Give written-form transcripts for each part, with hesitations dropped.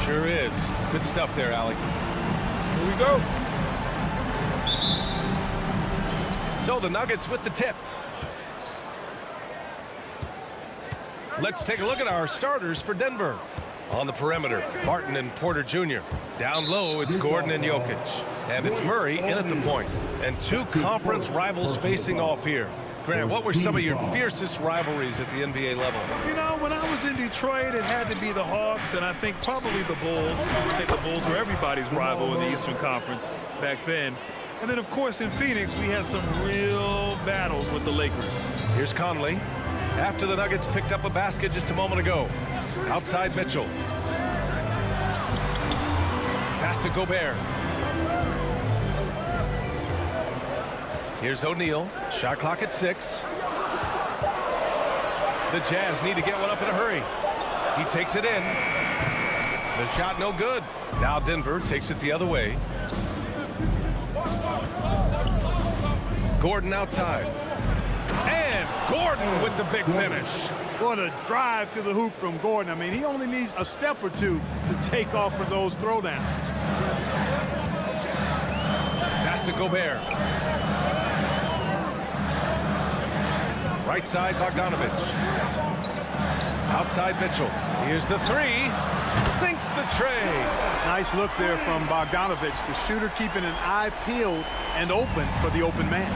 Sure is. Good stuff there, Alec. Here we go. So the Nuggets with the tip. Let's take a look at our starters for Denver. On the perimeter, Barton and Porter Jr. Down low, it's Gordon and Jokic. And it's Murray in at the point. And two conference rivals facing off here. Grant, what were some of your fiercest rivalries at the NBA level? You know, when I was in Detroit, it had to be the Hawks, and I think probably the Bulls. I think the Bulls were everybody's rival in the Eastern Conference back then. And then, of course, in Phoenix, we had some real battles with the Lakers. Here's Conley. After the Nuggets picked up a basket just a moment ago. Outside Mitchell. Pass to Gobert. Here's O'Neal. Shot clock at 6. The Jazz need to get one up in a hurry. He takes it in. The shot no good. Now Denver takes it the other way. Gordon outside. And Gordon with the big finish. What a drive to the hoop from Gordon. I mean, he only needs a step or two to take off for those throwdowns. Pass to Gobert. Right side, Bogdanovich. Outside Mitchell. Here's the three. Sinks the tray. Nice look there from Bogdanovich. The shooter keeping an eye peeled and open for the open man.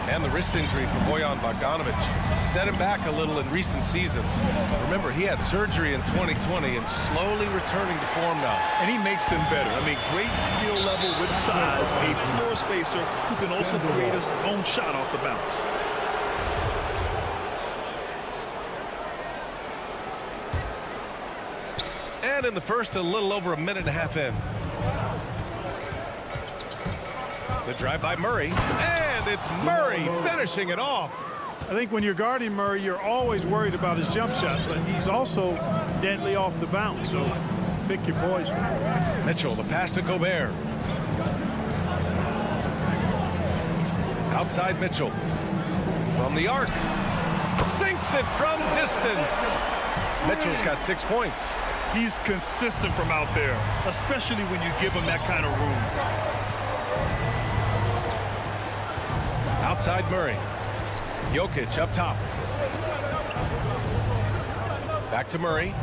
And the wrist injury for Bojan Bogdanovich set him back a little in recent seasons. Remember, he had surgery in 2020 and slowly returning to form now. And he makes them better. I mean, great skill level with size, a floor spacer who can also create his own shot off the bounce. And in the first, a little over a minute and a half in. The drive by Murray. And it's Murray finishing it off. I think when you're guarding Murray, you're always worried about his jump shot, but he's also deadly off the bounce, so pick your poison. Mitchell, the pass to Gobert. Outside Mitchell. From the arc. Sinks it from distance. Mitchell's got 6 points. He's consistent from out there, especially when you give him that kind of room. Outside Murray. Jokic up top. Back to Murray.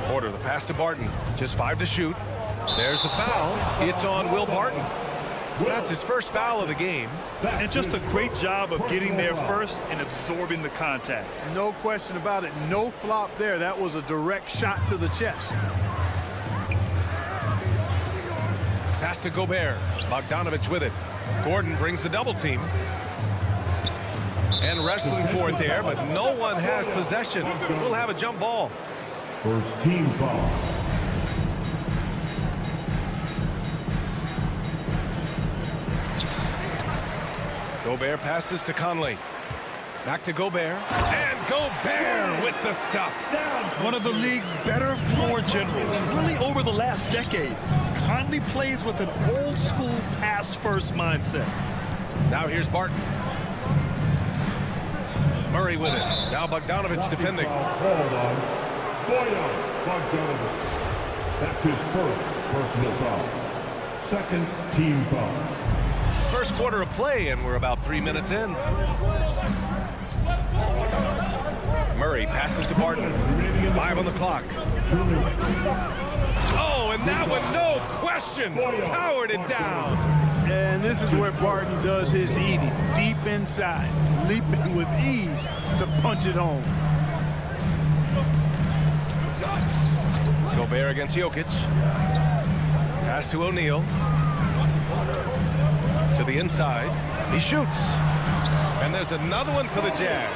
Porter, the pass to Barton. Just 5 to shoot. There's the foul. It's on Will Barton. That's his first foul of the game. And just a great job of getting there first and absorbing the contact. No question about it. No flop there. That was a direct shot to the chest. Pass to Gobert. Bogdanovich with it. Gordon brings the double team. And wrestling for it there, but no one has possession. We'll have a jump ball. First team foul. Gobert passes to Conley. Back to Gobert. And Gobert with the stuff. One of the league's better floor generals, really over the last decade. Conley plays with an old-school pass-first mindset. Now here's Barton. Murray with it. Now Bogdanovich defending. Hold on. Bojan Bogdanovich. That's his first personal foul. Second team foul. First quarter of play, and we're about 3 minutes in. Murray passes to Barton. 5 on the clock. Oh, and that one, no question, powered it down. And this is where Barton does his eating. Deep inside, leaping with ease to punch it home. Gobert against Jokic. Pass to O'Neal. To the inside. He shoots. And there's another one for the Jazz.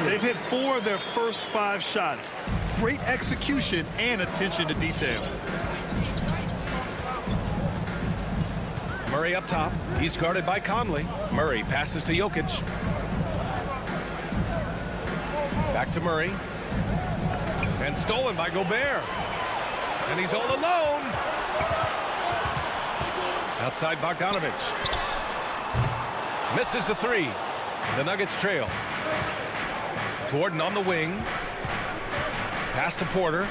They've hit 4 of their first 5 shots. Great execution and attention to detail. Murray up top. He's guarded by Conley. Murray passes to Jokic. Back to Murray. And stolen by Gobert. And he's all alone. Outside Bogdanovich. Misses the 3. The Nuggets trail. Gordon on the wing. Pass to Porter.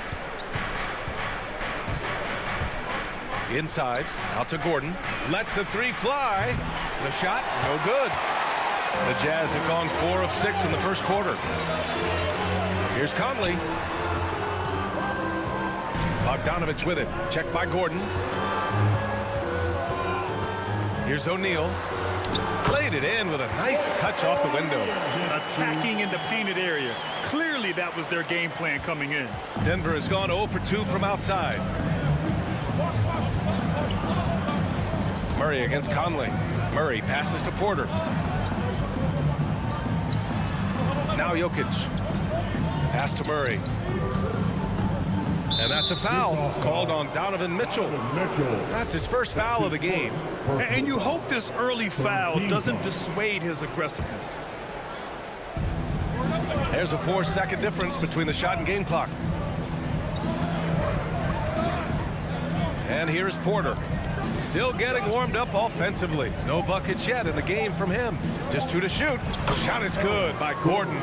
Inside, out to Gordon. Lets the three fly. The shot, no good. The Jazz have gone 4 of 6 in the first quarter. Here's Conley. Bogdanovich with it. Checked by Gordon. Here's O'Neal. Played it in with a nice touch off the window. Attacking in the painted area. Clearly that was their game plan coming in. Denver has gone 0 for 2 from outside. Murray against Conley. Murray passes to Porter. Now Jokic. Pass to Murray. And that's a foul called on Donovan Mitchell. That's his first foul of the game. And you hope this early foul doesn't dissuade his aggressiveness. There's a 4-second difference between the shot and game clock. And here's Porter. Still getting warmed up offensively. No buckets yet in the game from him. Just 2 to shoot. Shot is good by Gordon.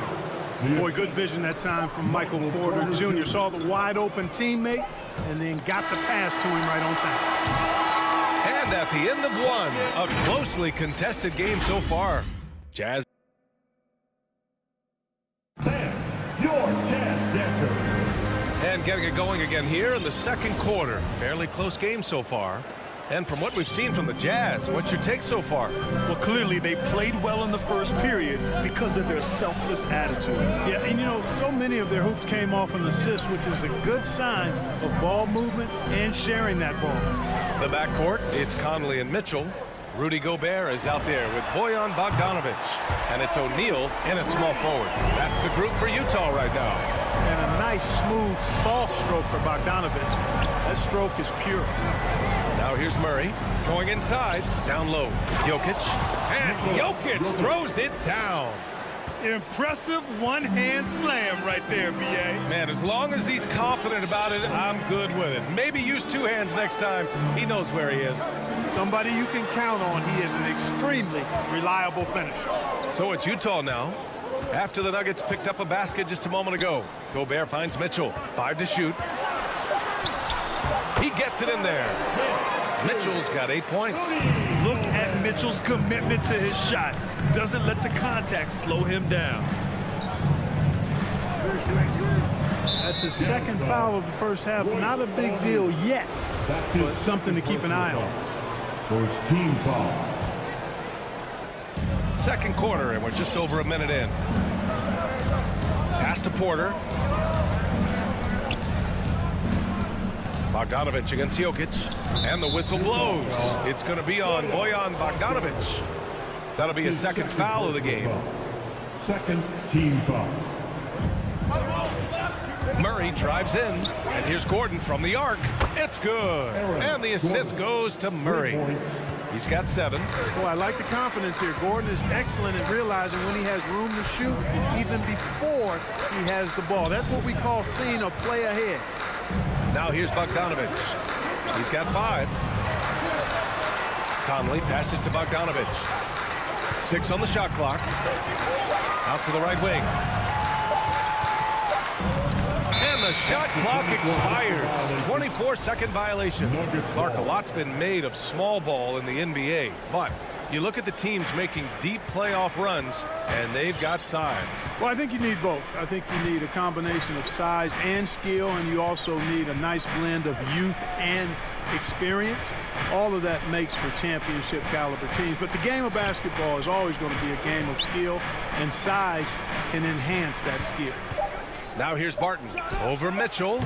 Boy, good vision that time from Michael Porter Jr. Saw the wide open teammate and then got the pass to him right on time. And at the end of one, a closely contested game so far. Jazz. Your Jazz Dancer. And getting it going again here in the second quarter. Fairly close game so far. And from what we've seen from the Jazz, what's your take so far? Well, clearly they played well in the first period because of their selfless attitude. Yeah, and you know, so many of their hoops came off an assist, which is a good sign of ball movement and sharing that ball. The backcourt, it's Conley and Mitchell. Rudy Gobert is out there with Bojan Bogdanovich. And it's O'Neal in at small forward. That's the group for Utah right now. And a nice, smooth, soft stroke for Bogdanovich. That stroke is pure. Now here's Murray going inside, down low. Jokic, and Jokic throws it down. Impressive one-hand slam right there, B.A. Man, as long as he's confident about it, I'm good with it. Maybe use 2 hands next time. He knows where he is. Somebody you can count on. He is an extremely reliable finisher. So it's Utah now. After the Nuggets picked up a basket just a moment ago. Gobert finds Mitchell. 5 to shoot. He gets it in there. Mitchell's got 8 points. Look at Mitchell's commitment to his shot. Doesn't let the contact slow him down. That's his second foul of the first half. Not a big deal yet, but something to keep an eye on. First team foul. Second quarter, and we're just over a minute in. Pass to Porter. Bogdanovich against Jokic. And the whistle blows. It's going to be on Bojan Bogdanovich. That'll be a second foul of the game. Second team foul. Murray drives in. And here's Gordon from the arc. It's good. And the assist goes to Murray. He's got 7. Boy, I like the confidence here. Gordon is excellent at realizing when he has room to shoot, even before he has the ball. That's what we call seeing a play ahead. Now here's Bogdanovich. He's got 5. Conley passes to Bogdanovich. 6 on the shot clock. Out to the right wing. And the shot clock expires. 24-second violation. Clark, a lot's been made of small ball in the NBA, but you look at the teams making deep playoff runs, and they've got size. Well, I think you need both. I think you need a combination of size and skill, and you also need a nice blend of youth and experience. All of that makes for championship caliber teams. But the game of basketball is always going to be a game of skill, and size can enhance that skill. Now here's Barton over Mitchell.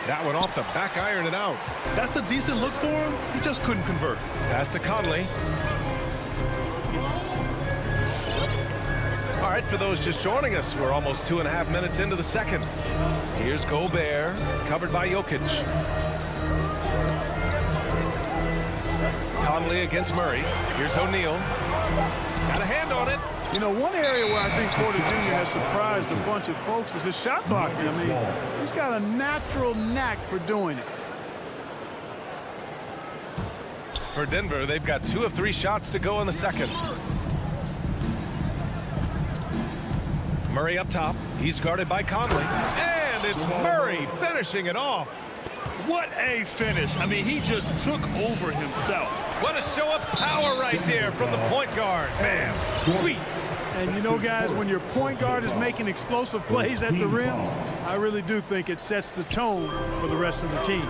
That one off the back iron and out. That's a decent look for him. He just couldn't convert. Pass to Conley. All right, for those just joining us, we're almost 2.5 minutes into the second. Here's Gobert, covered by Jokic. Conley against Murray. Here's O'Neal. Got a hand on it. You know, one area where I think Porter Jr. has surprised a bunch of folks is his shot blocking. I mean, he's got a natural knack for doing it. For Denver, they've got 2 of 3 shots to go in the second. Murray up top. He's guarded by Conley. And it's Murray finishing it off. What a finish. I mean, he just took over himself. What a show of power right there from the point guard. Bam. Sweet. And you know, guys, when your point guard is making explosive plays at the rim, I really do think it sets the tone for the rest of the team.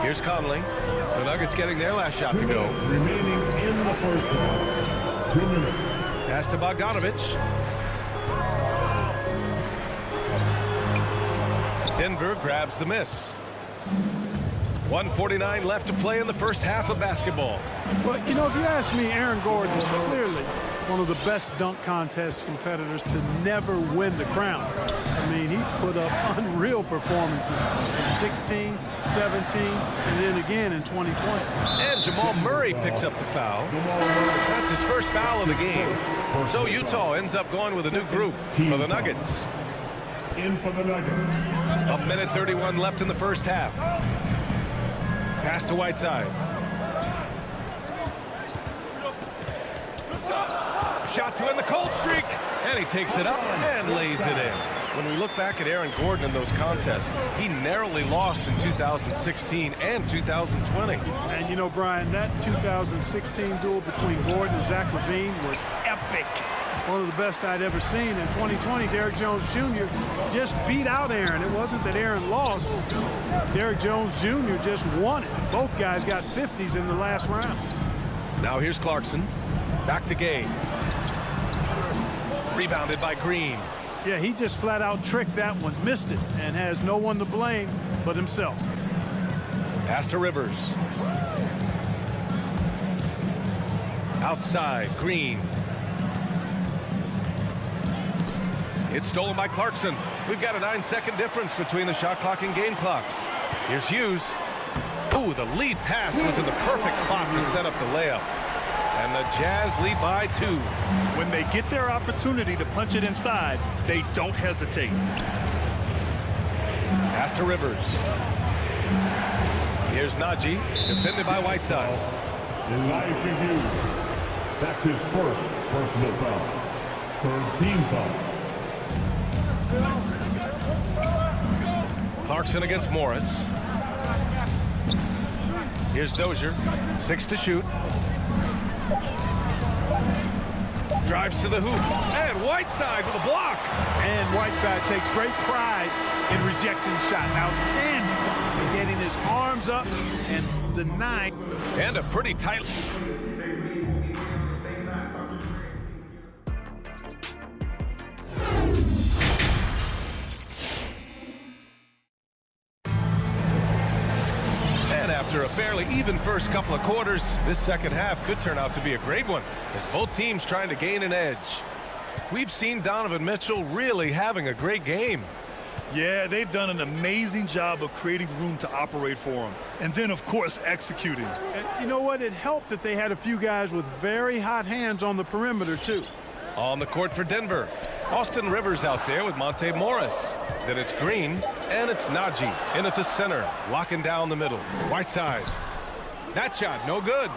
Here's Conley. The Nuggets getting their last shot to go. Remaining in the first half. 2 minutes. Pass to Bogdanovich. Denver grabs the miss. 1:49 left to play in the first half of basketball. But, you know, if you ask me, Aaron Gordon is clearly one of the best dunk contest competitors to never win the crown. I mean, he put up unreal performances in 16, 17, and then again in 2020. And Jamal Murray picks up the foul. That's his first foul of the game. So Utah ends up going with a new group for the Nuggets. In for the Nuggets. A minute 31 left in the first half. Pass to Whiteside. Shot to end the cold streak. And he takes it up and lays it in. When we look back at Aaron Gordon in those contests, he narrowly lost in 2016 and 2020. And, you know, Brian, that 2016 duel between Gordon and Zach LaVine was epic. One of the best I'd ever seen. In 2020, Derrick Jones Jr. just beat out Aaron. It wasn't that Aaron lost. Derrick Jones Jr. just won it. Both guys got 50s in the last round. Now here's Clarkson. Back to Gay. Rebounded by Green. Yeah, he just flat out tricked that one, missed it, and has no one to blame but himself. Pass to Rivers. Outside, Green. It's stolen by Clarkson. We've got a 9-second difference between the shot clock and game clock. Here's Hughes. Ooh, the lead pass was in the perfect spot to set up the layup. And the Jazz lead by 2. When they get their opportunity to punch it inside, they don't hesitate. Pass to Rivers. Here's Najee, defended by Whiteside. Elijah Hughes. That's his first personal foul. Third team foul. Clarkson against Morris. Here's Dozier. 6 to shoot. Drives to the hoop. And Whiteside with a block. And Whiteside takes great pride in rejecting shots. Outstanding in getting his arms up and denying. And a pretty tight. After a fairly even first couple of quarters, this second half could turn out to be a great one as both teams trying to gain an edge. We've seen Donovan Mitchell really having a great game. Yeah, they've done an amazing job of creating room to operate for him. And then, of course, executing. And you know what? It helped that they had a few guys with very hot hands on the perimeter, too. On the court for Denver, Austin Rivers out there with Monte Morris. Then it's Green, and it's Najee in at the center, locking down the middle. Whiteside. That shot, no good.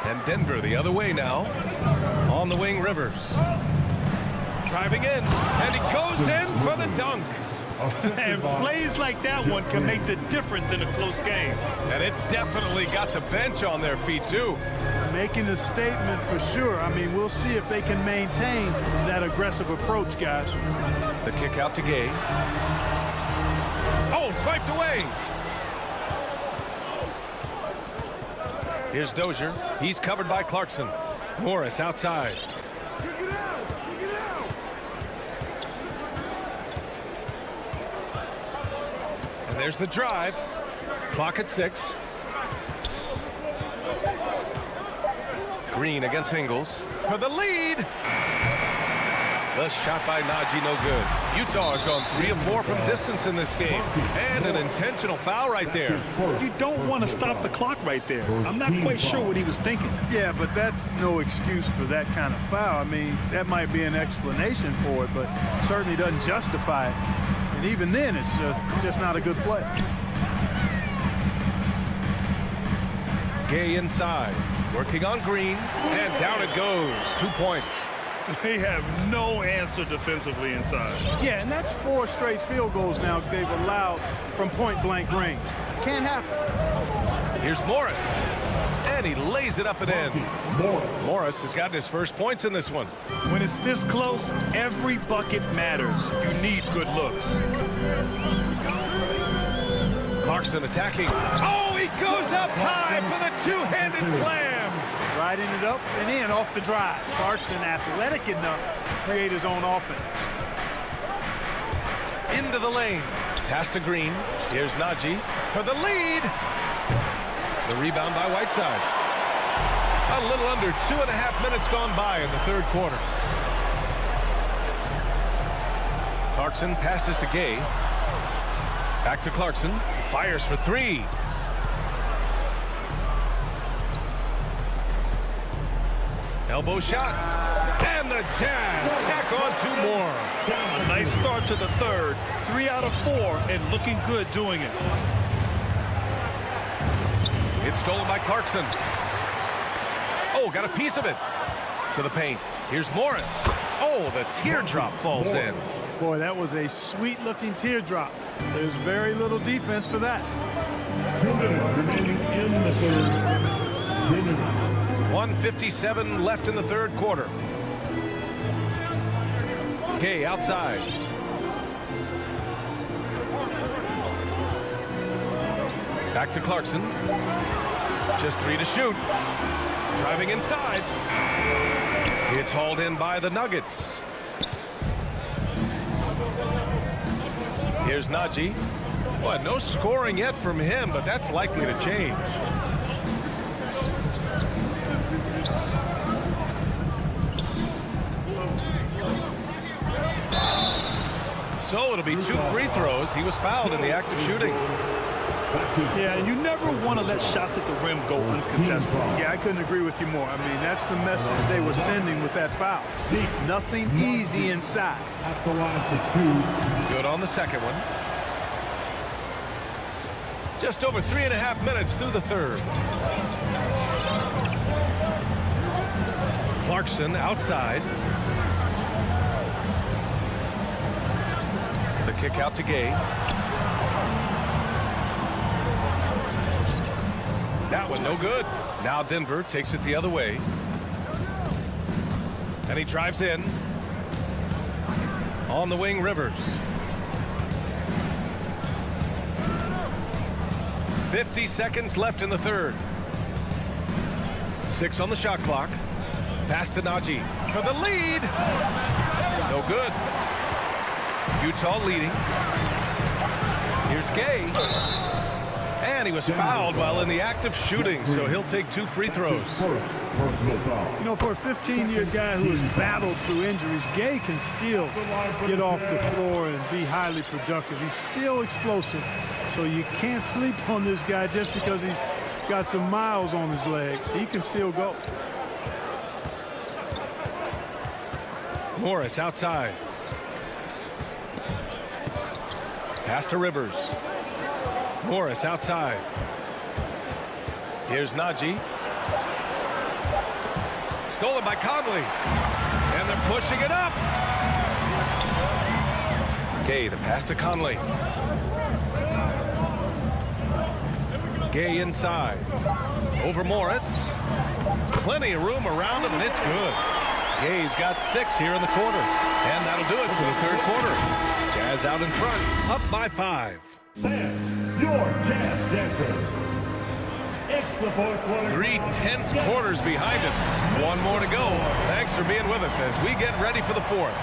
And Denver the other way now. On the wing, Rivers. Driving in, and he goes in for the dunk. And plays like that one can make the difference in a close game. And it definitely got the bench on their feet, too. Making a statement for sure. I mean, we'll see if they can maintain that aggressive approach, guys. The kick out to Gay. Oh, swiped away. Here's Dozier. He's covered by Clarkson. Morris outside. And there's the drive. Clock at 6. Green against Ingles for the lead. The shot by Najee, no good. Utah has gone 3 of 4 from distance in this game. And an intentional foul right there. You don't want to stop the clock right there. I'm not quite sure what he was thinking. Yeah, but that's no excuse for that kind of foul. I mean, that might be an explanation for it, but certainly doesn't justify it. And even then, it's just not a good play. Gay inside, working on Green, and down it goes. 2 points. They have no answer defensively inside. Yeah, and that's 4 straight field goals now they've allowed from point-blank range. Can't happen. Here's Morris. And he lays it up and in. Morris has gotten his first points in this one. When it's this close, every bucket matters. You need good looks. Clarkson attacking. Oh, he goes up high for the two-handed slam. Riding it up and in off the drive. Clarkson athletic enough to create his own offense. Into the lane. Pass to Green. Here's Najee for the lead. The rebound by Whiteside. A little under 2.5 minutes gone by in the third quarter. Clarkson passes to Gay. Back to Clarkson. Fires for 3. Elbow shot. And the Jazz tack on 2 more. A nice start to the third. 3 out of 4 and looking good doing it. It's stolen by Clarkson. Oh, got a piece of it. To the paint. Here's Morris. Oh, the teardrop falls in. Boy, that was a sweet-looking teardrop. There's very little defense for that. 2 minutes remaining in the third. 2 minutes. 1:57 left in the third quarter. Gay outside. Back to Clarkson. Just 3 to shoot. Driving inside. It's hauled in by the Nuggets. Here's Najee. Well, no scoring yet from him, but that's likely to change. So it'll be 2 free throws. He was fouled in the act of shooting. Yeah, and you never want to let shots at the rim go uncontested. Yeah, I couldn't agree with you more. I mean, that's the message they were sending with that foul. Nothing easy inside. At the line for 2. Good on the second one. Just over 3.5 minutes through the third. Clarkson outside. The kick out to Gay. That one no good. Now Denver takes it the other way. And he drives in. On the wing, Rivers. 50 seconds left in the third. 6 on the shot clock. Pass to Najee for the lead. No good. Utah leading. Here's Gay. And he was fouled while in the act of shooting, so he'll take 2 free throws. First personal foul. You know, for a 15-year guy who has battled through injuries, Gay can still get off the floor and be highly productive. He's still explosive, so you can't sleep on this guy just because he's got some miles on his legs. He can still go. Morris outside. Pass to Rivers. Morris outside. Here's Najee. Stolen by Conley. And they're pushing it up. Gay, the pass to Conley. Gay inside. Over Morris. Plenty of room around him, and it's good. Gay's got 6 here in the quarter. And that'll do it for the third quarter. Jazz out in front, up by 5. Fans, your Jazz dancers. It's the fourth quarter. 3 tense quarters behind us. 1 more to go. Thanks for being with us as we get ready for the fourth.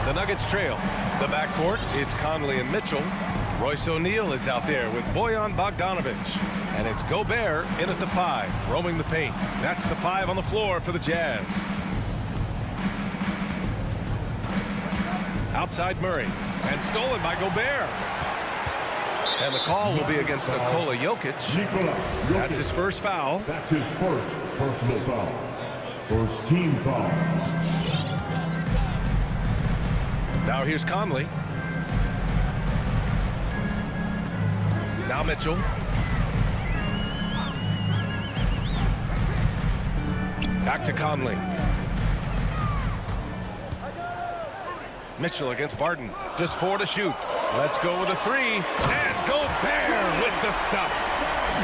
The Nuggets trail. The backcourt is Conley and Mitchell. Royce O'Neal is out there with Bojan Bogdanovic. And it's Gobert in at the 5, roaming the paint. That's the 5 on the floor for the Jazz. Outside Murray. And stolen by Gobert. And the call will be against Nikola Jokic. That's his first foul. That's his first personal foul. First team foul. Now here's Conley. Now Mitchell. Back to Conley. Mitchell against Barton. Just 4 to shoot. Let's go with a 3. And Gobert with the stuff.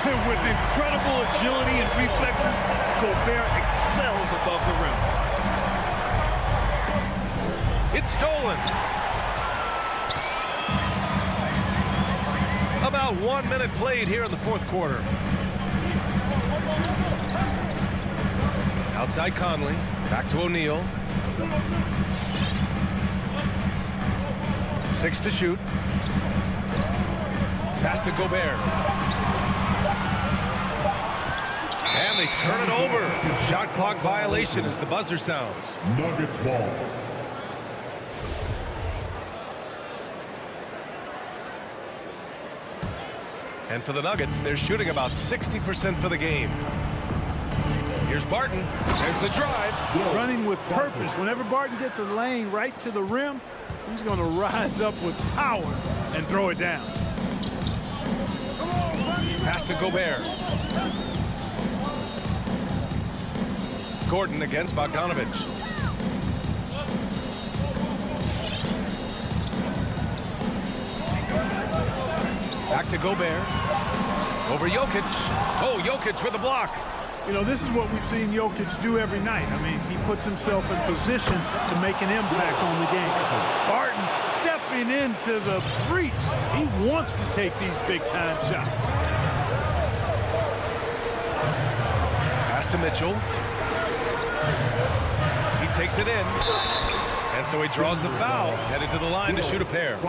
With incredible agility and reflexes, Gobert excels above the rim. It's stolen. About 1 minute played here in the fourth quarter. Outside Conley. Back to O'Neal. 6 to shoot. Pass to Gobert. And they turn it over. Shot clock violation as the buzzer sounds. Nuggets ball. And for the Nuggets, they're shooting about 60% for the game. Here's Barton. There's the drive. Running with purpose. Whenever Barton gets a lane right to the rim, he's going to rise up with power and throw it down. Pass to Gobert. Gordon against Bogdanovich. Back to Gobert. Over Jokic. Oh, Jokic with a block. You know, this is what we've seen Jokic do every night. I mean, he puts himself in position to make an impact on the game. Barton stepping into the breach. He wants to take these big-time shots. Pass to Mitchell. He takes it in. And so he draws the foul, headed to the line to shoot a pair.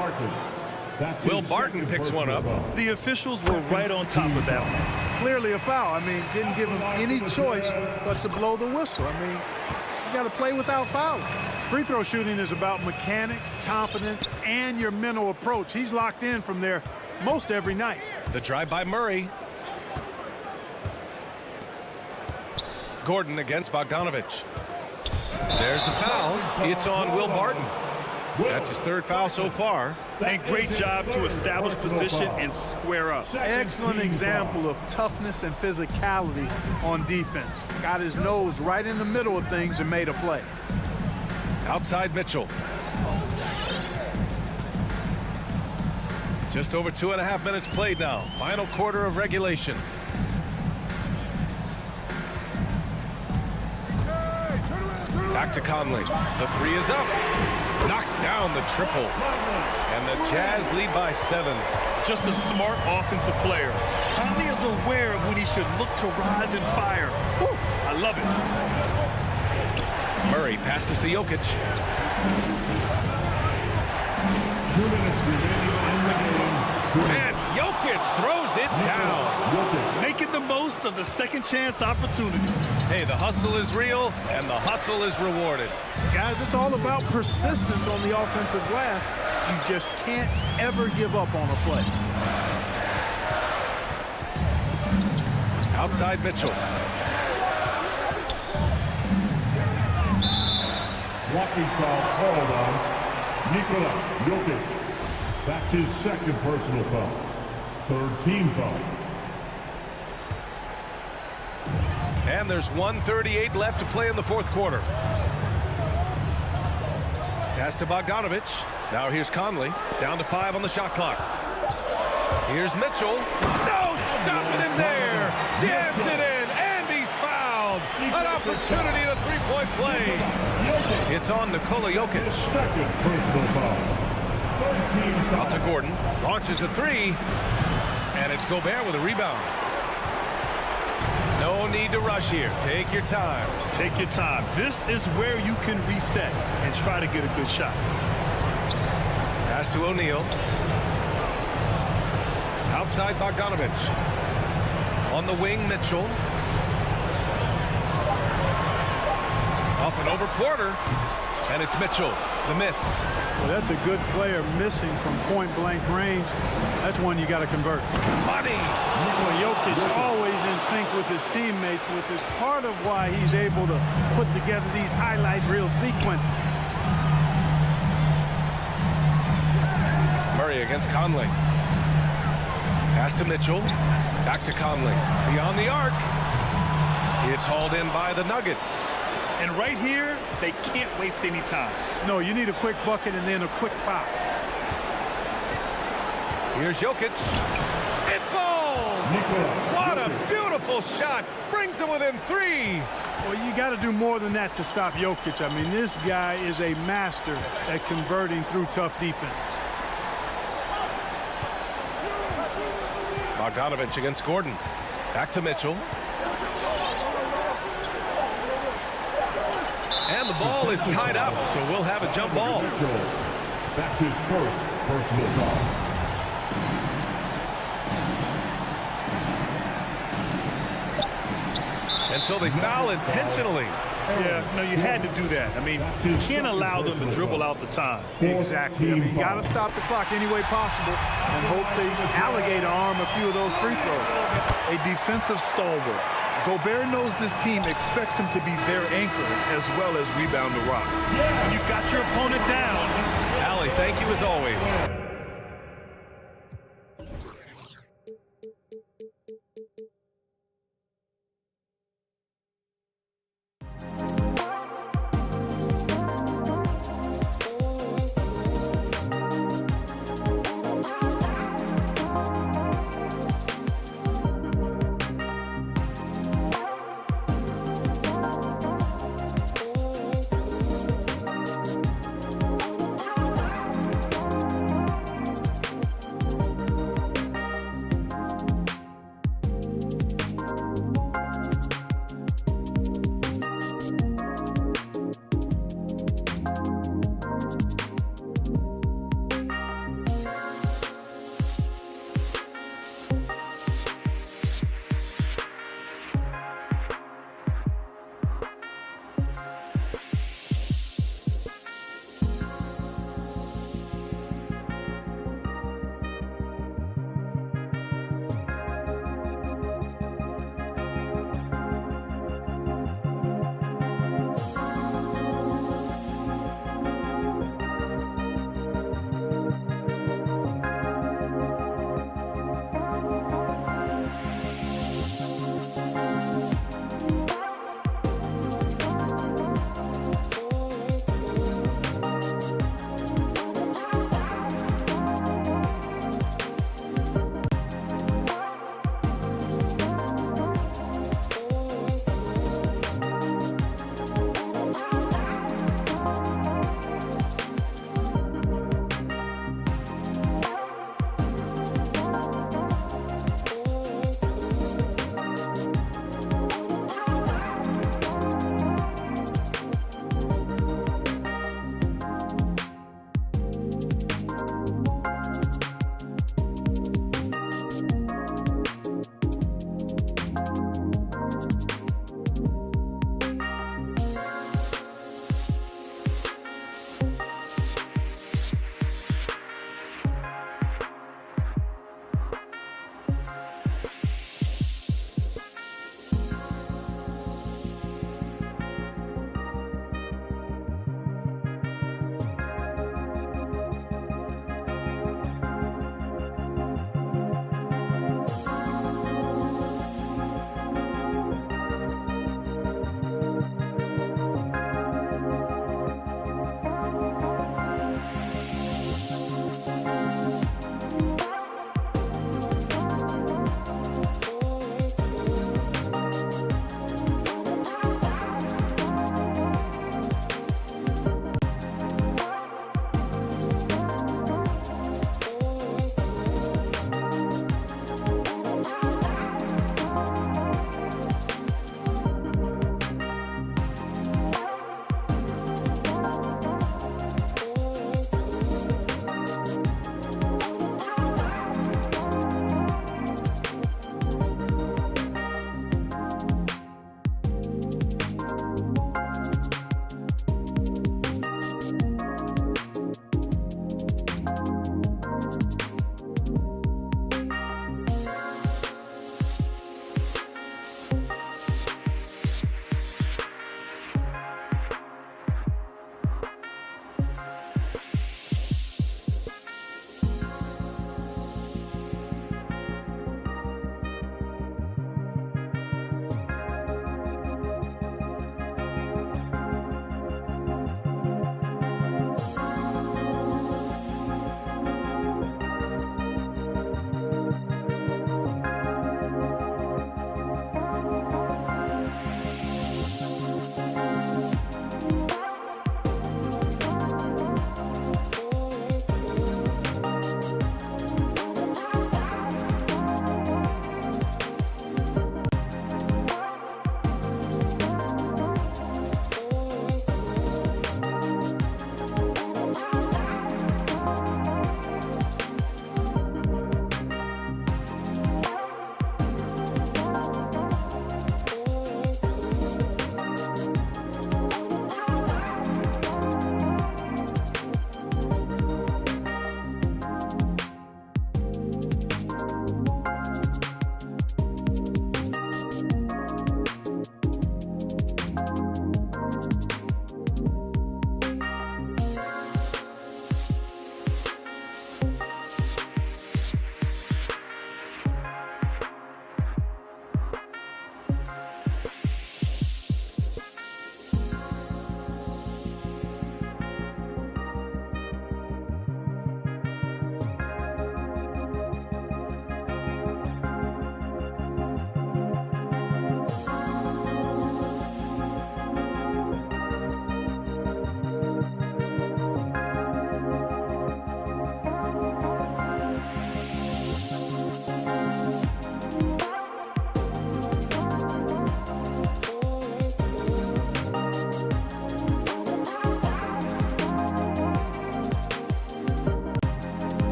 Will Barton picks one up. The officials were right on top of that one. Clearly a foul. I mean, didn't give him any choice but to blow the whistle. I mean, you got to play without fouling. Free throw shooting is about mechanics, confidence, and your mental approach. He's locked in from there most every night. The drive by Murray. Gordon against Bogdanovich. There's the foul. It's on Will Barton. That's his third foul so far. And great job to establish position and square up. Excellent example of toughness and physicality on defense. Got his nose right in the middle of things and made a play. Outside Mitchell. Just over 2.5 minutes played now. Final quarter of regulation. Back to Conley. The 3 is up. Knocks down the triple. And the Jazz lead by 7. Just a smart offensive player. Conley is aware of when he should look to rise and fire. Whew, I love it. Murray passes to Jokic. 2 minutes remaining in the game. And Jokic throws it down. Making the most of the second chance opportunity. Hey, the hustle is real, and the hustle is rewarded. Guys, it's all about persistence on the offensive glass. You just can't ever give up on a play. Outside Mitchell. Walking foul called on Nikola Jokic. That's his second personal foul. Third team foul. And there's 1:38 left to play in the fourth quarter. Pass to Bogdanovich. Now here's Conley. Down to 5 on the shot clock. Here's Mitchell. No, stopping him there. Jammed it in, and he's fouled. An opportunity to three-point play. It's on Nikola Jokic. Second personal foul. Third team foul. Out to Gordon. Launches a 3. And it's Gobert with a rebound. No need to rush here. Take your time. Take your time. This is where you can reset and try to get a good shot. Pass to O'Neal. Outside Bogdanovich. On the wing, Mitchell. Up and over Porter. And it's Mitchell. The miss. Well, that's a good player missing from point-blank range. That's one you got to convert. Money. Nikola Jokic always in sync with his teammates, which is part of why he's able to put together these highlight reel sequences. Murray against Conley. Pass to Mitchell. Back to Conley. Beyond the arc. It's It's hauled in by the Nuggets. And right here, they can't waste any time. No, you need a quick bucket and then a quick foul. Here's Jokic. It falls! What a beautiful shot. Brings him within 3. Well, you got to do more than that to stop Jokic. I mean, this guy is a master at converting through tough defense. Bogdanovich against Gordon. Back to Mitchell. And the ball is tied up, so we'll have a jump ball. That's his first personal foul. Until they foul intentionally. Yeah, no, you had to do that. I mean, you can't allow them to dribble out the time. Exactly. I mean, you got to stop the clock any way possible and hope they alligator arm a few of those free throws. A defensive stalwart. Gobert knows this team expects him to be their anchor as well as rebound the rock. When you've got your opponent down. Allie, thank you as always.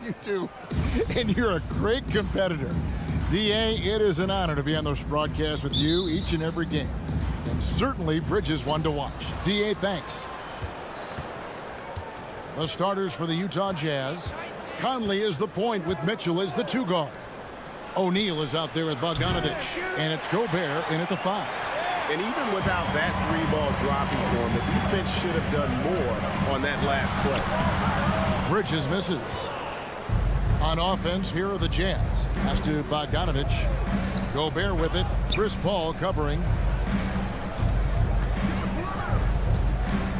You do. And you're a great competitor. D.A., it is an honor to be on this broadcast with you each and every game. And certainly Bridges one to watch. D.A., thanks. The starters for the Utah Jazz. Conley is the point with Mitchell as the 2 guard. O'Neal is out there with Bogdanovich. And it's Gobert in at the 5. And even without that 3-ball dropping for him, the defense should have done more on that last play. Bridges misses. On offense, here are the Jazz. Pass to Bogdanovich. Gobert with it. Chris Paul covering.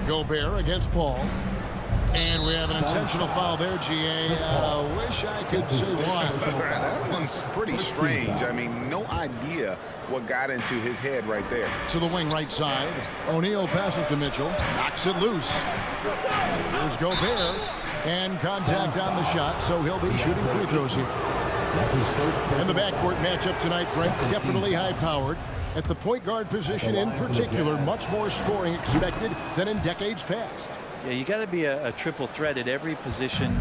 Gobert against Paul. And we have an intentional foul there, G.A. Wish I could say why. That one's pretty strange. I mean, no idea what got into his head right there. To the wing right side. O'Neal passes to Mitchell. Knocks it loose. Here's Gobert. And contact on the shot, so he'll be shooting free throws here. And the backcourt matchup tonight, Brent, definitely high-powered. At the point guard position in particular, much more scoring expected than in decades past. Yeah, you got to be a triple threat at every position,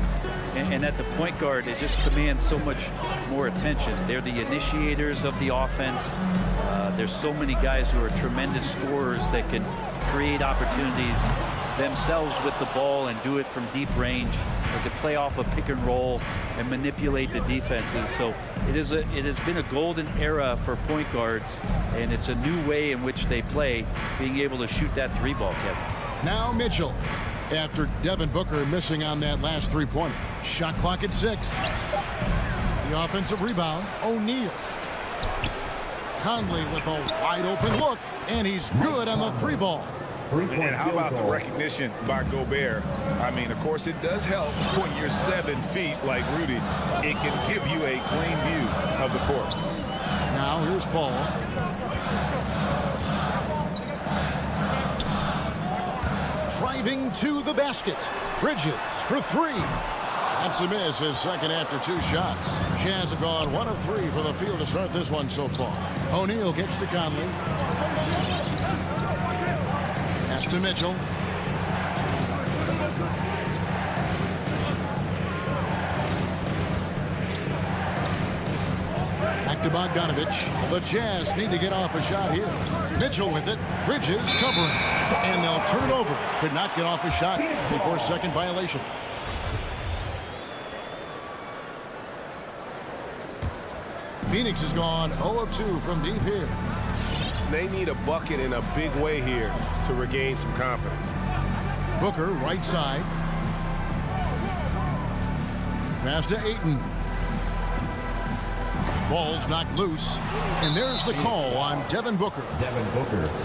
and at the point guard, it just commands so much more attention. They're the initiators of the offense. There's so many guys who are tremendous scorers that can create opportunities themselves with the ball and do it from deep range, or can play off a pick and roll and manipulate the defenses. So it has been a golden era for point guards, and it's a new way in which they play, being able to shoot that 3-ball, Kevin. Now Mitchell, after Devin Booker missing on that last 3-pointer. Shot clock at 6. The offensive rebound, O'Neal. Conley with a wide open look, and he's good on the 3-ball. And how about the recognition by Gobert? I mean, of course, it does help when you're 7 feet like Rudy. It can give you a clean view of the court. Now here's Paul. Driving to the basket. Bridges for 3. That's a miss, his second after 2 shots. Jazz have gone 1 of 3 for the field to start this one so far. O'Neal gets to Conley. Pass to Mitchell. Back to Bogdanovich. The Jazz need to get off a shot here. Mitchell with it. Bridges covering. And they'll turn it over. Could not get off a shot before second violation. Phoenix has gone 0 of 2 from deep here. They need a bucket in a big way here to regain some confidence. Booker, right side. Pass to Ayton. Ball's knocked loose. And there's the call on Devin Booker.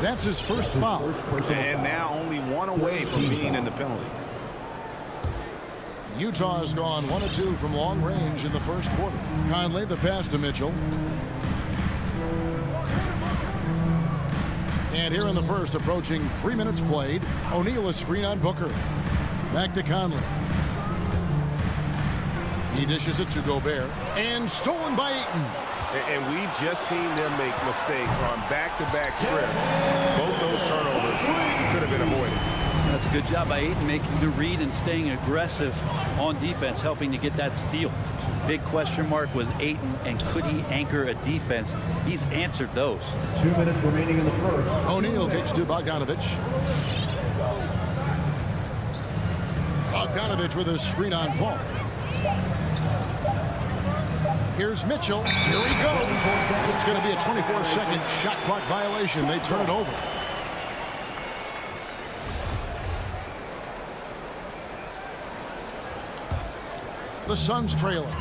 That's his first foul. And now only 1 away from being in the penalty. Utah has gone 1 of 2 from long range in the first quarter. Conley, the pass to Mitchell. And here in the first, approaching 3 minutes played, O'Neal a screen on Booker. Back to Conley. He dishes it to Gobert. And stolen by Ayton. And we've just seen them make mistakes on back-to-back trips. Both those turnovers could have been avoided. That's a good job by Ayton, making the read and staying aggressive on defense, helping to get that steal. Big question mark was Ayton, and could he anchor a defense? He's answered those. 2 minutes remaining in the first. O'Neal kicks to Bogdanovich. Bogdanovich with a screen on Paul. Here's Mitchell. Here he goes. It's going to be a 24-second shot clock violation. They turn it over. The Suns trailing.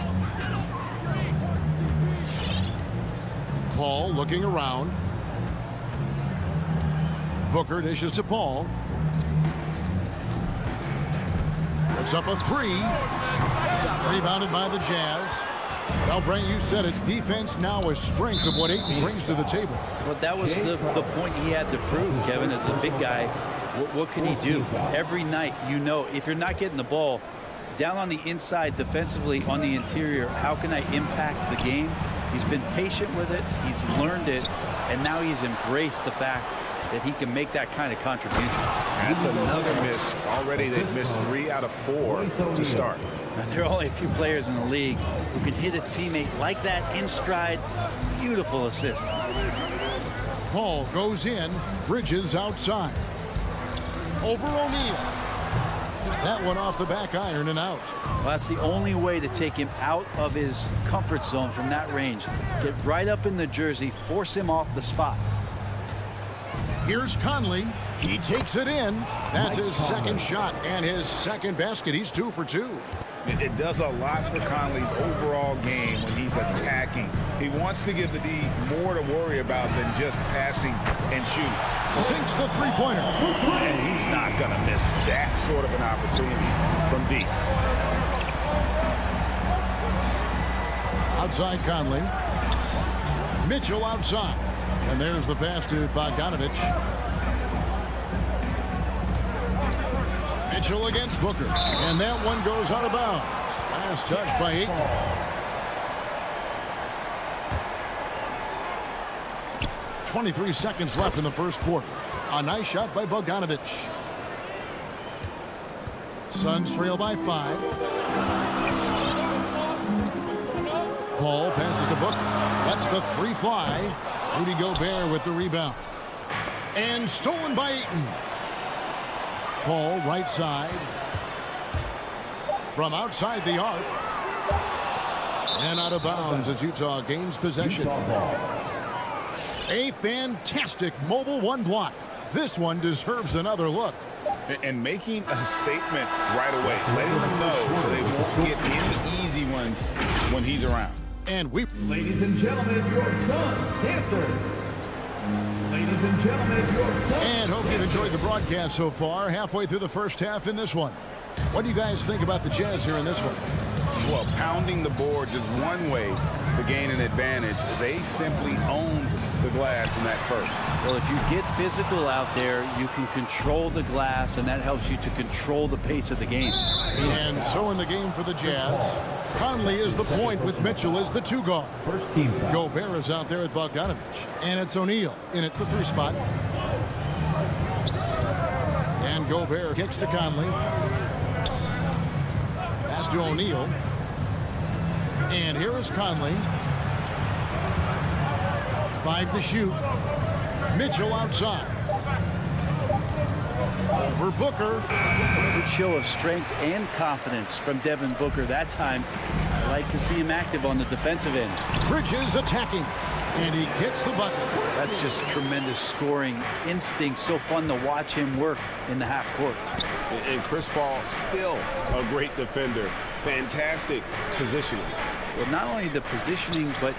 Paul looking around. Booker dishes to Paul. Puts up a 3. Rebounded by the Jazz. Well, Brent, you said it. Defense now a strength of what Ayton brings to the table. Well, that was the point he had to prove, Kevin, as a big guy. What can he do? Every night, you know, if you're not getting the ball down on the inside defensively on the interior, how can I impact the game? He's been patient with it. He's learned it. And now he's embraced the fact that he can make that kind of contribution. That's another miss. Already they've missed 3 out of 4 to start. Now, there are only a few players in the league who can hit a teammate like that in stride. Beautiful assist. Paul goes in. Bridges outside. Over O'Neal. That one off the back iron and out. Well, that's the only way to take him out of his comfort zone from that range. Get right up in the jersey, force him off the spot. Here's Conley. He takes it in. That's his second shot and his second basket. He's 2 for 2. It does a lot for Conley's overall game when he's attacking. He wants to give the D more to worry about than just passing and shooting. Sinks the three-pointer. And he's not going to miss that sort of an opportunity from deep. Outside Conley. Mitchell outside. And there's the pass to Bogdanovic. Mitchell against Booker. And that one goes out of bounds. Last touch by Ayton. 23 seconds left in the first quarter. A nice shot by Bogdanovic. Suns trail by 5. Paul passes to Booker. Lets the three fly. Rudy Gobert with the rebound. And stolen by Ayton. Paul right side. From outside the arc. And out of bounds as Utah gains possession. A fantastic mobile one block. This one deserves another look. And making a statement right away. Letting them know they won't get any easy ones when he's around. And we... Ladies and gentlemen, your Suns dancers. Ladies and gentlemen, your Suns. And hope you've enjoyed the broadcast so far. Halfway through the first half in this one. What do you guys think about the Jazz here in this one? Well, pounding the boards is one way to gain an advantage. They simply owned the glass in that first. Well, if you get physical out there, you can control the glass, and that helps you to control the pace of the game. And so in the game for the Jazz, Conley is the point with Mitchell as the 2 guard. First team foul. Gobert is out there with Bogdanovic. And it's O'Neal in at the 3 spot. And Gobert kicks to Conley. Pass to O'Neal. And here is Conley. 5 to shoot. Mitchell outside. Over Booker. Good show of strength and confidence from Devin Booker that time. I like to see him active on the defensive end. Bridges attacking. And he gets the bucket. That's just tremendous scoring instinct. So fun to watch him work in the half court. And Chris Paul, still a great defender. Fantastic positioning. Well, not only the positioning, but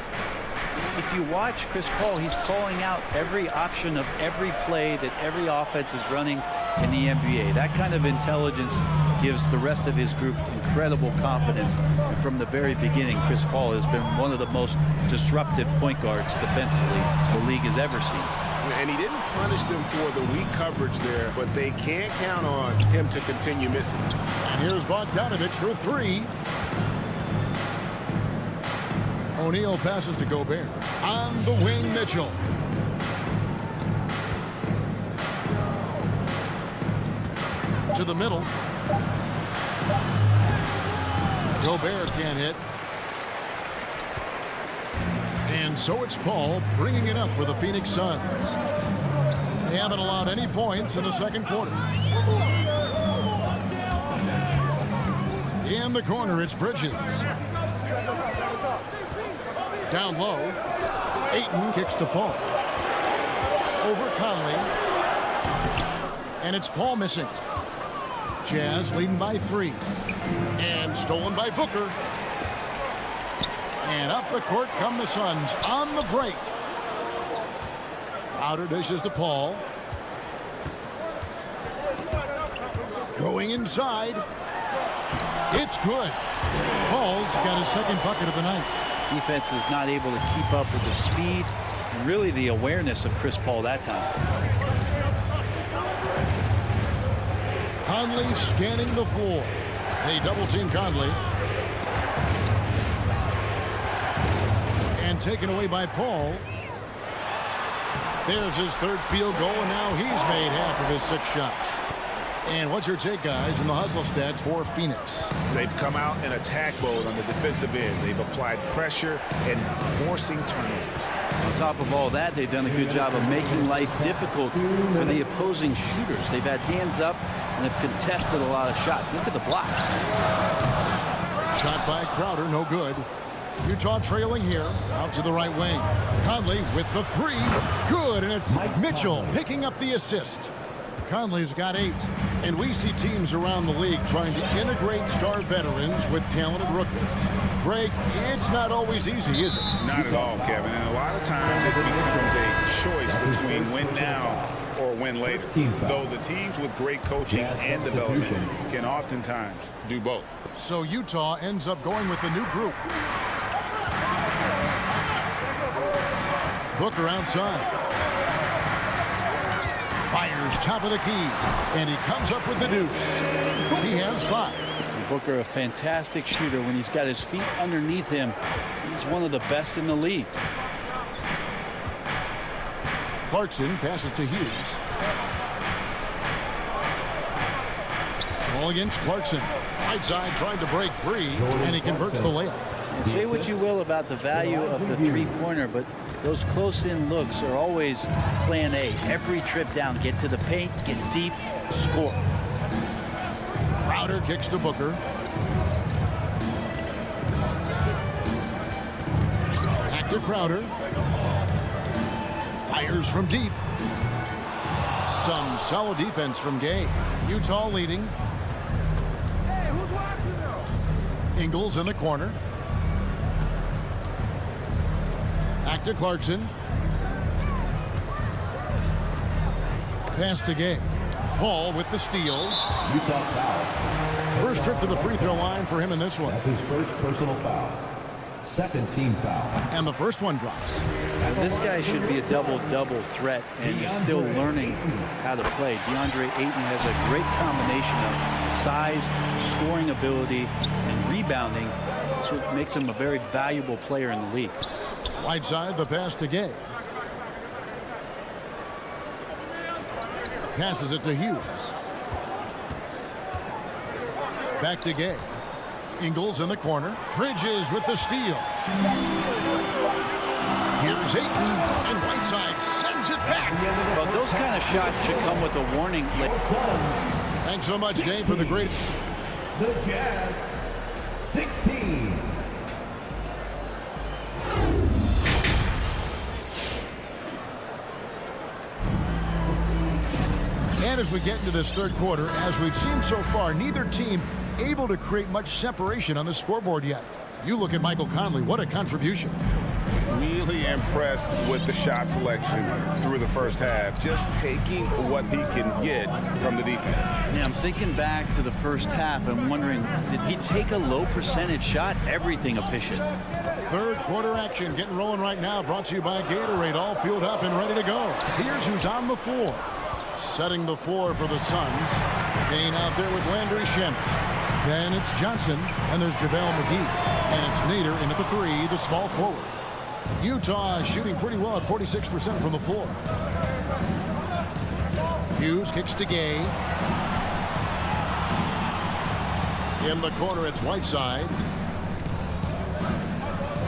if you watch Chris Paul, he's calling out every option of every play that every offense is running in the NBA. That kind of intelligence gives the rest of his group incredible confidence. And from the very beginning, Chris Paul has been one of the most disruptive point guards defensively the league has ever seen. And he didn't punish them for the weak coverage there, but they can't count on him to continue missing. And here's Bogdanovic for 3. O'Neal passes to Gobert. On the wing, Mitchell. To the middle. Gobert can't hit. And so it's Paul bringing it up for the Phoenix Suns. They haven't allowed any points in the second quarter. In the corner, it's Bridges. Down low. Ayton kicks to Paul. Over Conley. And it's Paul missing. Jazz leading by 3. And stolen by Booker. And up the court come the Suns on the break. Outer dishes to Paul. Going inside. It's good. Paul's got his second bucket of the night. Defense is not able to keep up with the speed and really the awareness of Chris Paul that time. Conley scanning the floor. They double team Conley. And taken away by Paul. There's his third field goal, and now he's made half of his 6 shots. And what's your take, guys, in the hustle stats for Phoenix? They've come out in attack mode on the defensive end. They've applied pressure and forcing turnovers. On top of all that, they've done a good job of making life difficult for the opposing shooters. They've had hands up and have contested a lot of shots. Look at the blocks. Shot by Crowder, no good. Utah trailing here, out to the right wing. Conley with the 3, good, and it's Mitchell picking up the assist. Conley's got 8, and we see teams around the league trying to integrate star veterans with talented rookies. Greg, it's not always easy, is it? Not at all, Kevin, and a lot of times it becomes a choice between win now or win later. Though the teams with great coaching and development can oftentimes do both. So Utah ends up going with the new group. Booker outside. Fires top of the key, and he comes up with the deuce. He has 5. Booker, a fantastic shooter. When he's got his feet underneath him, he's one of the best in the league. Clarkson passes to Hughes. Ball against Clarkson. Right side trying to break free, and he converts the layup. Say what you will about the value of the three-pointer, but those close-in looks are always plan A. Every trip down, get to the paint, get deep, score. Crowder kicks to Booker. Back to Crowder. Fires from deep. Some solid defense from Gay. Utah leading. Ingles in the corner. Back to Clarkson. Pass to Gay. Paul with the steal. Utah foul. First trip to the free throw line for him in this one. That's his first personal foul. Second team foul. And the first one drops. This guy should be a double-double threat, and he's still learning how to play. DeAndre Ayton has a great combination of size, scoring ability, and rebounding. So it makes him a very valuable player in the league. Right side, the pass to Gay. Passes it to Hughes. Back to Gay. Ingles in the corner. Bridges with the steal. Here's Ayton, and Whiteside sends it back. Well, those kind of shots should come with a warning. Thanks so much, Dave, for the great... The Jazz, 16. And as we get into this third quarter, as we've seen so far, neither team able to create much separation on the scoreboard yet. You look at Michael Conley, what a contribution. Really impressed with the shot selection through the first half. Just taking what he can get from the defense. Yeah, I'm thinking back to the first half and wondering, did he take a low percentage shot? Everything efficient. Third quarter action getting rolling right now, brought to you by Gatorade, all fueled up and ready to go. Here's who's on the floor. Setting the floor for the Suns. Kane out there with Landry Shamet. Then it's Johnson, and there's JaVale McGee. And it's Nader in at the 3, the small forward. Utah is shooting pretty well at 46% from the floor. Hughes kicks to Gay. In the corner, it's Whiteside.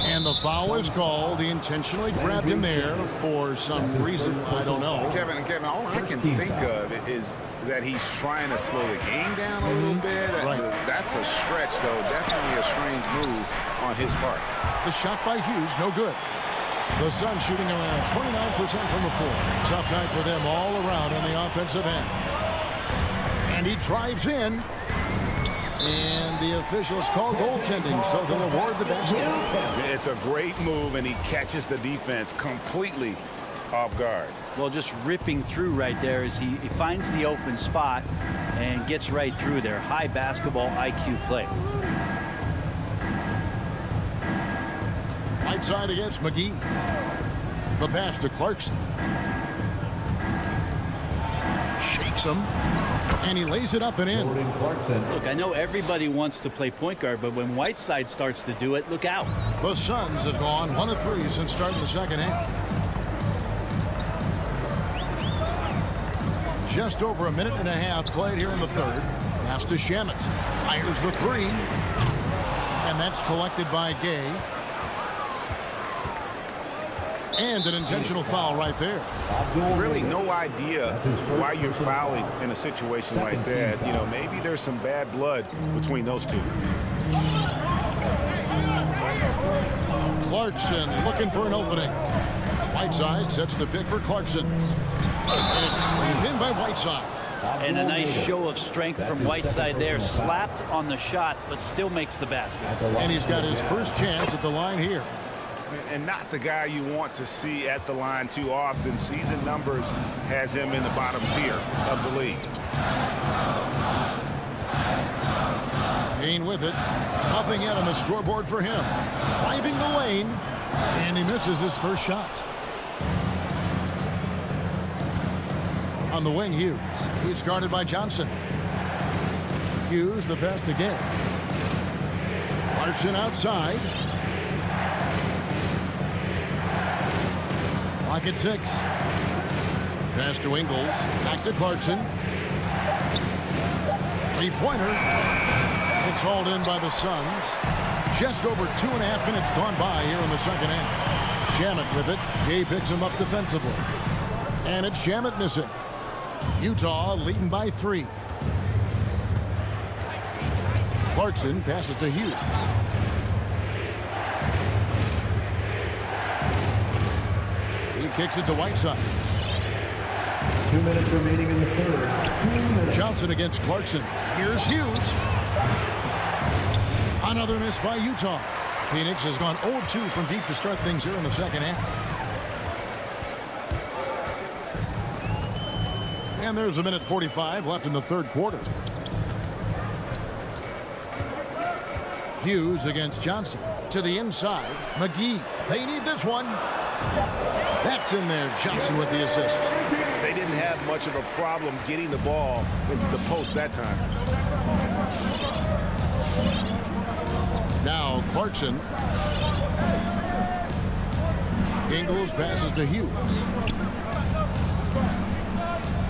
And the foul is called. He intentionally grabbed him there for some reason. I don't know. Kevin, all I can think of is that he's trying to slow the game down a little bit. Right. That's a stretch, though. Definitely a strange move on his part. The shot by Hughes, no good. The Suns shooting around 29% from the floor. Tough night for them all around on the offensive end. And he drives in. And the officials call goaltending, so they'll award the basket. It's a great move, and he catches the defense completely off guard. Well, just ripping through right there as he finds the open spot and gets right through there. High basketball IQ play. Right side against McGee. The pass to Clarkson. Shakes him. And he lays it up and in. Look, I know everybody wants to play point guard, but when Whiteside starts to do it, look out. The Suns have gone 1 of 3 since starting the second half. Just over a minute and a half played here in the third. Pass to Shamet. Fires the three. And that's collected by Gay. And an intentional foul right there. Really no idea why you're fouling in a situation like that. You know, maybe there's some bad blood between those two. Clarkson looking for an opening. Whiteside sets the pick for Clarkson. And it's screened in by Whiteside. And a nice show of strength from Whiteside there. Slapped on the shot, but still makes the basket. And he's got his first chance at the line here. And not the guy you want to see at the line too often. Season numbers has him in the bottom tier of the league. Payne with it. Nothing yet on the scoreboard for him. Driving the lane. And he misses his first shot. On the wing, Hughes. He's guarded by Johnson. Hughes, the pass to Gay. Clarkson outside. Lock at 6. Pass to Ingles. Back to Clarkson. Three-pointer. It's hauled in by the Suns. Just over 2.5 minutes gone by here in the second half. Shamet with it. Gay picks him up defensively. And it's Shamet missing. Utah leading by 3. Clarkson passes to Hughes. He kicks it to Whiteside. 2 minutes remaining in the third. 2 minutes. Johnson against Clarkson. Here's Hughes. Another miss by Utah. Phoenix has gone 0-2 from deep to start things here in the second half. And there's 1:45 left in the third quarter. Hughes against Johnson. To the inside. McGee. They need this one. That's in there. Johnson with the assist. They didn't have much of a problem getting the ball into the post that time. Now Clarkson. Ingles passes to Hughes.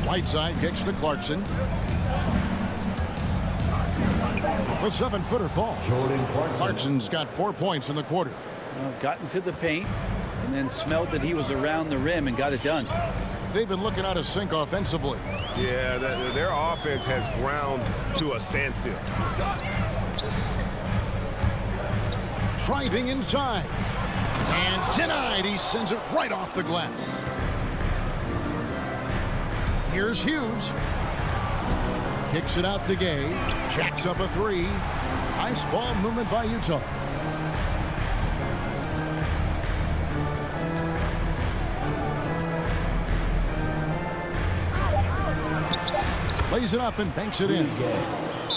Whiteside kicks to Clarkson. The 7-footer falls. Clarkson's got 4 points in the quarter. Got into the paint and then smelled that he was around the rim and got it done. They've been looking out of sync offensively. Yeah, their offense has ground to a standstill. Driving inside. And denied. He sends it right off the glass. Here's Hughes. Kicks it out to Gay. Jacks up a 3. Nice ball movement by Utah. Lays it up and banks it in.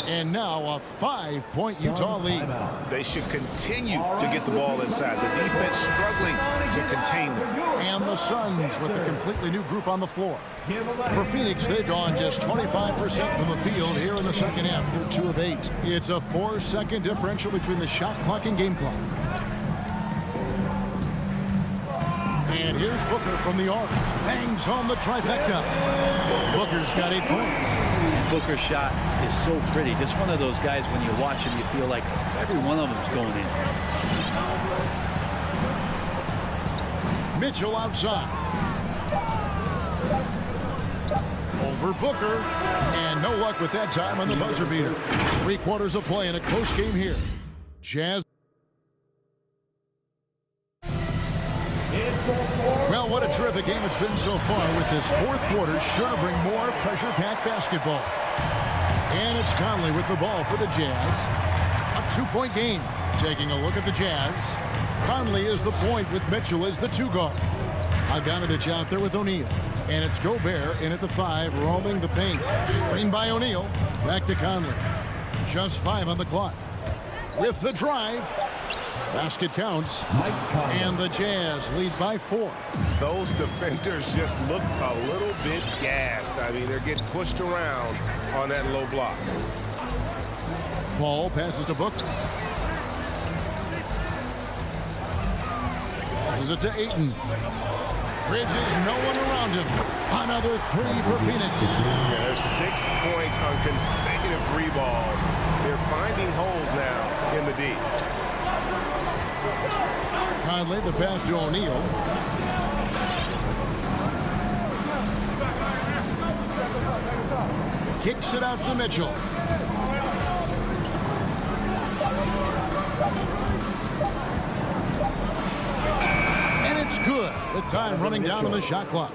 And now a 5-point Utah lead. They should continue to get the ball inside. The defense struggling to contain them. And the Suns with a completely new group on the floor. For Phoenix, they've gone just 25% from the field here in the second half. They're 2 of 8. It's a 4-second differential between the shot clock and game clock. And here's Booker from the arc. Bangs home the trifecta. Booker's got 8 points. Booker's shot is so pretty. Just one of those guys, when you watch him, you feel like every one of them's going in. Mitchell outside. Over Booker. And no luck with that time on the buzzer beater. 3 quarters of play in a close game here. Jazz. Well, what a terrific game it's been so far, with this fourth quarter sure to bring more pressure-packed basketball. And it's Conley with the ball for the Jazz. A 2-point game. Taking a look at the Jazz. Conley is the point with Mitchell as the 2 guard. Bogdanovich out there with O'Neal. And it's Gobert in at the 5, roaming the paint. Screen by O'Neal. Back to Conley. Just 5 on the clock. With the drive. Basket counts. And the Jazz lead by 4. Those defenders just look a little bit gassed. I mean, they're getting pushed around on that low block. Paul passes to Booker. Passes it to Ayton. Bridges, no one around him. Another three for Phoenix. Yeah, there's 6 points on consecutive 3 balls. They're finding holes now in the D. Conley, the pass to O'Neal. Kicks it out to Mitchell. And it's good with time running down on the shot clock.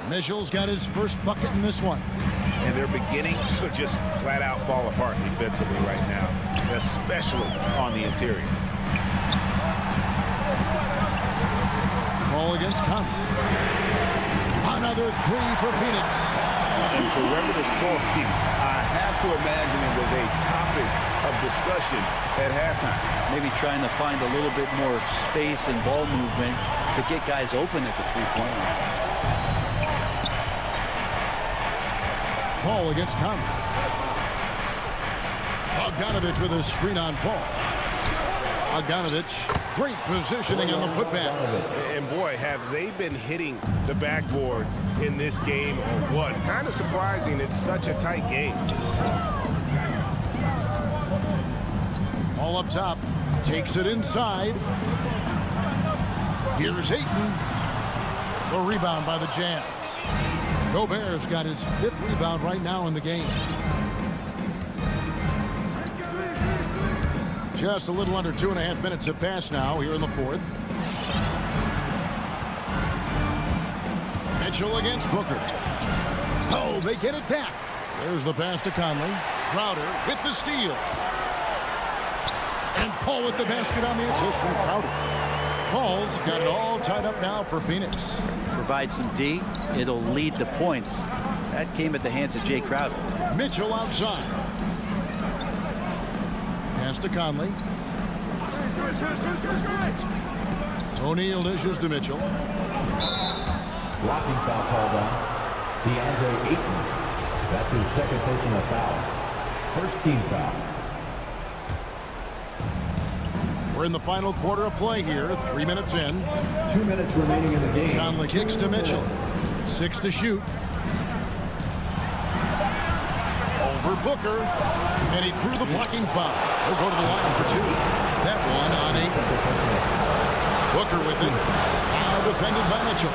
Mitchell's got his first bucket in this one. And they're beginning to just flat out fall apart defensively right now, especially on the interior. Ball against Conley. Another three for Phoenix. And perimeter scoring, I have to imagine it was a topic of discussion at halftime. Maybe trying to find a little bit more space and ball movement to get guys open at the three-point line. Paul against Conley. Bogdanovich with a screen on Paul. Bogdanovich, great positioning on the putback. And boy, have they been hitting the backboard in this game or what? Kind of surprising it's such a tight game. All up top, takes it inside. Here's Ayton. The rebound by the Jazz. Gobert's got his 5th rebound right now in the game. Just a little under 2.5 minutes have passed now here in the 4th. Mitchell against Booker. Oh, they get it back. There's the pass to Conley. Crowder with the steal. And Paul with the basket on the assist from Crowder. Paul's got it all tied up now for Phoenix. Provide some D, it'll lead the points. That came at the hands of Jay Crowder. Mitchell outside. Pass to Conley. O'Neal dishes to Mitchell. Blocking foul called on DeAndre Ayton. That's his 2nd personal foul. First team foul. We're in the final quarter of play here. 3 minutes in. 2 minutes remaining in the game. Conley kicks to Mitchell. 6 to shoot. Over Booker. And he drew the blocking foul. He'll go to the line for 2. That one on 8. Booker with it. Now defended by Mitchell.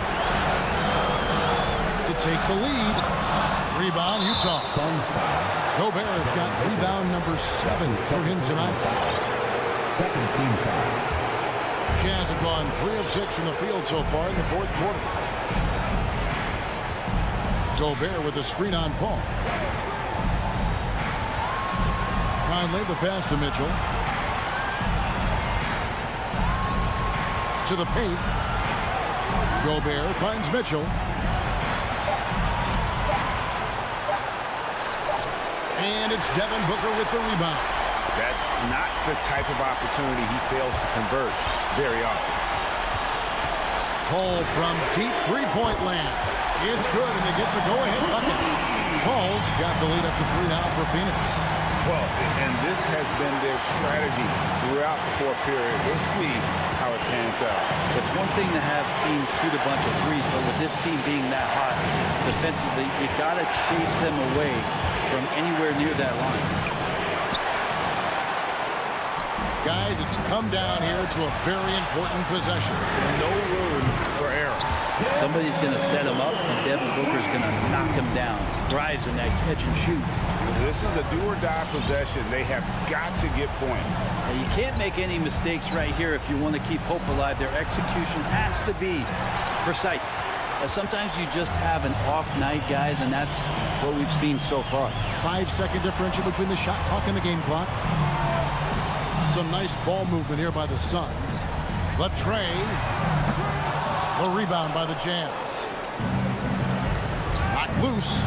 To take the lead. Rebound, Utah. Gobert's got rebound number 7 for him tonight. 2nd team foul. Jazz have gone 3 of 6 from the field so far in the 4th quarter. Gobert with a screen on Paul. Conley, the pass to Mitchell. To the paint. Gobert finds Mitchell. And it's Devin Booker with the rebound. That's not the type of opportunity he fails to convert very often. Paul from deep three-point land. It's good, and they get the go-ahead bucket. Paul's got the lead up to 3 now for Phoenix. Well, and this has been their strategy throughout the 4th period. We'll see how it pans out. It's one thing to have teams shoot a bunch of threes, but with this team being that hot defensively, you got to chase them away from anywhere near that line. Guys, it's come down here to a very important possession. No room for error. Somebody's going to set him up, and Devin Booker's going to knock him down. Drives in that catch and shoot. This is a do-or-die possession. They have got to get points. Now, you can't make any mistakes right here if you want to keep hope alive. Their execution has to be precise. Sometimes you just have an off night, guys, and that's what we've seen so far. 5-second differential between the shot clock and the game clock. Some nice ball movement here by the Suns. Latrey. The rebound by the Jazz. Knocked loose.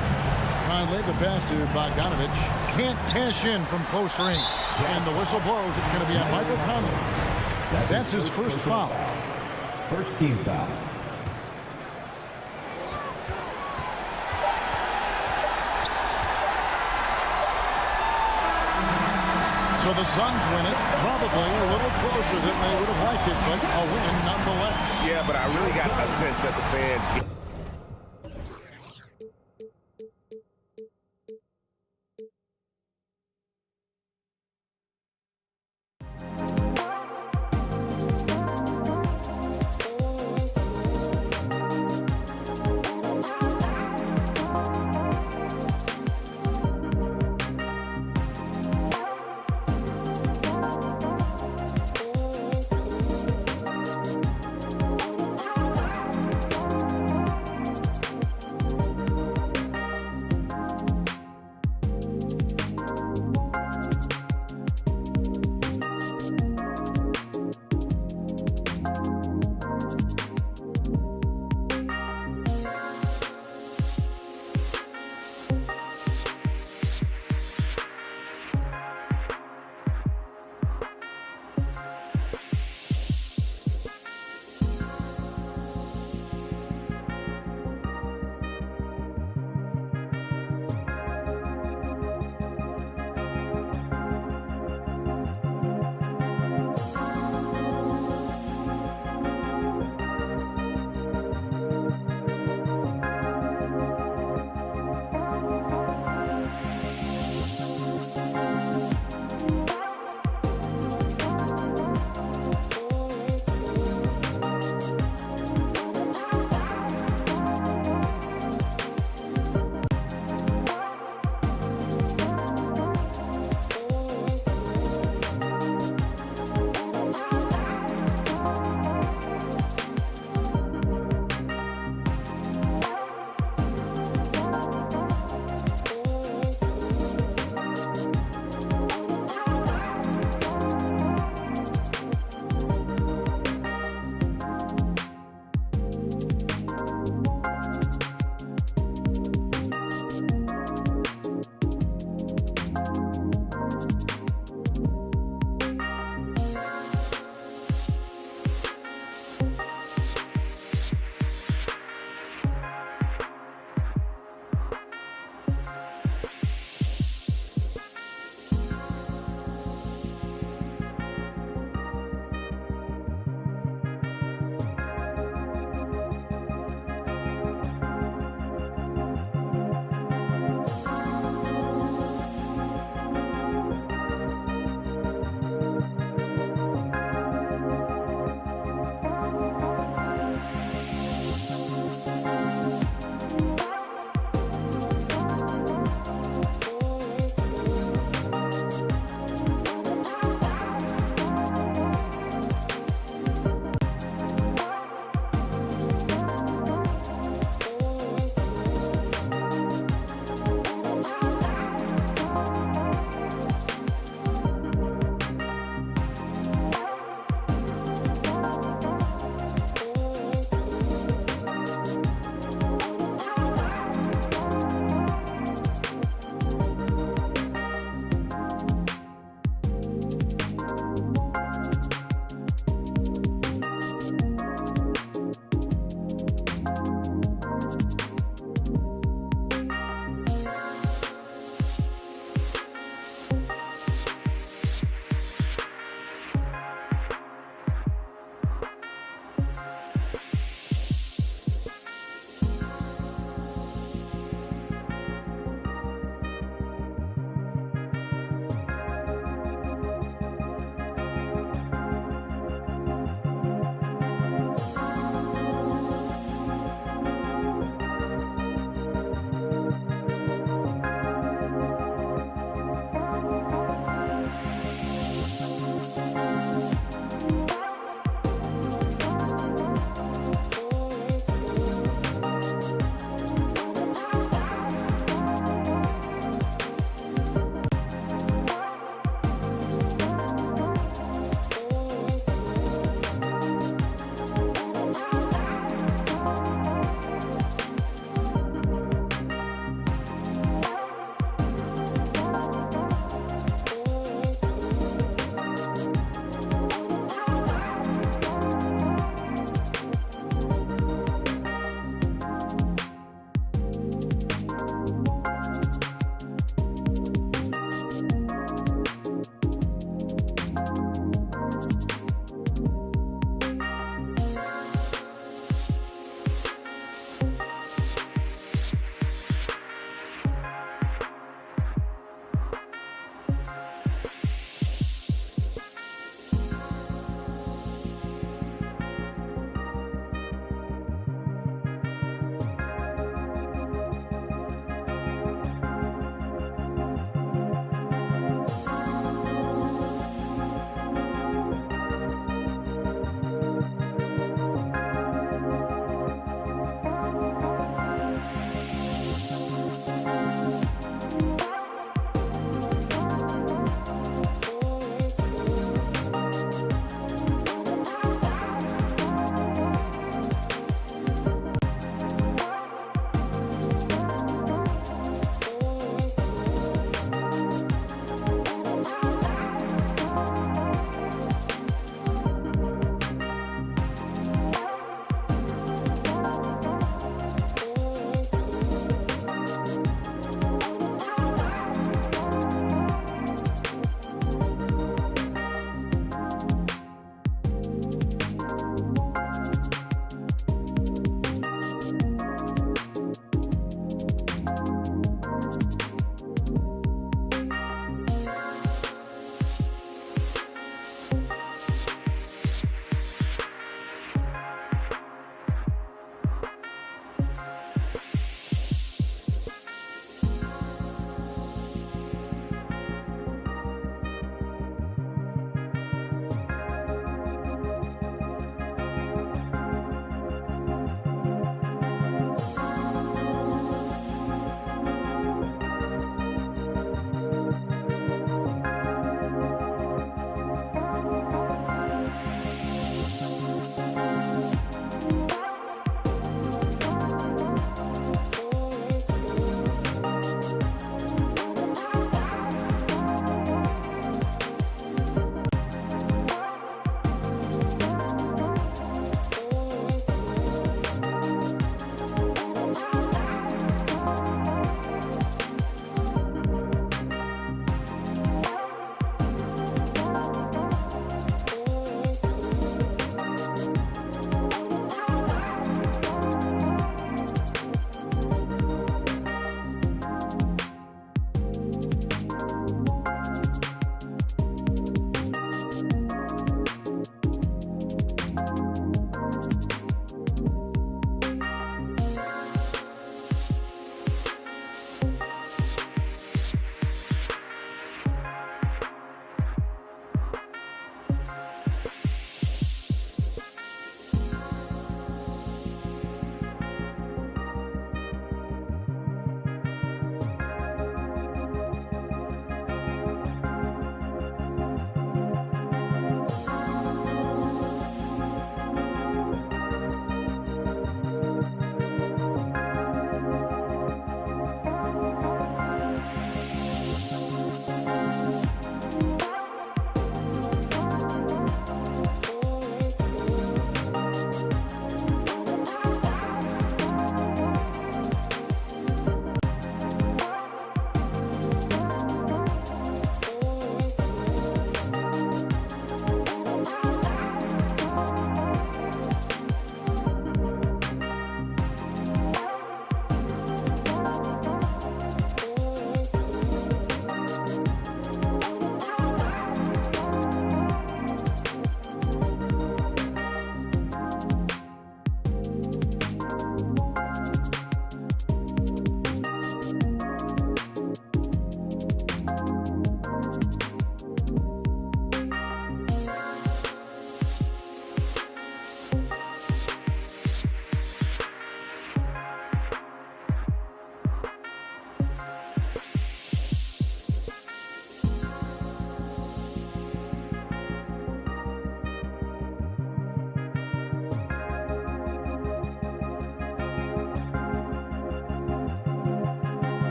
Conley, the pass to Bogdanovich. Can't cash in from close range. And the whistle blows. It's going to be on Michael Conley. That's his first foul. First team foul. So the Suns win it, probably a little closer than they would have liked it, but a win nonetheless. Yeah, but I really got a sense that the fans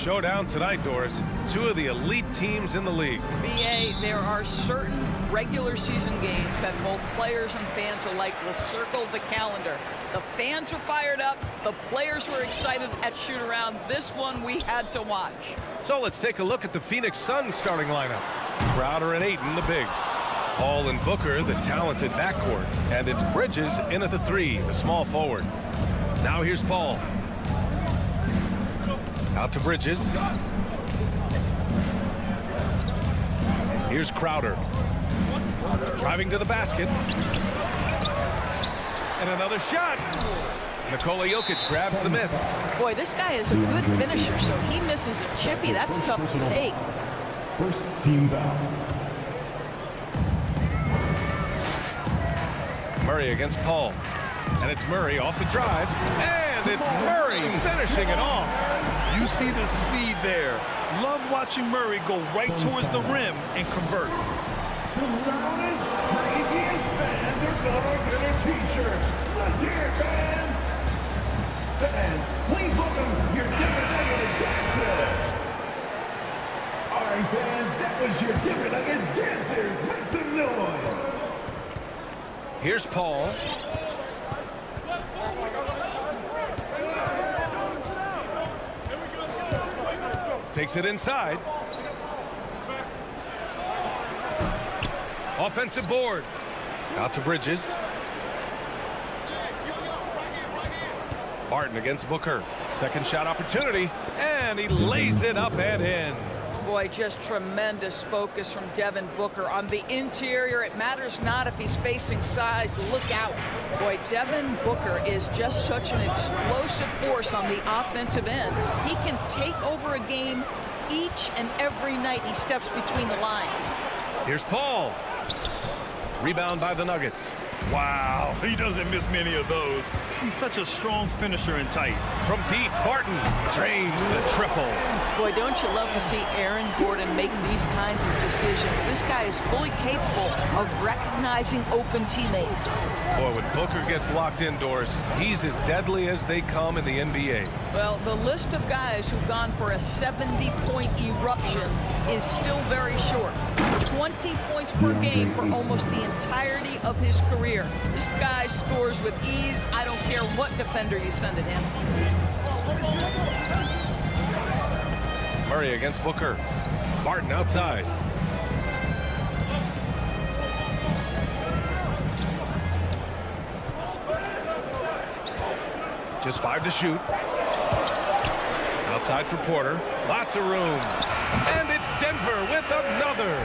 showdown tonight, Doris. Two of the elite teams in the league. BA, there are certain regular season games that both players and fans alike will circle the calendar. The fans are fired up. The players were excited at shoot-around. This one we had to watch. So let's take a look at the Phoenix Suns starting lineup. Crowder and Ayton, the bigs. Paul and Booker, the talented backcourt. And it's Bridges in at the 3, the small forward. Now here's Paul. Out to Bridges. Here's Crowder. Driving to the basket. And another shot. Nikola Jokic grabs the miss. Boy, this guy is a good finisher, so he misses a chippy. That's tough to take. First team foul. Murray against Paul. And it's Murray off the drive. And it's Murray finishing it off. You see the speed there. Love watching Murray go right towards the rim and convert. The loudest, craziest fans are gonna get a t-shirt. Let's hear it, fans. Fans, please welcome your Denver Nuggets dancer. All right, fans, that was your Denver Nuggets dancers. Make some noise. Here's Paul. Takes it inside. Offensive board. Out to Bridges. Barton against Booker. Second shot opportunity. And he lays it up and in. Boy, just tremendous focus from Devin Booker. On the interior, it matters not if he's facing size. Look out. Boy, Devin Booker is just such an explosive force on the offensive end. He can take over a game each and every night he steps between the lines. Here's Paul. Rebound by the Nuggets. Wow, he doesn't miss many of those. He's such a strong finisher and tight. From deep, Barton drains the triple. Boy, don't you love to see Aaron Gordon make these kinds of decisions. This guy is fully capable of recognizing open teammates. Boy, when Booker gets locked indoors, he's as deadly as they come in the NBA. Well, the list of guys who've gone for a 70-point eruption is still very short. 20 points per game for almost the entirety of his career. This guy scores with ease. I don't care what defender you send at him. Murray against Booker. Barton outside. Just 5 to shoot. Outside for Porter. Lots of room. And it's Denver with another.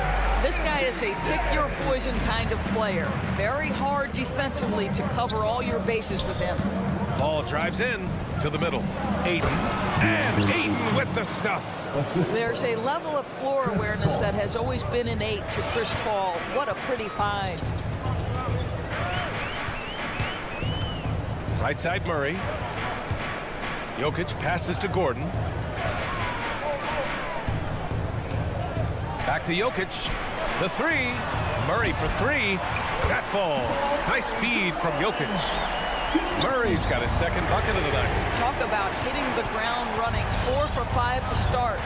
This guy is a pick-your-poison kind of player. Very hard defensively to cover all your bases with him. Ball drives in to the middle. Ayton. And Ayton with the stuff. There's a level of floor awareness that has always been innate to Chris Paul. What a pretty find. Right side Murray. Jokic passes to Gordon. Back to Jokic. The 3. Murray for 3. That falls. Nice feed from Jokic. Murray's got his second bucket of the night. Talk about hitting the ground running. 4 for 5 to start.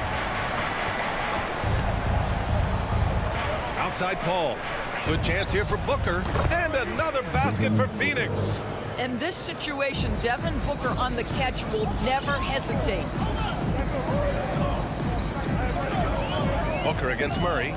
Outside Paul. Good chance here for Booker. And another basket for Phoenix. In this situation, Devin Booker on the catch will never hesitate. Booker against Murray.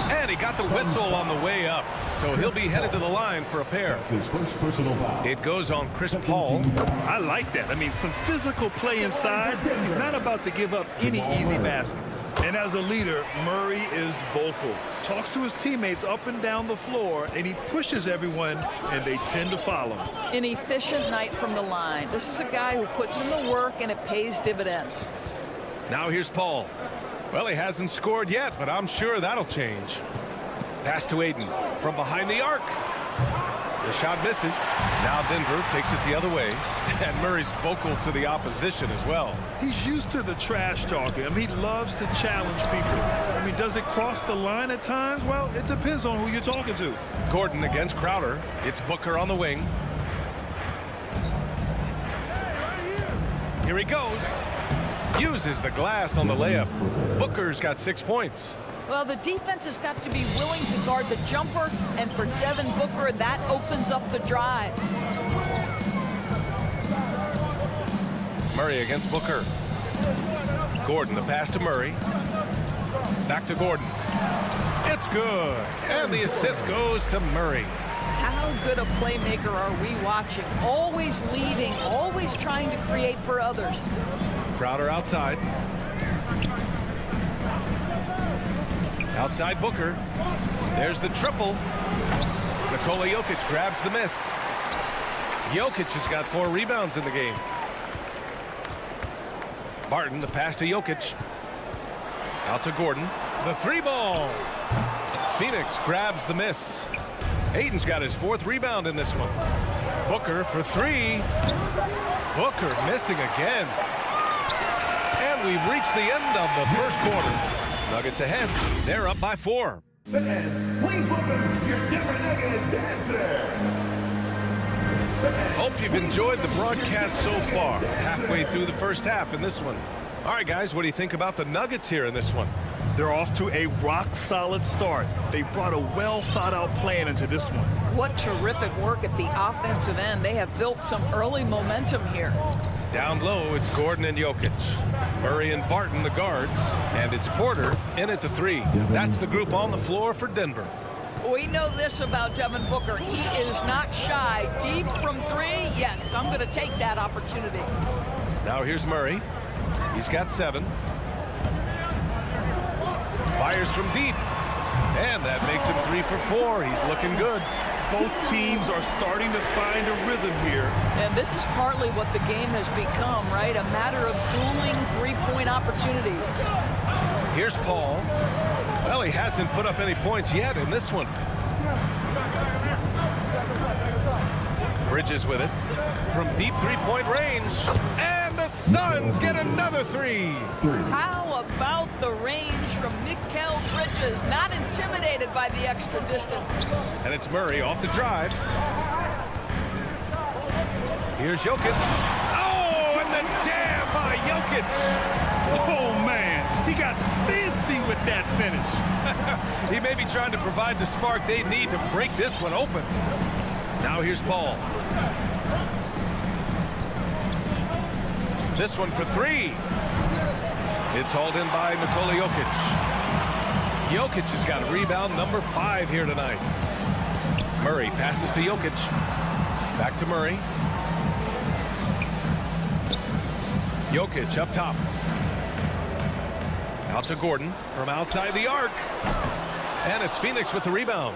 And he got the whistle on the way up. So he'll be headed to the line for a pair. His first personal foul. It goes on Chris Paul. I like that. I mean, some physical play inside. He's not about to give up any easy baskets. And as a leader, Murray is vocal. Talks to his teammates up and down the floor, and he pushes everyone, and they tend to follow. An efficient night from the line. This is a guy who puts in the work, and it pays dividends. Now here's Paul. Well, he hasn't scored yet, but I'm sure that'll change. Pass to Ayton from behind the arc. The shot misses. Now Denver takes it the other way. And Murray's vocal to the opposition as well. He's used to the trash talking. I mean, he loves to challenge people. I mean, does it cross the line at times? Well, it depends on who you're talking to. Gordon against Crowder. It's Booker on the wing. Here he goes. Uses the glass on the layup. Booker's got 6 points. Well, the defense has got to be willing to guard the jumper, and for Devin Booker, that opens up the drive. Murray against Booker. Gordon, the pass to Murray. Back to Gordon. It's good. And the assist goes to Murray. How good a playmaker are we watching? Always leading, always trying to create for others. Crowder outside. Outside Booker. There's the triple. Nikola Jokic grabs the miss. Jokic has got 4 rebounds in the game. Barton, the pass to Jokic. Out to Gordon. The 3-ball. Phoenix grabs the miss. Ayton's got his 4th rebound in this one. Booker for 3. Booker missing again. And we've reached the end of the first quarter. Nuggets ahead. They're up by 4. Fans, please welcome your Denver Nuggets dancer. Hope you've enjoyed the broadcast so far. Halfway through the first half in this one. All right, guys, what do you think about the Nuggets here in this one? They're off to a rock-solid start. They brought a well-thought-out plan into this one. What terrific work at the offensive end. They have built some early momentum here. Down low, it's Gordon and Jokic. Murray and Barton, the guards. And it's Porter in at the 3. That's the group on the floor for Denver. We know this about Devin Booker. He is not shy. Deep from 3, yes, I'm going to take that opportunity. Now here's Murray. He's got 7. Fires from deep. And that makes him 3 for 4. He's looking good. Both teams are starting to find a rhythm here. And this is partly what the game has become, right? A matter of dueling 3-point opportunities. Here's Paul. Well, he hasn't put up any points yet in this one. Bridges with it. From deep 3-point range. And the Suns get another 3. How about the range from Mikal Bridges? Not intimidated by the extra distance. And it's Murray off the drive. Here's Jokic. Oh, and the jam by Jokic. Oh, man. He got fancy with that finish. He may be trying to provide the spark they need to break this one open. Now here's Paul. This one for 3. It's hauled in by Nikola Jokic. Jokic has got a rebound number 5 here tonight. Murray passes to Jokic. Back to Murray. Jokic up top. Out to Gordon from outside the arc. And it's Phoenix with the rebound.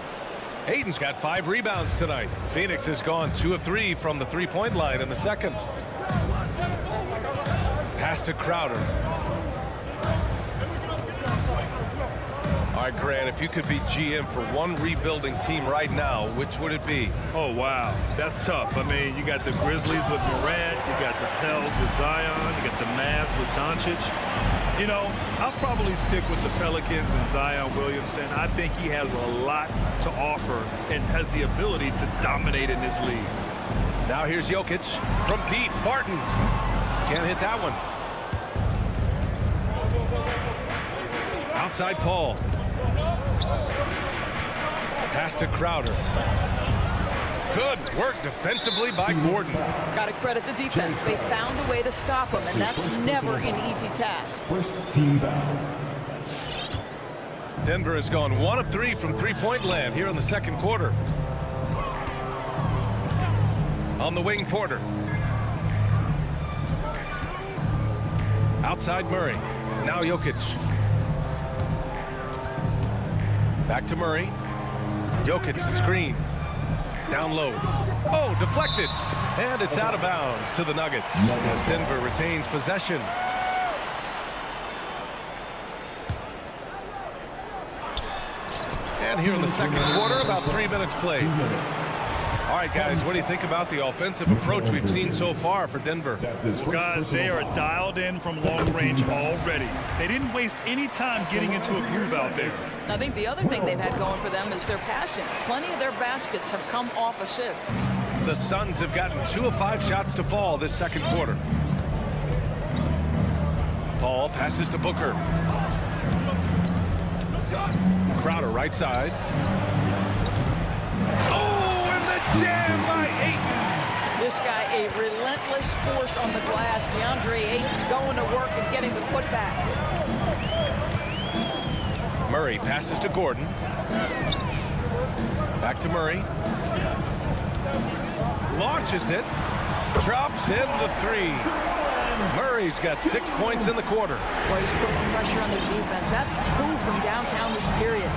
Ayton's got 5 rebounds tonight. Phoenix has gone 2 of 3 from the 3-point line in the second. Pass to Crowder. All right, Grant, if you could be GM for one rebuilding team right now, which would it be? Oh, wow. That's tough. I mean, you got the Grizzlies with Morant. You got the Pels with Zion. You got the Mavs with Doncic. You know, I'll probably stick with the Pelicans and Zion Williamson. I think he has a lot to offer and has the ability to dominate in this league. Now here's Jokic from deep. Barton can't hit that one. Outside Paul. Pass to Crowder. Good work defensively by Gordon. Got to credit the defense. They found a way to stop him, and that's never an easy task. First team foul. Denver has gone 1 of 3 from 3-point land here in the second quarter. On the wing, Porter. Outside Murray. Now Jokic. Back to Murray. Jokic the screen. Down low. Oh, deflected. And it's out of bounds to the Nuggets as Denver retains possession. And here in the second quarter, about 3 minutes played. All right, guys, what do you think about the offensive approach we've seen so far for Denver? Guys, they are dialed in from long range already. They didn't waste any time getting into a groove out there. I think the other thing they've had going for them is their passing. Plenty of their baskets have come off assists. The Suns have gotten 2 of 5 shots to fall this second quarter. Paul passes to Booker. Crowder right side. Oh, and the jam by Ayton. This guy, a relentless force on the glass. DeAndre Ayton going to work and getting the putback. Murray passes to Gordon. Back to Murray. Launches it. Drops in the three. Murray's got 6 points in the quarter. Boy, he's putting pressure on the defense. That's 2 from downtown this period.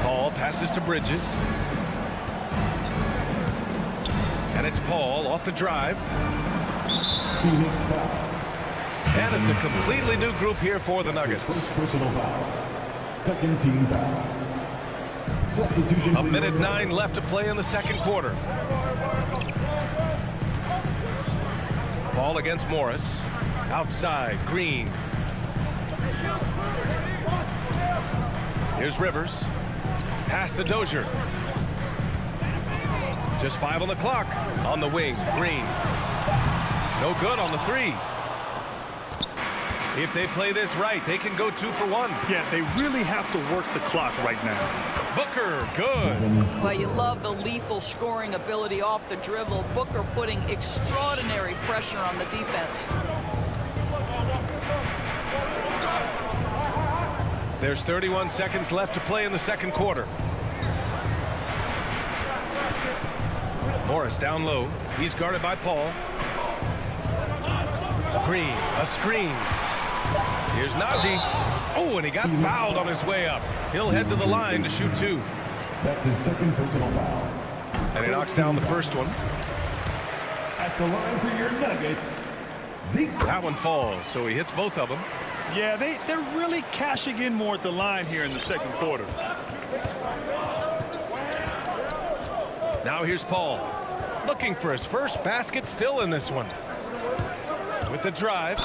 Paul passes to Bridges. And it's Paul off the drive. Phoenix foul. And it's a completely new group here for the Nuggets. First personal foul. Second team foul. Substitution. A minute 9 left to play in the second quarter. Ball against Morris. Outside, Green. Here's Rivers. Pass to Dozier. Just 5 on the clock. On the wing, Green. No good on the three. If they play this right, they can go 2 for 1. Yeah, they really have to work the clock right now. Booker, good. Well, you love the lethal scoring ability off the dribble. Booker putting extraordinary pressure on the defense. There's 31 seconds left to play in the second quarter. Morris down low. He's guarded by Paul. Green, a screen. Here's Najee. Oh, and he got fouled on his way up. He'll head to the line to shoot 2. That's his second personal foul. And he knocks down the first one. At the line for your Nuggets, Zeke. That one falls, so he hits both of them. Yeah, they're really cashing in more at the line here in the second quarter. Now here's Paul. Looking for his first basket, still in this one. With the drive,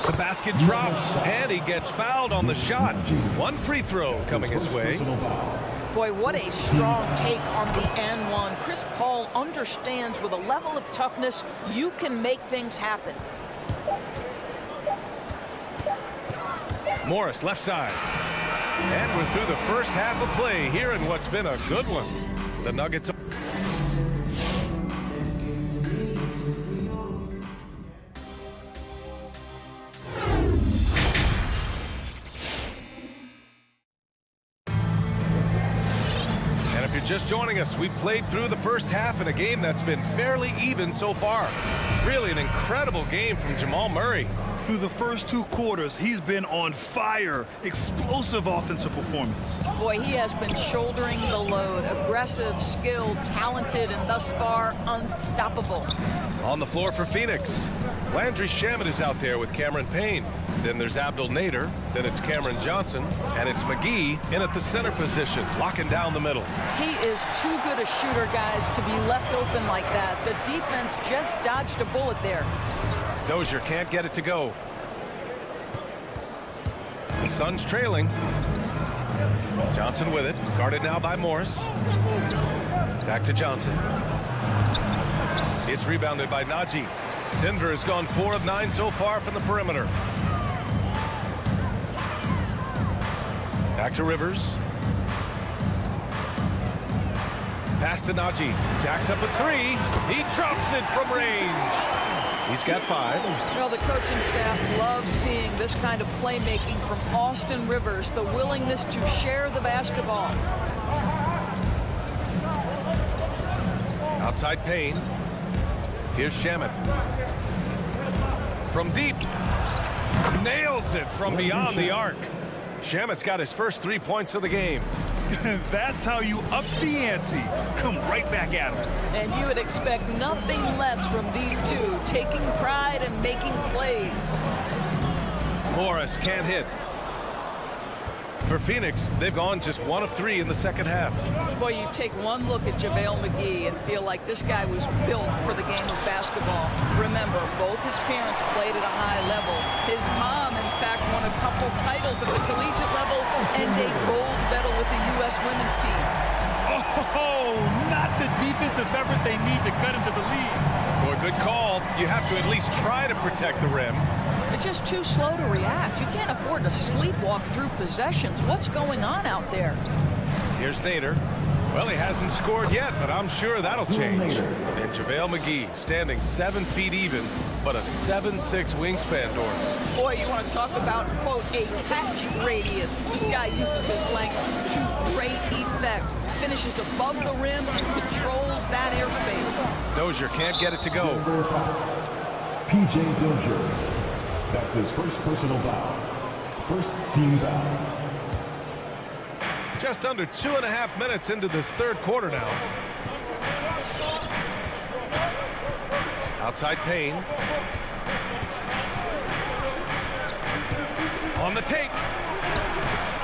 the basket drops, and he gets fouled on the shot. 1 free throw coming his way. Boy, what a strong take on the N1. Chris Paul understands with a level of toughness, you can make things happen. Morris left side. And we're through the first half of play here in what's been a good one. The Nuggets. Just joining us, we played through the first half in a game that's been fairly even so far. Really an incredible game from Jamal Murray. Through the first 2 quarters, he's been on fire. Explosive offensive performance. Boy, he has been shouldering the load. Aggressive, skilled, talented, and thus far unstoppable. On the floor for Phoenix, Landry Shamet is out there with Cameron Payne. Then there's Abdel Nader. Then it's Cameron Johnson. And it's McGee in at the center position, locking down the middle. He is too good a shooter, guys, to be left open like that. The defense just dodged a bullet there. Dozier can't get it to go. The Suns trailing. Johnson with it. Guarded now by Morris. Back to Johnson. It's rebounded by Najee. Denver has gone 4 of 9 so far from the perimeter. Back to Rivers. Pass to Najee. Jacks up a 3. He drops it from range. He's got 5. Well, the coaching staff loves seeing this kind of playmaking from Austin Rivers, the willingness to share the basketball. Outside Payne. Here's Shamet. From deep. Nails it from beyond the arc. Shamet's got his first 3 points of the game. That's how you up the ante. Come right back at him. And you would expect nothing less from these two, taking pride and making plays. Morris can't hit. For Phoenix, they've gone just 1 of 3 in the second half. Boy, you take one look at JaVale McGee and feel like this guy was built for the game of basketball. Remember, both his parents played at a high level. His mom, in fact, won a couple titles at the collegiate level and a gold medal with the U.S. women's team. Oh, not the defensive effort they need to cut into the lead. Boy, good call. You have to at least try to protect the rim. They're just too slow to react. You can't afford to sleepwalk through possessions. What's going on out there? Here's Nader. Well, he hasn't scored yet, but I'm sure that'll change. And JaVale McGee standing 7 feet even, but a 7'6" wingspan, Doris. Boy, you want to talk about, quote, a catch radius. This guy uses his length to great effect. Finishes above the rim and controls that airspace. Dozier can't get it to go. P.J. Dozier. That's his first personal foul. First team foul. Just under 2.5 minutes into this third quarter now. Outside Payne. On the take.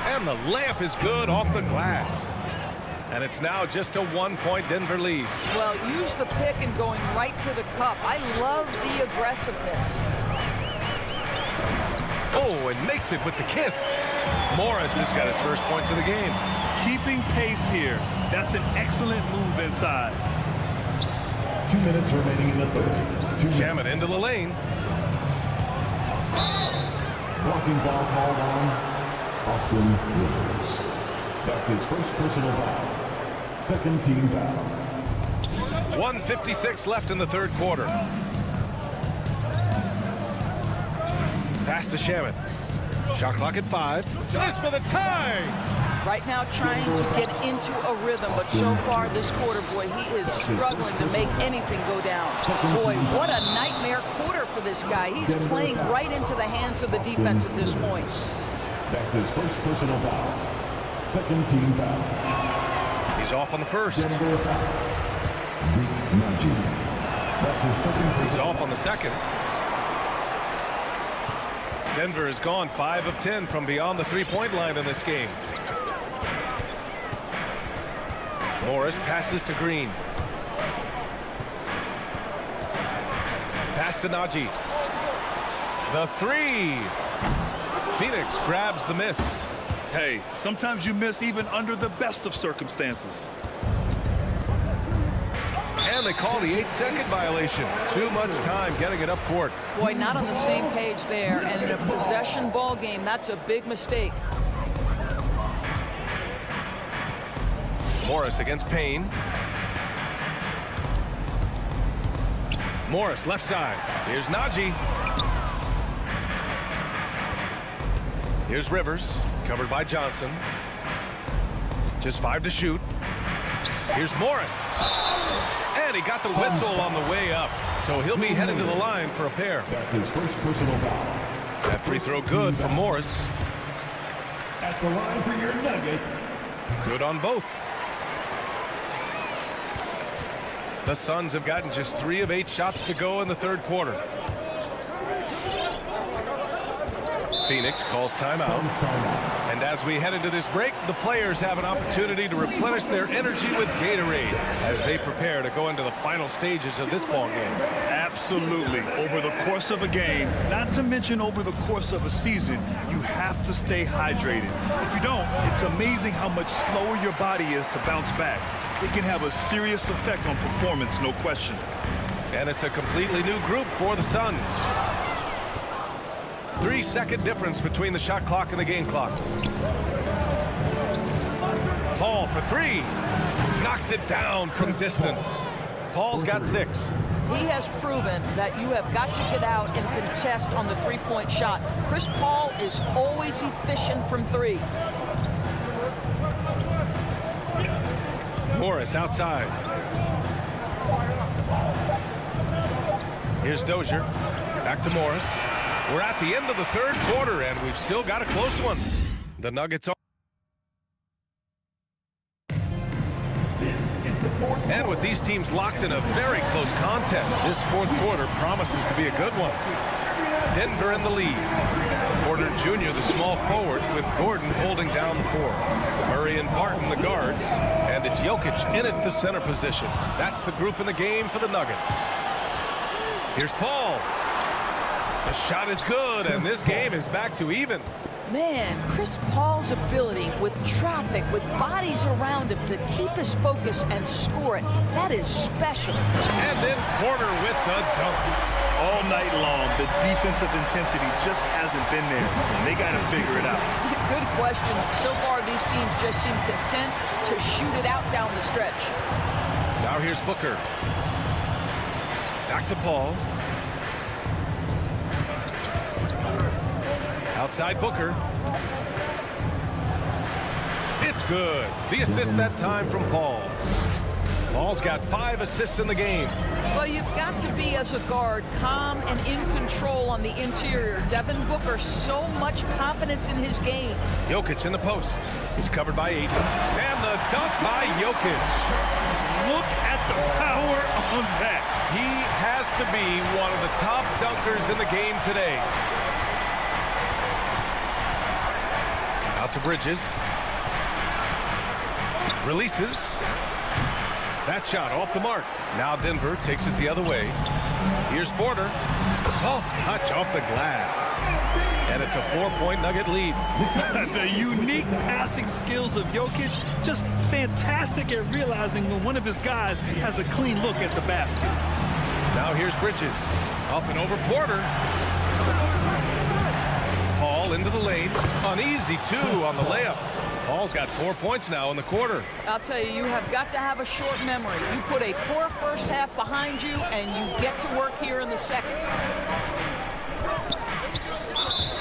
And the layup is good off the glass. And it's now just a 1-point Denver lead. Well, use the pick and going right to the cup. I love the aggressiveness. Oh, and makes it with the kiss. Morris has got his first points of the game. Keeping pace here. That's an excellent move inside. 2 minutes remaining in the third. Jam it into the lane. Blocking foul called on Austin Rivers. That's his first personal foul. Second team foul. 1:56 left in the third quarter. Pass to Shamet. Shot clock at 5. This for the tie. Right now trying to get into a rhythm, but so far this quarter, boy, he is struggling to make anything go down. Boy, what a nightmare quarter for this guy. He's playing right into the hands of the defense at this point. That's his first personal foul. Second team foul. He's off on the first. Denver foul. Zeke Nnaji. That's his second. He's off on the second. Denver has gone 5 of 10 from beyond the three-point line in this game. Morris passes to Green. Pass to Nnaji. The three. Phoenix grabs the miss. Hey, sometimes you miss even under the best of circumstances. And they call the 8-second violation. Too much time getting it up court. Boy, not on the same page there. And in a possession ball game, that's a big mistake. Morris against Payne. Morris left side. Here's Nnaji. Here's Rivers, covered by Johnson. Just 5 to shoot. Here's Morris. And he got the whistle on the way up. So he'll be headed to the line for a pair. That's his first personal foul. That free throw good for Morris. At the line for your Nuggets. Good on both. The Suns have gotten just 3 of 8 shots to go in the third quarter. Phoenix calls timeout. And as we head into this break, the players have an opportunity to replenish their energy with Gatorade as they prepare to go into the final stages of this ball game. Absolutely. Over the course of a game, not to mention over the course of a season, you have to stay hydrated. If you don't, it's amazing how much slower your body is to bounce back. It can have a serious effect on performance, no question. And it's a completely new group for the Suns. 3-second difference between the shot clock and the game clock. Paul for 3. Knocks it down from distance. Paul's got 6. He has proven that you have got to get out and contest on the three-point shot. Chris Paul is always efficient from 3. Morris outside. Here's Dozier. Back to Morris. We're at the end of the third quarter, and we've still got a close one. The Nuggets are. And with these teams locked in a very close contest, this fourth quarter promises to be a good one. Denver in the lead. Porter Jr., the small forward, with Gordon holding down the 4. Murray and Barton, the guards. And it's Jokic in at the center position. That's the group in the game for the Nuggets. Here's Paul. The shot is good, and this game is back to even. Man, Chris Paul's ability with traffic, with bodies around him to keep his focus and score it, that is special. And then Porter with the dunk. All night long, the defensive intensity just hasn't been there. They got to figure it out. Good question. So far, these teams just seem content to shoot it out down the stretch. Now here's Booker. Back to Paul. Outside Booker. It's good. The assist that time from Paul. Paul's got 5 assists in the game. Well, you've got to be, as a guard, calm and in control on the interior. Devin Booker, so much confidence in his game. Jokic in the post. He's covered by 8. And the dunk by Jokic. Look at the power on that. He has to be one of the top dunkers in the game today. Out to Bridges. Releases. That shot off the mark. Now Denver takes it the other way. Here's Porter. Soft touch off the glass. And it's a 4-point Nugget lead. The unique passing skills of Jokic, just fantastic at realizing when one of his guys has a clean look at the basket. Now here's Bridges. Up and over Porter. Paul into the lane. Uneasy, too, on the layup. Paul's got 4 points now in the quarter. I'll tell you, you have got to have a short memory. You put a poor first half behind you, and you get to work here in the second.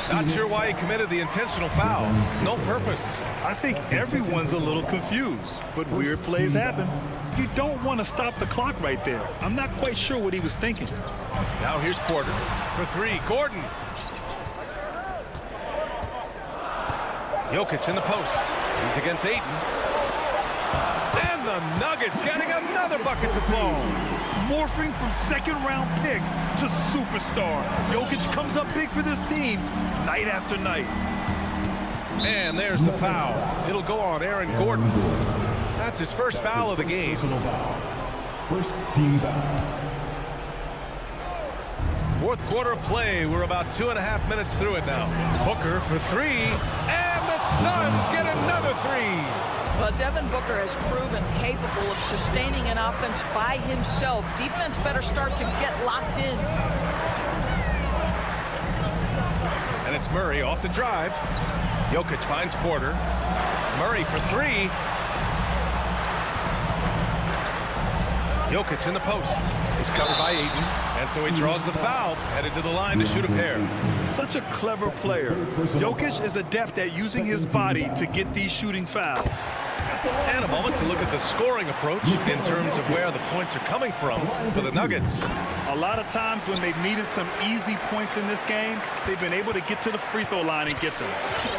Not sure why he committed the intentional foul. No purpose. I think everyone's a little confused, but weird plays happen. You don't want to stop the clock right there. I'm not quite sure what he was thinking. Now here's Porter for 3. Gordon. Jokic in the post. He's against Ayton. And the Nuggets getting another bucket to fall. Morphing from second-round pick to superstar. Jokic comes up big for this team night after night. And there's the foul. It'll go on Aaron Gordon. That's his first foul of the game. First team foul. Fourth quarter of play. We're about 2.5 minutes through it now. Booker for 3. And the Suns get another 3. Well, Devin Booker has proven capable of sustaining an offense by himself. Defense better start to get locked in. And it's Murray off the drive. Jokic finds Porter. Murray for 3. Jokic in the post. He's covered by Ayton. And so he draws the foul, headed to the line to shoot a pair. Such a clever player. Jokic is adept at using his body to get these shooting fouls. And a moment to look at the scoring approach in terms of where the points are coming from for the Nuggets. A lot of times when they've needed some easy points in this game, they've been able to get to the free throw line and get them.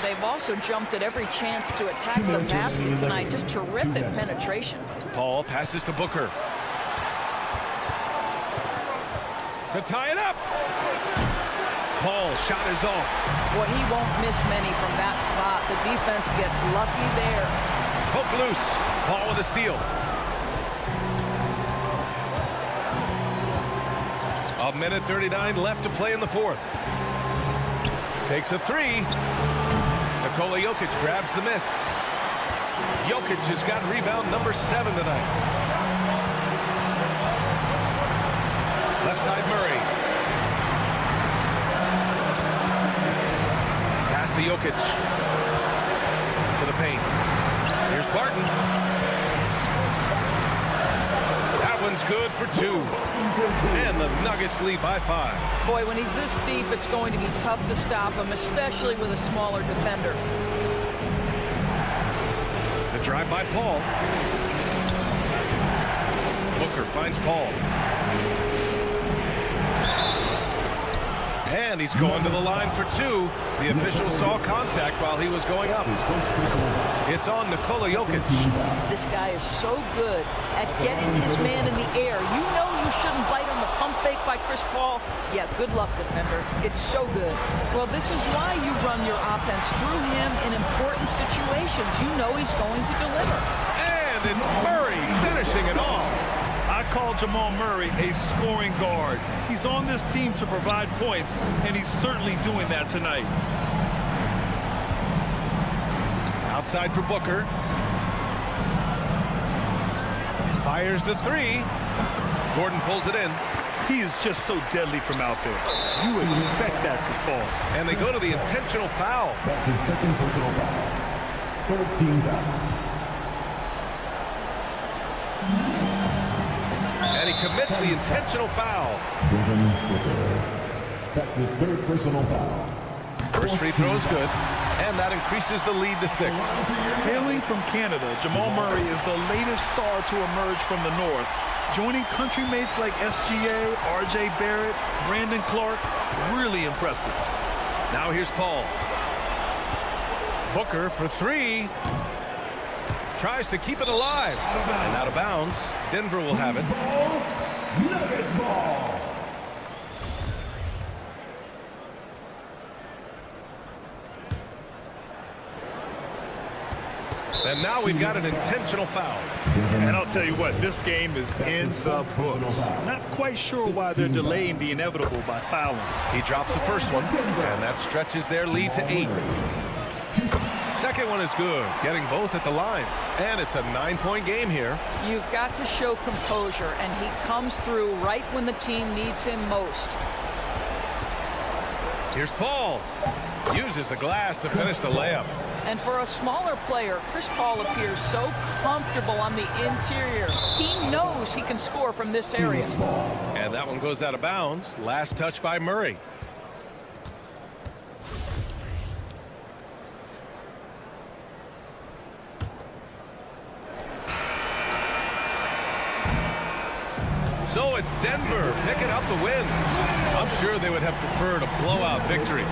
They've also jumped at every chance to attack the basket tonight. Just terrific penetration. Paul passes to Booker. To tie it up. Paul's shot is off. Boy, he won't miss many from that spot. The defense gets lucky there. Hook loose. Paul with a steal. A minute 39 left to play in the fourth. Takes a 3. Nikola Jokic grabs the miss. Jokic has got rebound number 7 tonight. Left side Murray. Pass to Jokic. To the paint. Here's Barton. That one's good for 2. And the Nuggets lead by 5. Boy, when he's this deep, it's going to be tough to stop him, especially with a smaller defender. The drive by Paul. Booker finds Paul. And he's going to the line for 2. The official saw contact while he was going up. It's on Nikola Jokic. This guy is so good at getting his man in the air. You know you shouldn't bite on the pump fake by Chris Paul. Yeah, good luck, defender. It's so good. Well, this is why you run your offense through him in important situations. You know he's going to deliver. And it's Murray finishing it off. I call Jamal Murray a scoring guard. He's on this team to provide points, and he's certainly doing that tonight. outside for Booker. Fires the three. Gordon pulls it in. He is just so deadly from out there. You expect that to fall. And they go to the intentional foul. That's his second personal foul. Third team foul. And he commits the intentional foul. Devin Booker. That's his third personal foul. First free throw is good, and that increases the lead to 6. Hailing from Canada, Jamal Murray is the latest star to emerge from the North, joining country mates like SGA, RJ Barrett, Brandon Clark. Really impressive. Now here's Paul. Booker for 3. Tries to keep it alive. And out of bounds. Denver will have it. Nuggets ball. And now we've got an intentional foul. And I'll tell you what, this game is in the books. Not quite sure why they're delaying the inevitable by fouling. He drops the first one, and that stretches their lead to 8. Second one is good, getting both at the line. And it's a 9-point game here. You've got to show composure, and he comes through right when the team needs him most. Here's Paul. Uses the glass to finish the layup. And for a smaller player, Chris Paul appears so comfortable on the interior. He knows he can score from this area. And that one goes out of bounds. Last touch by Murray. So it's Denver picking up the win. I'm sure they would have preferred a blowout victory.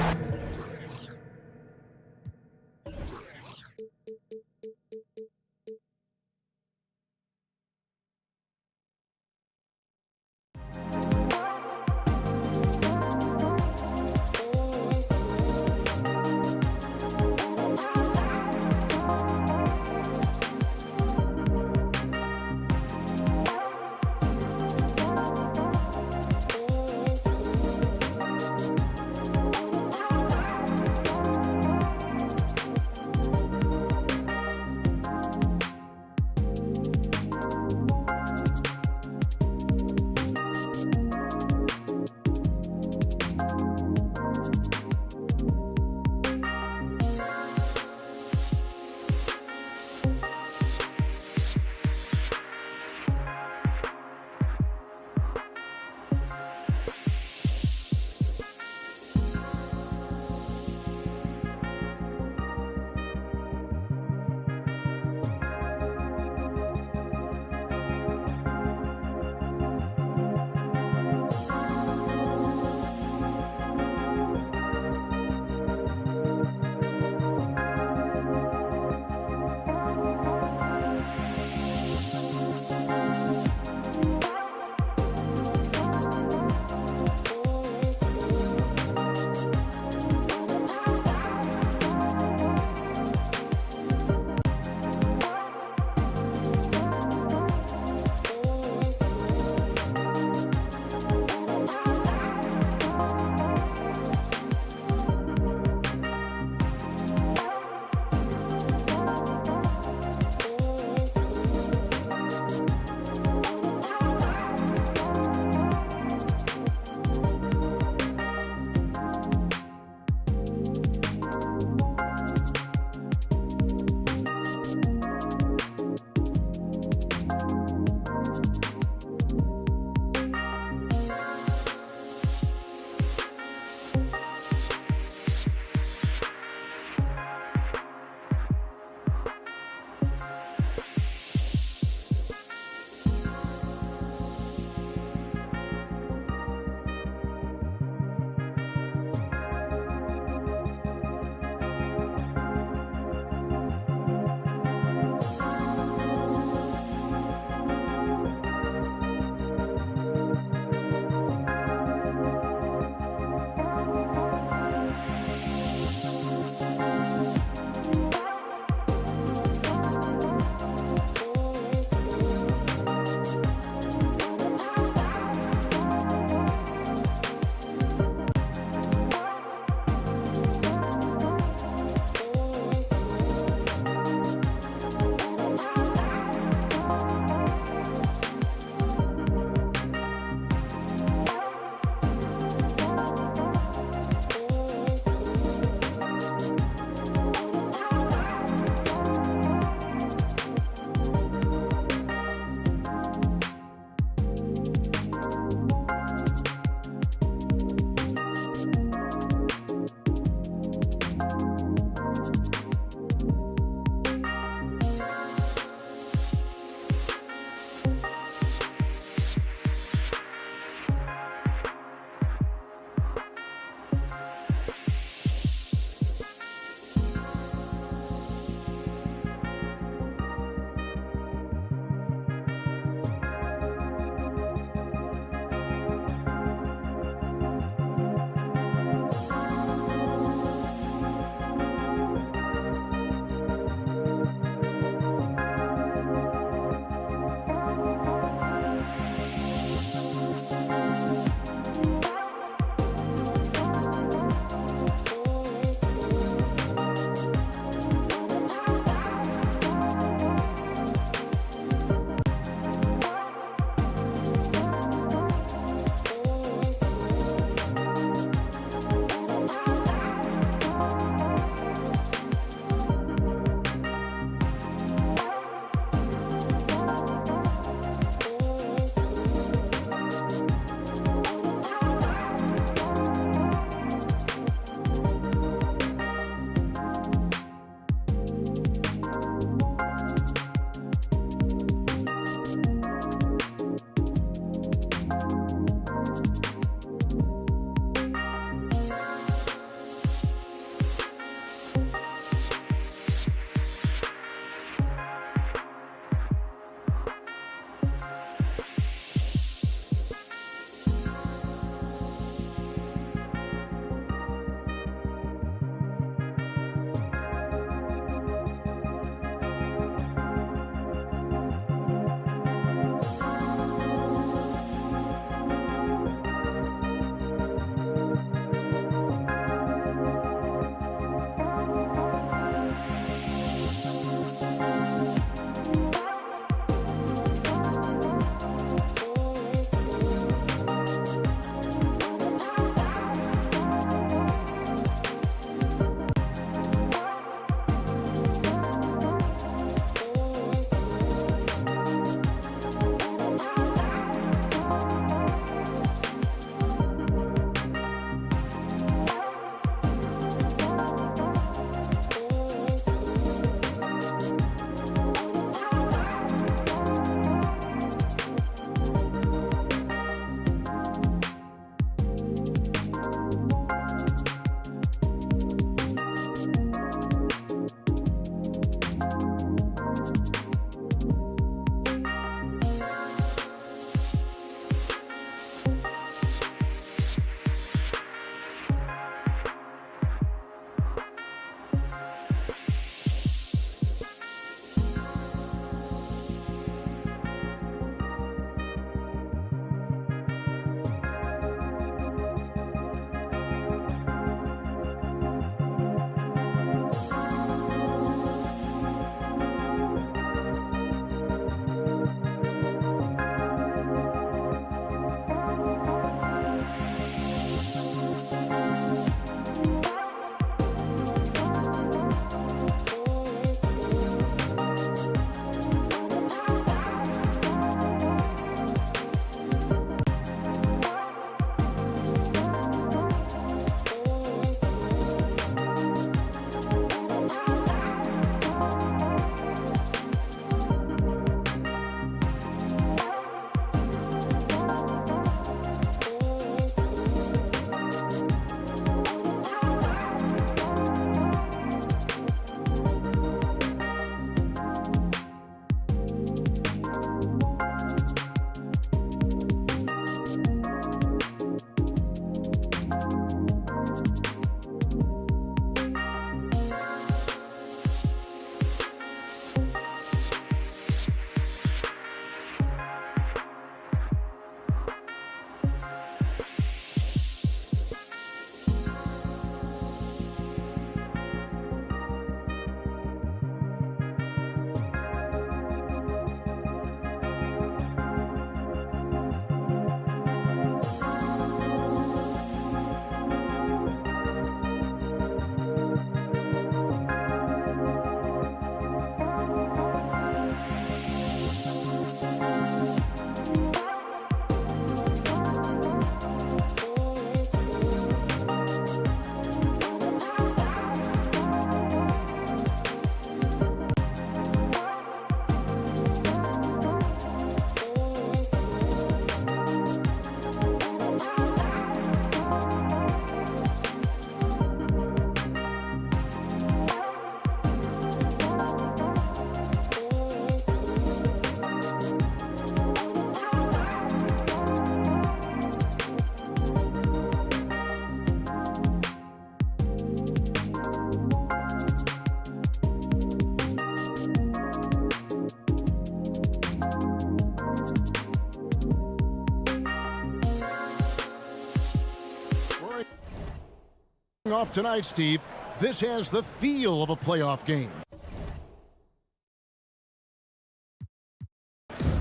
Off tonight, Steve, this has the feel of a playoff game.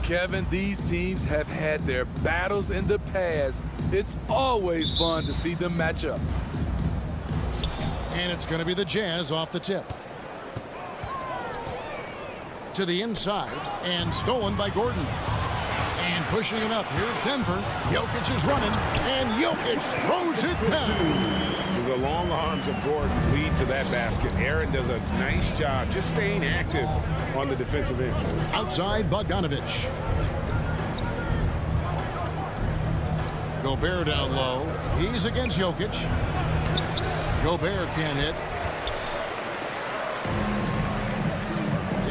Kevin, these teams have had their battles in the past. It's always fun to see them match up. And it's going to be the Jazz off the tip. To the inside, and stolen by Gordon. And pushing it up. Here's Denver. Jokic is running, and Jokic throws it down. The long arms of Gordon lead to that basket. Aaron does a nice job just staying active on the defensive end. Outside, Bogdanovich. Gobert down low. He's against Jokic. Gobert can't hit.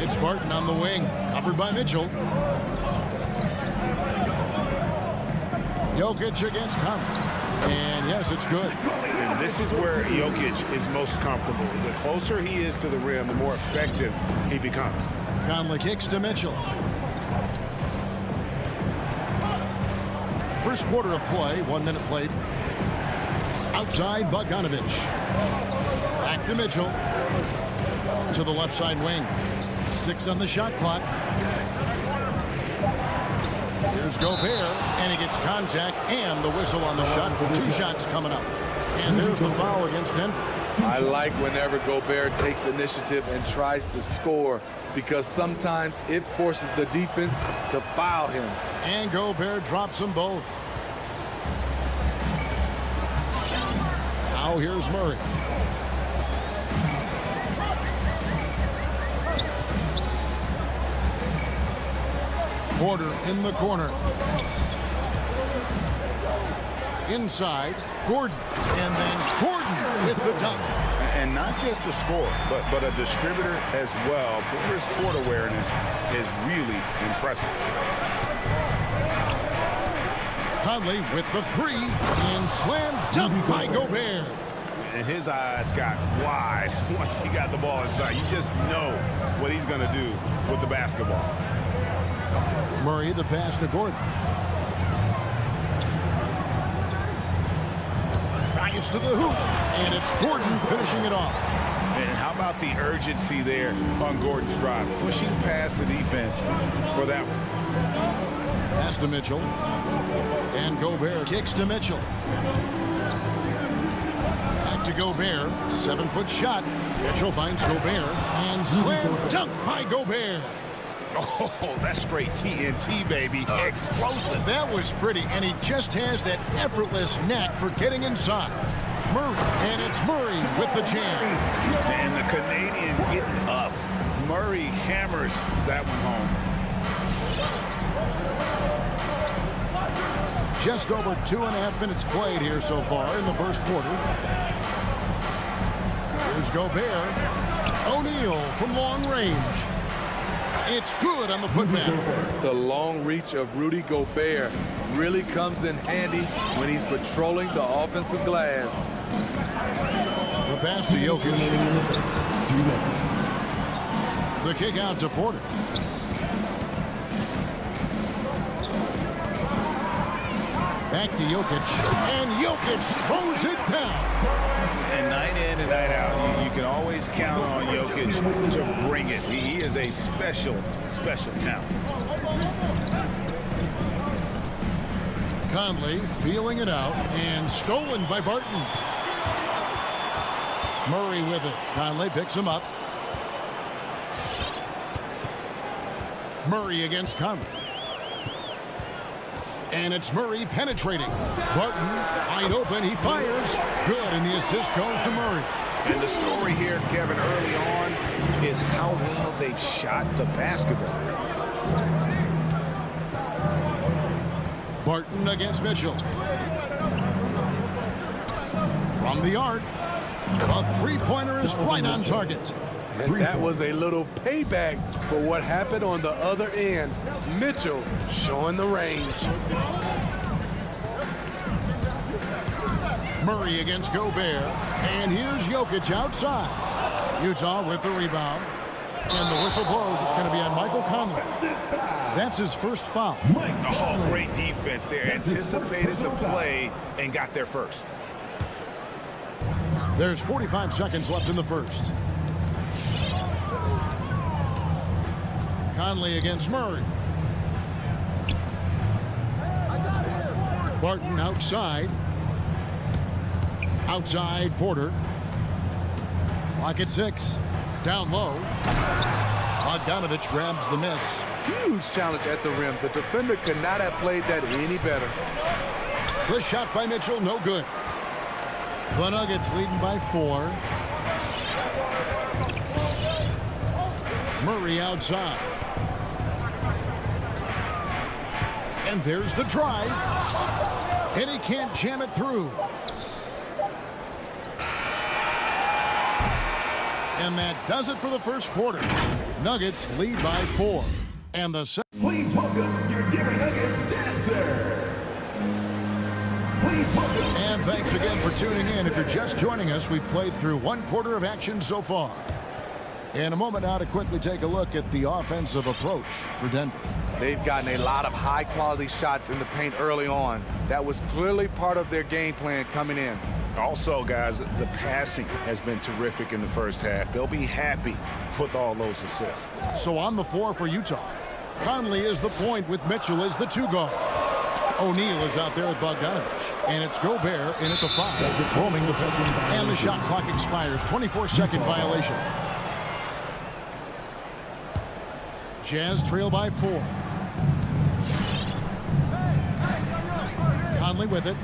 It's Barton on the wing, covered by Mitchell. Jokic against Conley. And yes, it's good. And this is where Jokic is most comfortable. The closer he is to the rim, the more effective he becomes. Conley kicks to Mitchell. First quarter of play, 1 minute played. Outside, Bogdanovich. Back to Mitchell. To the left side wing. 6 on the shot clock. Here's Gobert, and he gets contact and the whistle on the shot. 2 shots coming up. And there's the foul against Denver. I like whenever Gobert takes initiative and tries to score because sometimes it forces the defense to foul him. And Gobert drops them both. Now here's Murray. Porter in the corner. Inside, Gordon. And then Gordon with the dunk. And not just a scorer, but a distributor as well. Porter's court awareness is really impressive. Conley with the 3. And slam dunk by Gobert. And his eyes got wide once he got the ball inside. You just know what he's going to do with the basketball. Murray the pass to Gordon. Drives to the hoop. And it's Gordon finishing it off. And how about the urgency there on Gordon's drive? Pushing past the defense for that one. Pass to Mitchell. And Gobert kicks to Mitchell. Back to Gobert. 7-foot shot. Mitchell finds Gobert. And slam dunk by Gobert. Oh, that's straight TNT, baby. Explosive. That was pretty, and he just has that effortless knack for getting inside. Murray, and it's Murray with the jam. And the Canadian getting up. Murray hammers that one home. Just over 2.5 minutes played here so far in the first quarter. Here's Gobert. O'Neal from long range. It's good on the putback. The long reach of Rudy Gobert really comes in handy when he's patrolling the offensive glass. The pass to Jokic. The kick out to Porter. Back to Jokic. And Jokic throws it down. And night in and night out, you can always count on Jokic to bring it. He is a special, special talent. Conley feeling it out and stolen by Barton. Murray with it. Conley picks him up. Murray against Conley. And it's Murray penetrating. Barton wide open. He fires. Good. And the assist goes to Murray. And the story here, Kevin, early on is how well they've shot the basketball. Barton against Mitchell. From the arc. A three-pointer is right on target. And that was a little payback for what happened on the other end. Mitchell showing the range. Murray against Gobert. And here's Jokic outside. Utah with the rebound. And the whistle blows. It's going to be on Michael Conley. That's his first foul. Oh, great defense there. Anticipated the play and got there first. There's 45 seconds left in the first. Conley against Murray. Barton outside. Outside Porter. Lock at 6. Down low. Bogdanovich grabs the miss. Huge challenge at the rim. The defender could not have played that any better. The shot by Mitchell, no good. The Nuggets leading by 4. Murray outside. And there's the drive. And he can't jam it through. And that does it for the first quarter. Nuggets lead by 4. And the second. Please welcome your Denver Nuggets dancer. Please welcome. And thanks again for tuning in. If you're just joining us, we've played through 1 quarter of action so far. In a moment now to quickly take a look at the offensive approach for Denver. They've gotten a lot of high-quality shots in the paint early on. That was clearly part of their game plan coming in. Also, guys, the passing has been terrific in the first half. They'll be happy with all those assists. So on the floor for Utah, Conley is the point with Mitchell as the 2 guard. O'Neal is out there with Bogdanovich. And it's Gobert in at the 5. Roaming the floor. And the shot clock expires. 24-second violation. Jazz trail by 4. Conley with it.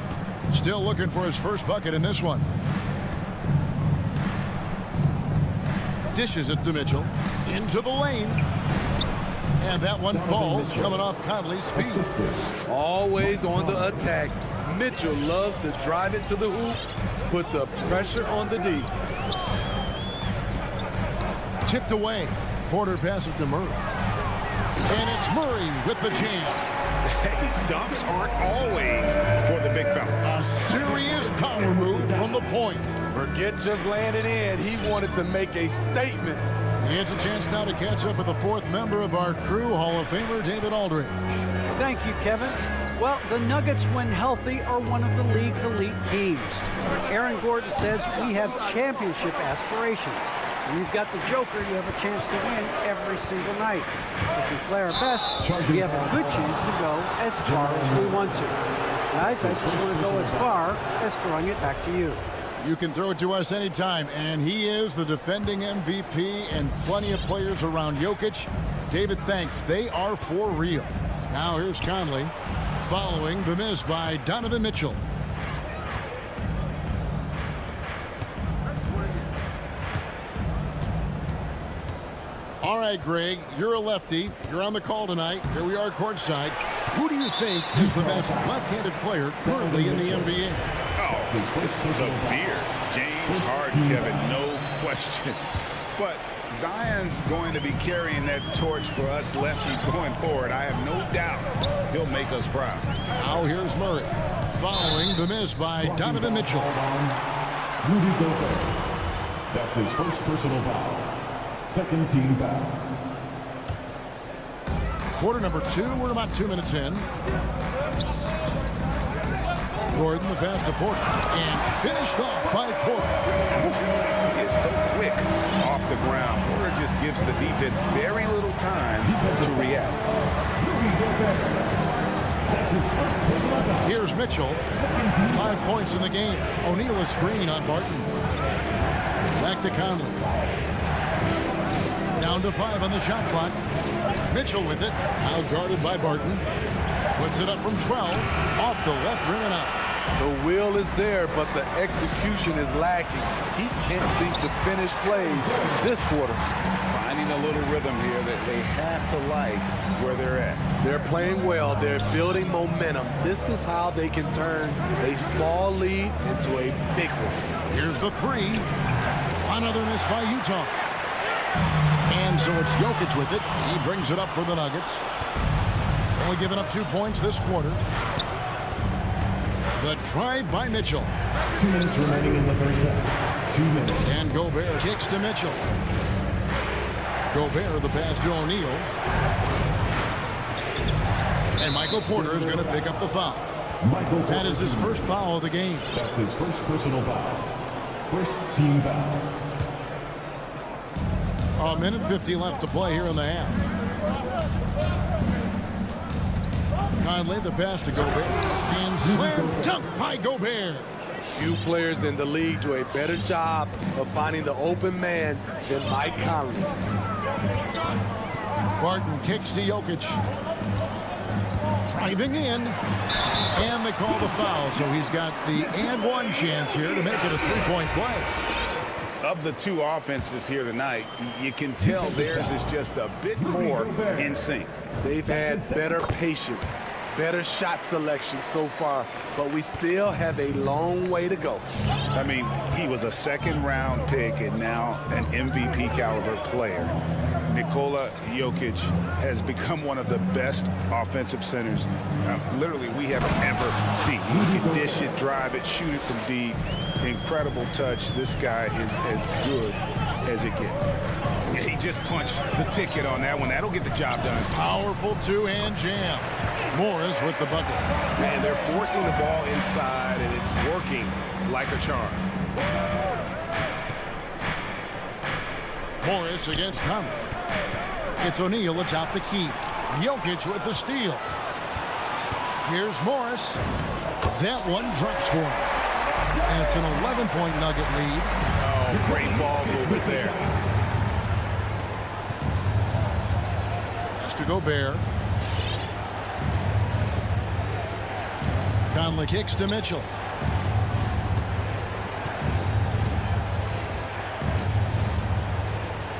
Still looking for his first bucket in this one. Dishes it to Mitchell. Into the lane. And that one falls coming off Conley's feet. Always on the attack. Mitchell loves to drive it to the hoop, put the pressure on the D. Tipped away. Porter passes to Murray. And it's Murray with the jam. Hey, dunks aren't always for the big fella. A serious power move from the point. Forget just laying it in. He wanted to make a statement. It's a chance now to catch up with the 4th member of our crew, Hall of Famer David Aldridge. Thank you, Kevin. Well, the Nuggets, when healthy, are one of the league's elite teams. Aaron Gordon says we have championship aspirations. When you've got the Joker, you have a chance to win every single night. If we play our best, we have a good chance to go as far as we want to. Guys, I just want to go as far as throwing it back to you. You can throw it to us anytime, and he is the defending MVP and plenty of players around Jokic. David, thanks. They are for real. Now here's Conley following the miss by Donovan Mitchell. All right, Greg, you're a lefty. You're on the call tonight. Here we are courtside. Who do you think is the best left-handed player currently in the NBA? Oh, it's the beard. James Harden, Kevin, no question. But Zion's going to be carrying that torch for us lefties going forward. I have no doubt he'll make us proud. Now here's Murray following the miss by Donovan Mitchell. Rudy Gobert. That's his first personal foul. Second team foul. Quarter number 2. We're about 2 minutes in. Gordon, the pass to Porter. And finished off by Porter. It's so quick off the ground. Porter just gives the defense very little time to react. That's his first personal foul. Here's Mitchell. 5 points in the game. O'Neal a screen on Barton. Back to Conley. Down to 5 on the shot clock. Mitchell with it. Now guarded by Barton. Puts it up from 12. Off the left rim and out. The will is there, but the execution is lacking. He can't seem to finish plays this quarter. Finding a little rhythm here that they have to like where they're at. They're playing well. They're building momentum. This is how they can turn a small lead into a big one. Here's the 3. Another miss by Utah. And so it's Jokic with it. He brings it up for the Nuggets. Only giving up 2 points this quarter. The drive by Mitchell. 2 minutes remaining in the first half. 2 minutes. And Gobert kicks to Mitchell. Gobert, the pass to O'Neal. And Michael Porter is going to pick up the foul. That is his first foul of the game. That's his first personal foul. First team foul. A minute 50 left to play here in the half. Conley, the pass to Gobert. And slam dunk by Gobert. Few players in the league do a better job of finding the open man than Mike Conley. Barton kicks to Jokic. Driving in. And they call the foul, so he's got the and one chance here to make it a three-point play. Of the two offenses here tonight, you can tell theirs is just a bit more in sync. They've had better patience, better shot selection so far, but we still have a long way to go. I mean, he was a second-round pick and now an MVP caliber player. Nikola Jokic has become one of the best offensive centers literally we have ever seen. He can dish it, drive it, shoot it from deep. Incredible touch. This guy is as good as it gets. Yeah, he just punched the ticket on that one. That'll get the job done. Powerful two-hand jam. Morris with the bucket. Man, they're forcing the ball inside, and it's working like a charm. Morris against Conley. It's O'Neal atop the key. Jokic with the steal. Here's Morris. That one drops for him. And it's an 11-point Nugget lead. Oh, great ball movement there. It's to Gobert. Conley kicks to Mitchell.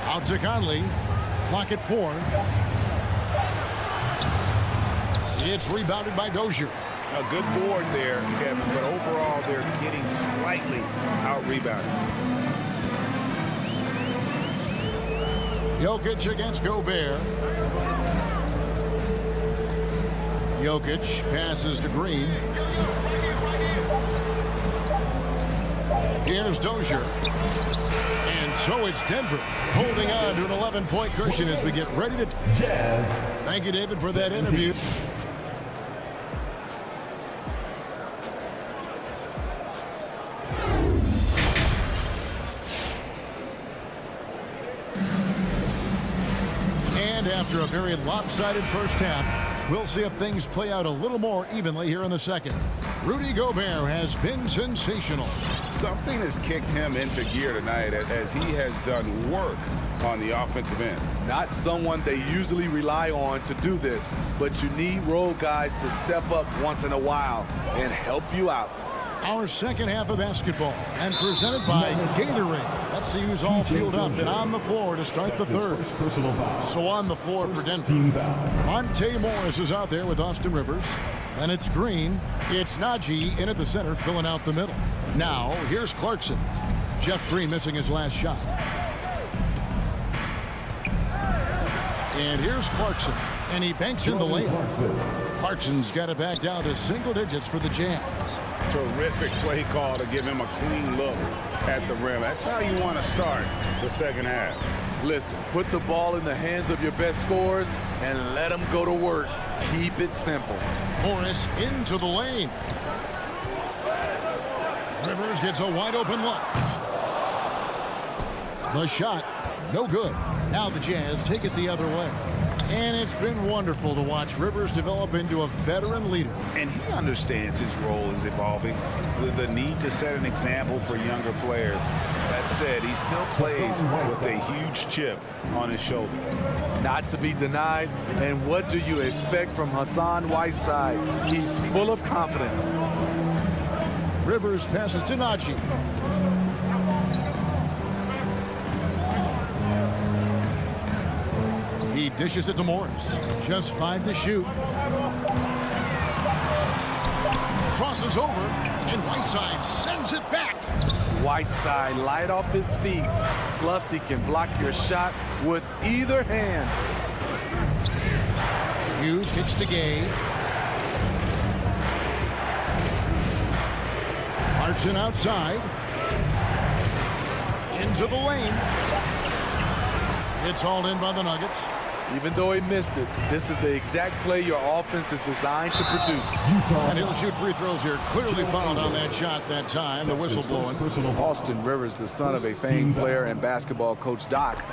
Out to Conley. Clock at 4. It's rebounded by Dozier. A good board there, Kevin, but overall they're getting slightly out-rebounded. Jokic against Gobert. Jokic passes to Green. Here's Dozier. And so it's Denver holding on to an 11-point cushion as we get ready to... Jazz. Thank you, David, for that interview. And after a very lopsided first half, we'll see if things play out a little more evenly here in the second. Rudy Gobert has been sensational. Something has kicked him into gear tonight as he has done work on the offensive end. Not someone they usually rely on to do this, but you need role guys to step up once in a while and help you out. Our second half of basketball and presented by Gatorade. Let's see who's all fueled up and on the floor to start the third. So on the floor for Denver. Monte Morris is out there with Austin Rivers. And it's Green. It's Najee in at the center, filling out the middle. Now, here's Clarkson. Jeff Green missing his last shot. And here's Clarkson. And he banks in the layup. Clarkson's got it back down to single digits for the Jazz. Terrific play call to give him a clean look at the rim. That's how you want to start the second half. Listen, put the ball in the hands of your best scorers and let them go to work. Keep it simple. Morris into the lane. Rivers gets a wide open look. The shot, no good. Now the Jazz take it the other way. And it's been wonderful to watch Rivers develop into a veteran leader. And he understands his role is evolving. The need to set an example for younger players. That said, he still plays with a huge chip on his shoulder. Not to be denied. And what do you expect from Hassan Whiteside? He's full of confidence. Rivers passes to Najee. He dishes it to Morris. Just 5 to shoot. Crosses over, and Whiteside sends it back. Whiteside light off his feet. Plus, he can block your shot with either hand. Hughes kicks to Gay. Clarkson outside. Into the lane. It's hauled in by the Nuggets. Even though he missed it, this is the exact play your offense is designed to produce. And he'll shoot free throws here. Clearly fouled on that shot that time. The whistle blowing. Austin Rivers, the son of a famed player and basketball coach Doc,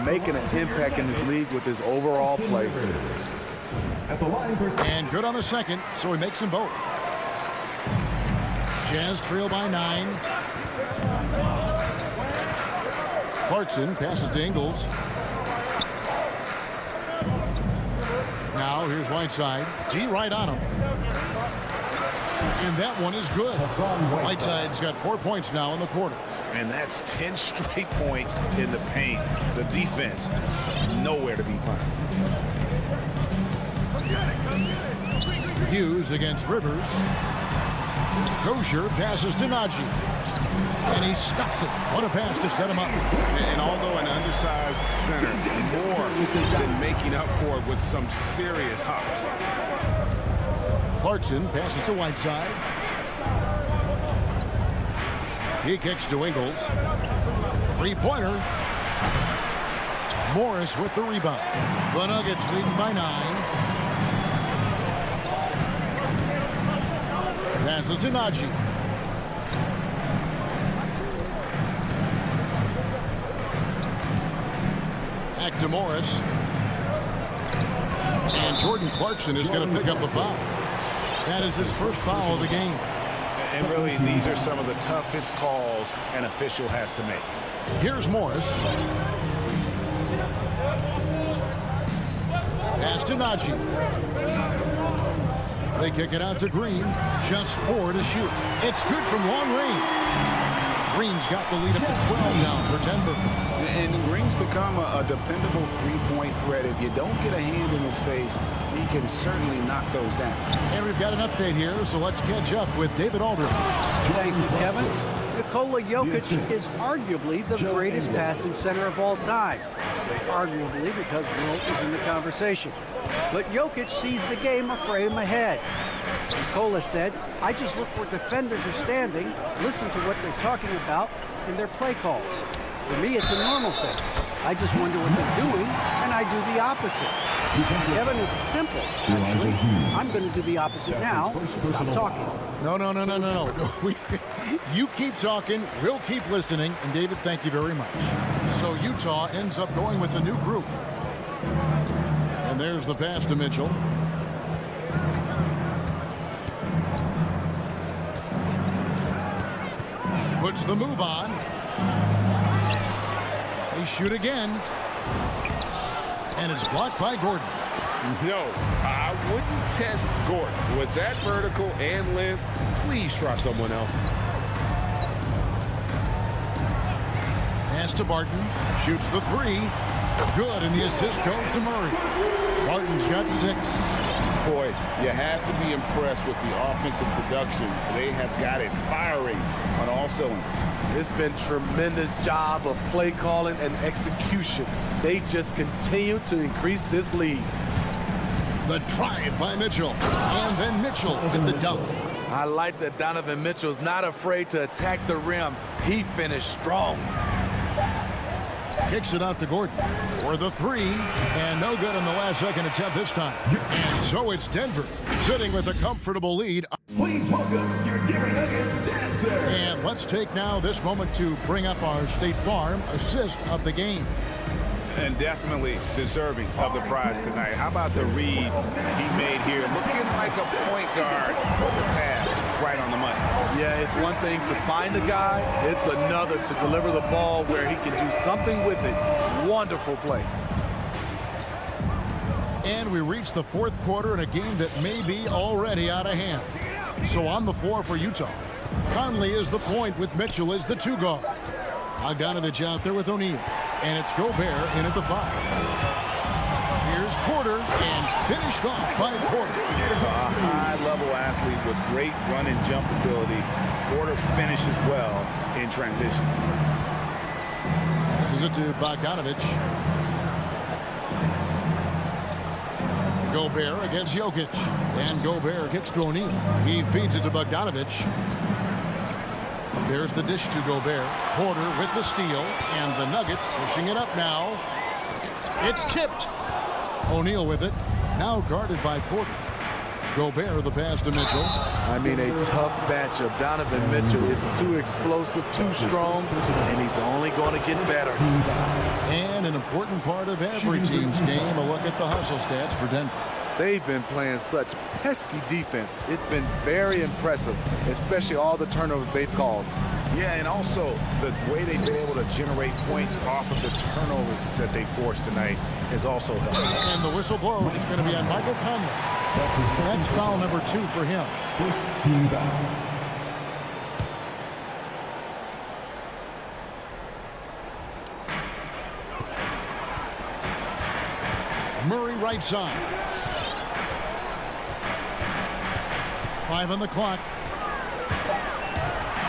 making an impact in this league with his overall play. And good on the second, so he makes them both. Jazz trail by 9. Clarkson passes to Ingles. Now here's Whiteside. D right on him. And that one is good. Whiteside's got 4 points now in the quarter. And that's 10 straight points in the paint. The defense, nowhere to be found. Hughes against Rivers. Dozier passes to Najee. And he stuffs it. What a pass to set him up. And although an undersized center, more than making up for it with some serious hops. Clarkson passes to Whiteside. He kicks to Ingles. Three-pointer. Morris with the rebound. The Nuggets leading by 9. Passes to Najee. Back to Morris. And Jordan Clarkson is going to pick up the foul. That is his first foul of the game. And really, these are some of the toughest calls an official has to make. Here's Morris. Pass to Najee. They kick it out to Green. Just 4 to shoot. It's good from long range. Green's got the lead up to 12 now for Denver. And Green's become a dependable three-point threat. If you don't get a hand in his face, he can certainly knock those down. And we've got an update here, so let's catch up with David Aldridge. Thank you, Kevin. Nikola Jokic is arguably the greatest passing center of all time. I say arguably because Wilt is in the conversation. But Jokic sees the game a frame ahead. Nikola said, I just look where defenders are standing, listen to what they're talking about in their play calls. For me, it's a normal thing. I just wonder what they're doing, and I do the opposite. Kevin, it's simple, actually. I'm going to do the opposite now. Stop talking. No. You keep talking, we'll keep listening, and David, thank you very much. So Utah ends up going with the new group. And there's the pass to Mitchell. Puts the move on. They shoot again. And it's blocked by Gordon. No, I wouldn't test Gordon. With that vertical and length, please try someone else. Pass to Barton. Shoots the 3. Good, and the assist goes to Murray. Barton's got 6. Boy, you have to be impressed with the offensive production. They have got it firing on all cylinders. It's been tremendous job of play calling and execution. They just continue to increase this lead. The drive by Mitchell. And then Mitchell with the dunk. I like that Donovan Mitchell's not afraid to attack the rim. He finished strong. Kicks it out to Gordon for the 3, and no good on the last second attempt this time. And so it's Denver sitting with a comfortable lead. Please welcome your Denver Nuggets dancer. And let's take now this moment to bring up our State Farm assist of the game. And definitely deserving of the prize tonight. How about the read he made here? Looking like a point guard. The pass right on the money. Yeah, it's one thing to find the guy. It's another to deliver the ball where he can do something with it. Wonderful play. And we reach the 4th quarter in a game that may be already out of hand. So on the floor for Utah, Conley is the point with Mitchell as the 2 guard. Bogdanovich out there with O'Neal. And it's Gobert in at the 5. Here's Porter, and finished off by Porter. A high-level athlete with great run and jump ability. Porter finishes well in transition. This is it to Bogdanovich. Gobert against Jokic. And Gobert kicks to O'Neal. He feeds it to Bogdanovich. There's the dish to Gobert. Porter with the steal. And the Nuggets pushing it up now. It's tipped. O'Neal with it. Now guarded by Porter. Gobert the pass to Mitchell. I mean, a tough matchup. Donovan Mitchell is too explosive, too strong, and he's only going to get better. And an important part of every team's game, a look at the hustle stats for Denver. They've been playing such pesky defense. It's been very impressive, especially all the turnovers they've caused. Yeah, and also the way they've been able to generate points off of the turnovers that they forced tonight has also helped. And the whistle blows. It's going to be on Michael Conley. That's foul number 2 for him. First team foul. Murray right side. 5 on the clock.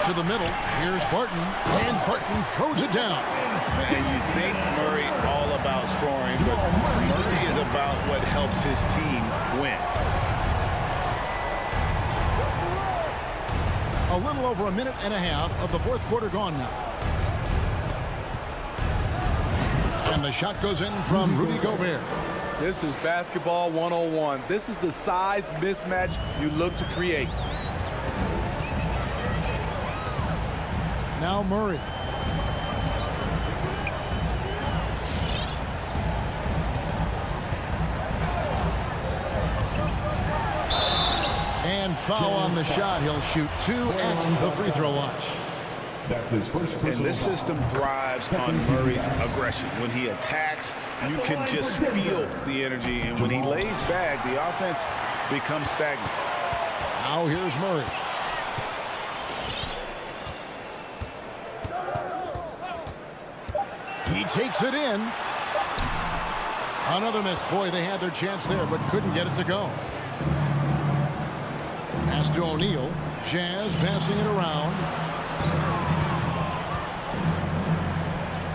To the middle. Here's Barton. And Barton throws it down. And you think Murray all about scoring, but Murray is about what helps his team win. A little over a minute and a half of the fourth quarter gone now. And the shot goes in from Rudy Gobert. This is basketball 101. This is the size mismatch you look to create. Now Murray. And foul on the shot. He'll shoot 2 at the free throw line. That's his first personal And this system thrives on Murray's aggression. When he attacks, you can just feel the energy. And when he lays back, the offense becomes stagnant. Now here's Murray. He takes it in. Another miss. Boy, they had their chance there, but couldn't get it to go. Pass to O'Neal. Jazz passing it around.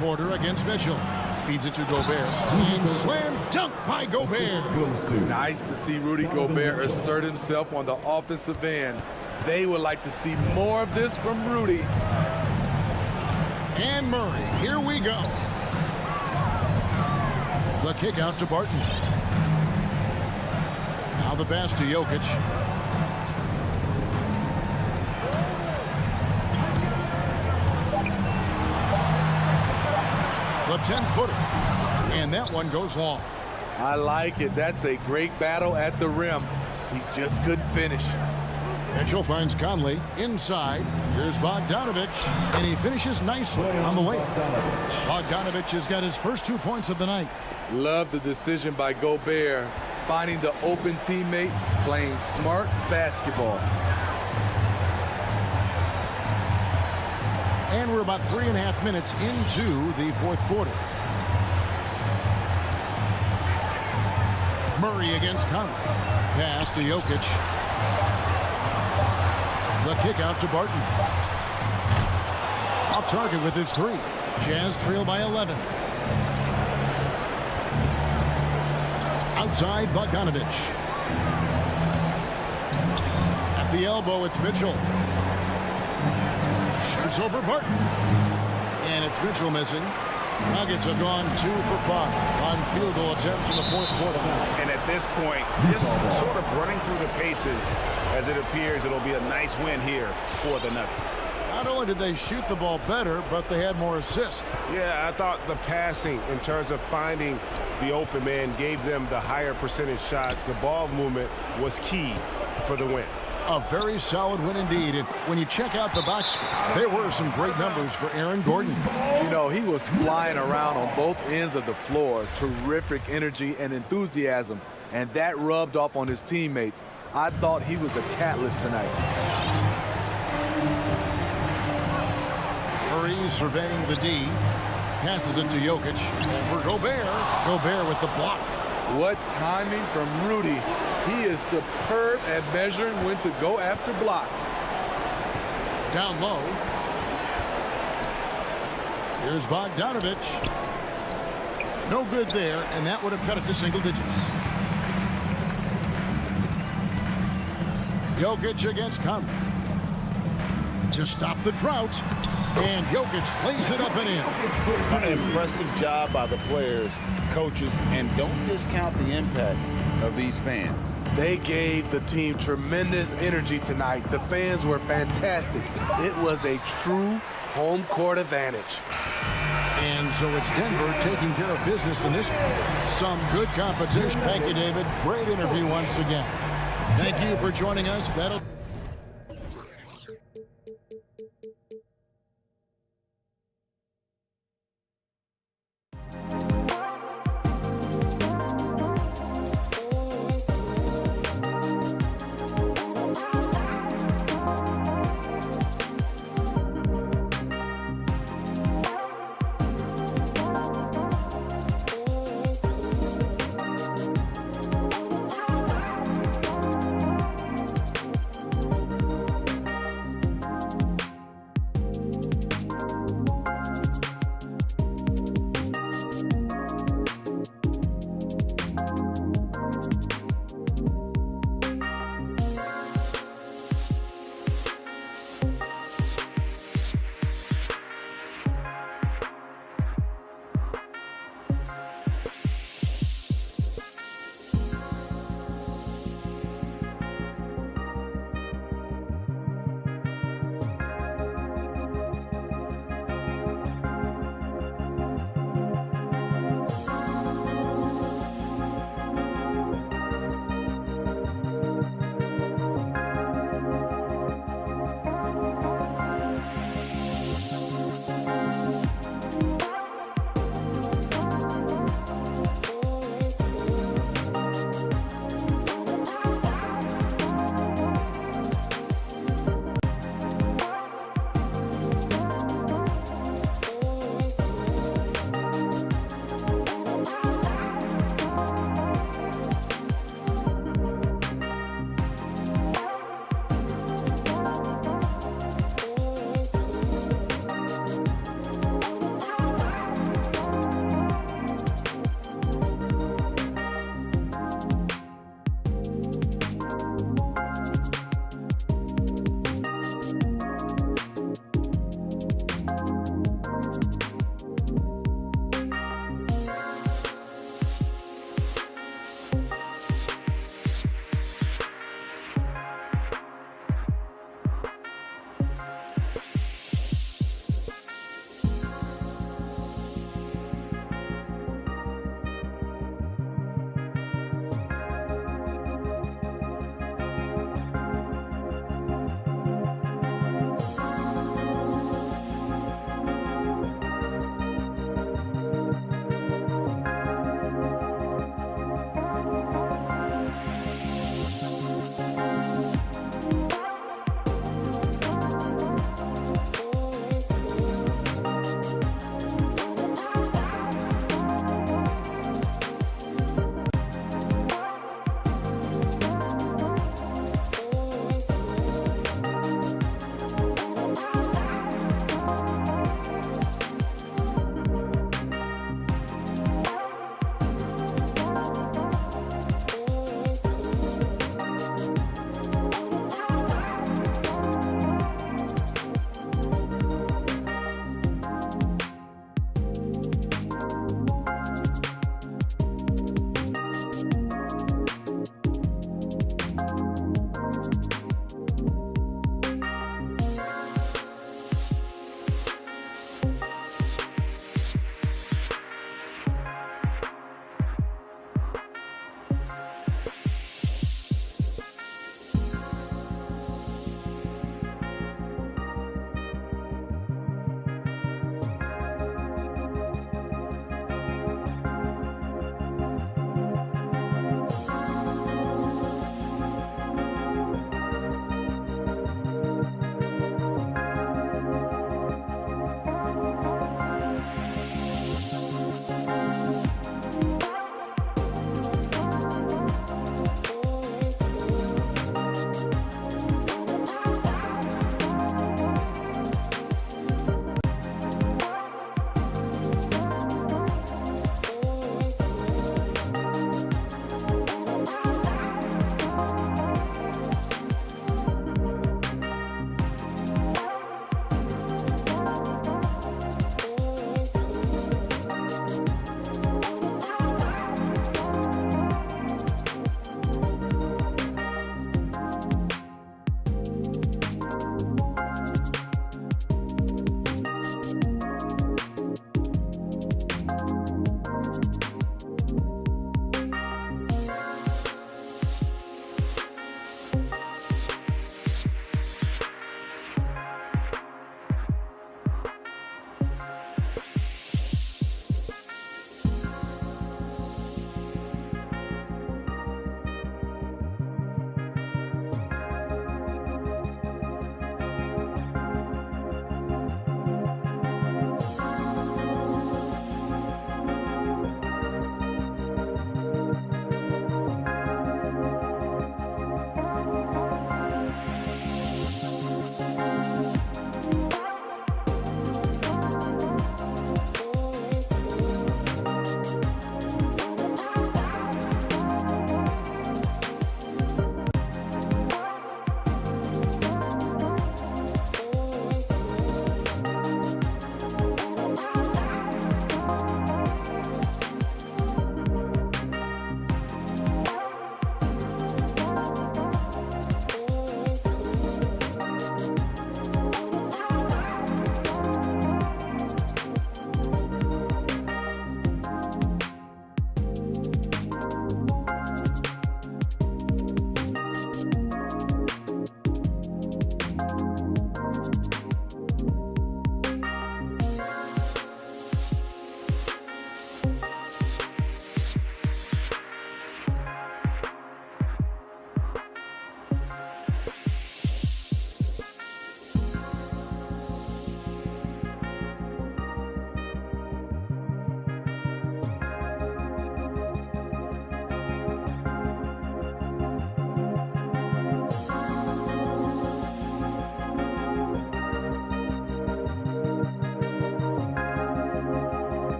Porter against Mitchell. Feeds it to Gobert. And slam dunk by Gobert. Nice to see Rudy Gobert assert himself on the offensive end. They would like to see more of this from Rudy. And Murray. Here we go. The kick out to Barton. Now the pass to Jokic. The 10-footer. And that one goes long. I like it. That's a great battle at the rim. He just couldn't finish. Mitchell finds Conley inside. Here's Bogdanovich, and he finishes nicely on the layup. Bogdanovich has got his first 2 points of the night. Love the decision by Gobert, finding the open teammate, playing smart basketball. And we're about 3.5 minutes into the fourth quarter. Murray against Conley. Pass to Jokic. The kick out to Barton. Off target with his 3. Jazz trail by 11. Outside Bogdanovich. At the elbow, it's Mitchell. Shoots over Barton. And it's Mitchell missing. Nuggets have gone 2 for 5 on field goal attempts in the fourth quarter. And at this point, just sort of running through the paces, as it appears it'll be a nice win here for the Nuggets. Not only did they shoot the ball better, but they had more assists. Yeah, I thought the passing in terms of finding the open man gave them the higher percentage shots. The ball movement was key for the win. A very solid win indeed. And when you check out the box score, there were some great numbers for Aaron Gordon. You know, he was flying around on both ends of the floor. Terrific energy and enthusiasm. And that rubbed off on his teammates. I thought he was a catalyst tonight. Murray surveying the D. Passes it to Jokic. Over Gobert. Gobert with the block. What timing from Rudy. He is superb at measuring when to go after blocks. Down low. Here's Bogdanovich. No good there, and that would have cut it to single digits. Jokic against Conley. To stop the drought. And Jokic lays it up and in. An impressive job by the players, coaches, and don't discount the impact of these fans. They gave the team tremendous energy tonight. The fans were fantastic. It was a true home court advantage. And so it's Denver taking care of business in this. Some good competition. Thank you, David. Great interview once again. Thank you for joining us. That'll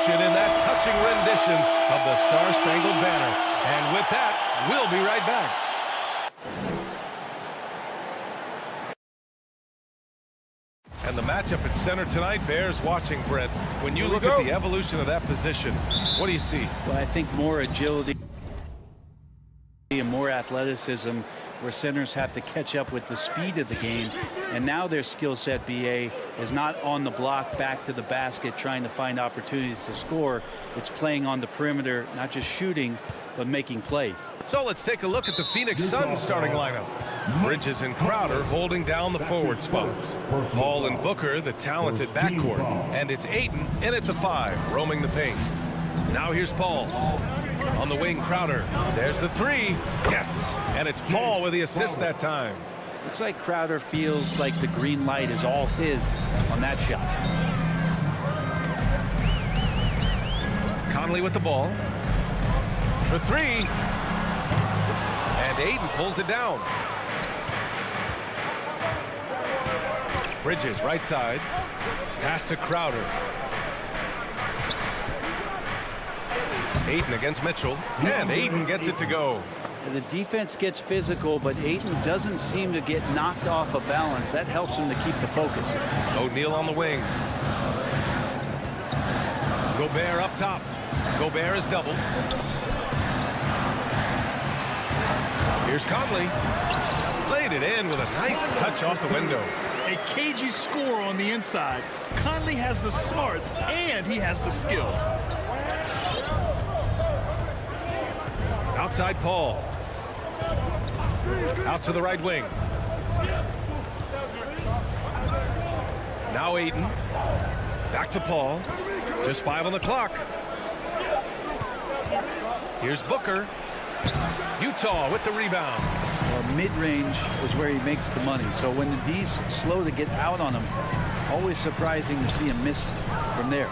emotion in that touching rendition of the Star-Spangled Banner. And with that, we'll be right back. And the matchup at center tonight bears watching, Brent. When you look at the evolution of that position, what do you see? Well, I think more agility and more athleticism, where centers have to catch up with the speed of the game. And now their skill set, BA, is not on the block back to the basket trying to find opportunities to score. It's playing on the perimeter, not just shooting, but making plays. So let's take a look at the Phoenix Suns starting lineup. Bridges and Crowder holding down the forward spots. Paul and Booker, the talented backcourt. And it's Ayton in at the 5, roaming the paint. Now here's Paul. On the wing, Crowder. There's the 3. Yes. And it's Paul with the assist that time. Looks like Crowder feels like the green light is all his on that shot. Conley with the ball. For 3. And Ayton pulls it down. Bridges, right side. Pass to Crowder. Ayton against Mitchell. And Ayton gets it to go. The defense gets physical, but Ayton doesn't seem to get knocked off of balance. That helps him to keep the focus. O'Neal on the wing. Gobert up top. Gobert is doubled. Here's Conley. Laid it in with a nice touch off the window. A cagey score on the inside. Conley has the smarts and he has the skill. Outside Paul. Out to the right wing. Now Ayton. Back to Paul. Just 5 on the clock. Here's Booker. Utah with the rebound. Well, mid-range is where he makes the money. So when the D's slow to get out on him, always surprising to see him miss from there.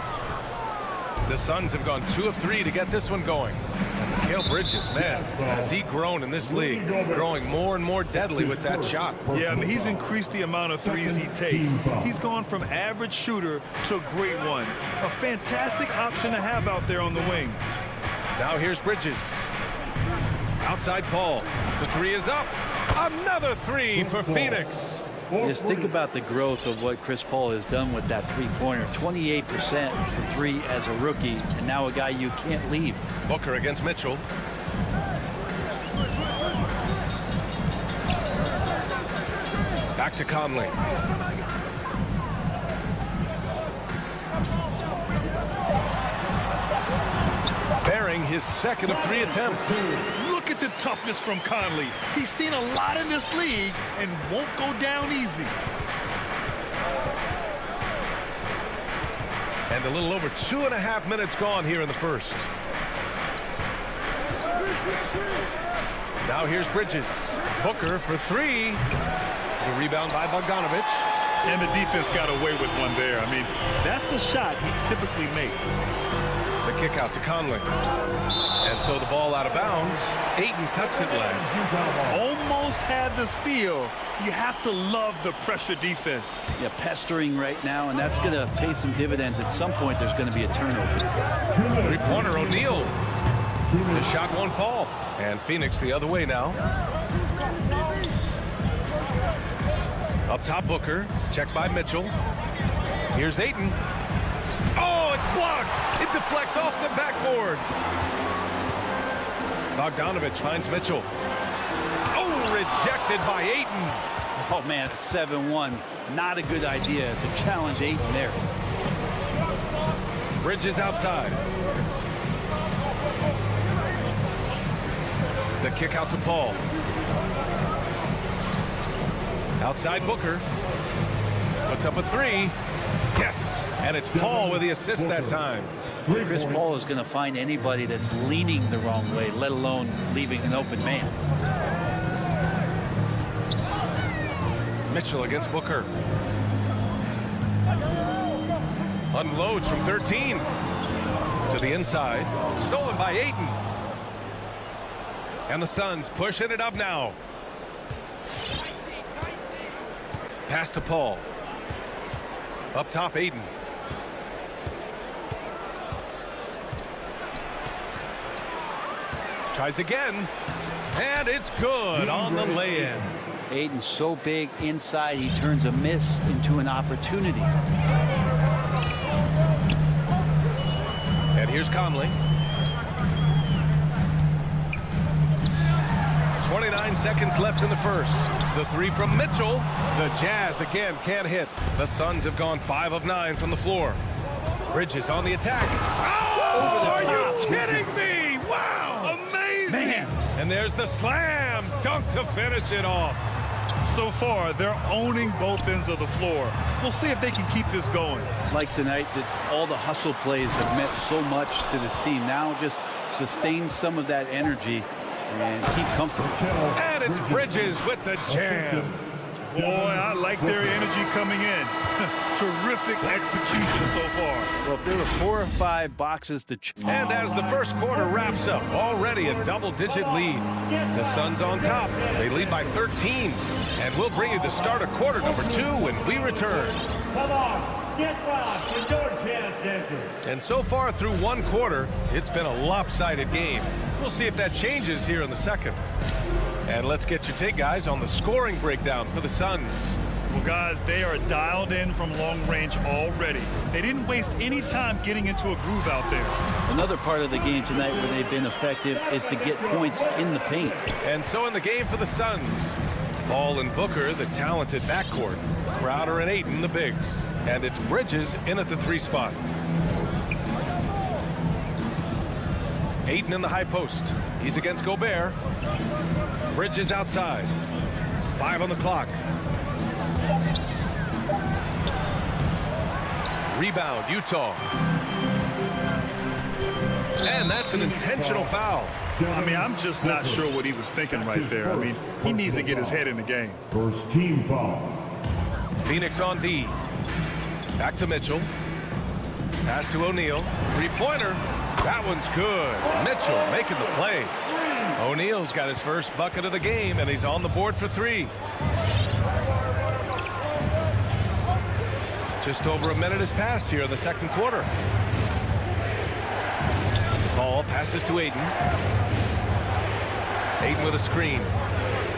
The Suns have gone 2 of 3 to get this one going. And Mikal Bridges, man, has he grown in this league, growing more and more deadly with that shot. Yeah, I mean, he's increased the amount of threes he takes. He's gone from average shooter to a great one. A fantastic option to have out there on the wing. Now here's Bridges. Outside Paul. The 3 is up. Another 3 for Phoenix. Just think about the growth of what Chris Paul has done with that three-pointer. 28% for 3 as a rookie, and now a guy you can't leave. Booker against Mitchell. Back to Conley. Bearing his second of 3 attempts. Look at the toughness from Conley. He's seen a lot in this league and won't go down easy. And a little over 2.5 minutes gone here in the first. Now here's Bridges. Booker for 3. The rebound by Bogdanovich. And the defense got away with one there. I mean, that's a shot he typically makes. The kick out to Conley. And so the ball out of bounds. Ayton touched it last. Almost had the steal. You have to love the pressure defense. Yeah, pestering right now, and that's going to pay some dividends. At some point, there's going to be a turnover. Three-pointer, O'Neal. The shot won't fall. And Phoenix the other way now. Up top, Booker. Checked by Mitchell. Here's Ayton. Oh, it's blocked. It deflects off the backboard. Bogdanovich finds Mitchell. Oh, rejected by Ayton. Oh, man, it's 7-1. Not a good idea to challenge Ayton there. Bridges outside. The kick out to Paul. Outside Booker. Puts up a 3. Yes. And it's Paul with the assist that time. Chris Paul is going to find anybody that's leaning the wrong way, let alone leaving an open man. Mitchell against Booker. Unloads from 13. To the inside. Stolen by Ayton. And the Suns pushing it up now. Pass to Paul. Up top, Ayton. Tries again. And it's good on the lay-in. Ayton's so big inside, he turns a miss into an opportunity. And here's Conley. 29 seconds left in the first. The three from Mitchell. The Jazz again can't hit. The Suns have gone 5 of 9 from the floor. Bridges on the attack. Oh, are you kidding me? Wow, amazing. Man. And there's the slam dunk to finish it off. So far, they're owning both ends of the floor. We'll see if they can keep this going. Like tonight, that all the hustle plays have meant so much to this team. Now just sustain some of that energy and keep comfortable. And it's Bridges with the jam. Boy, I like their energy coming in. Terrific execution so far. Well, if there were 4 or 5 boxes to and as the first quarter wraps up, already a double-digit lead. The Suns on top. They lead by 13. And we'll bring you the start of quarter number 2 when we return. Come on, get lost, the George Jazz Dancers. And so far through one quarter, it's been a lopsided game. We'll see if that changes here in the second. And let's get your take, guys, on the scoring breakdown for the Suns. Well, guys, they are dialed in from long range already. They didn't waste any time getting into a groove out there. Another part of the game tonight where they've been effective is to get points in the paint. And so in the game for the Suns, Paul and Booker, the talented backcourt. Crowder and Ayton, the bigs. And it's Bridges in at the 3 spot. Ayton in the high post. He's against Gobert. Bridges outside. 5 on the clock. Rebound, Utah. And that's an intentional foul. I mean, I'm just not sure what he was thinking right there. I mean, he needs to get his head in the game. First team foul. Phoenix on D. Back to Mitchell. Pass to O'Neal. 3-pointer. That one's good. Mitchell making the play. O'Neal's got his first bucket of the game, and he's on the board for 3. Just over a minute has passed here in the second quarter. Ball passes to Ayton. Ayton with a screen.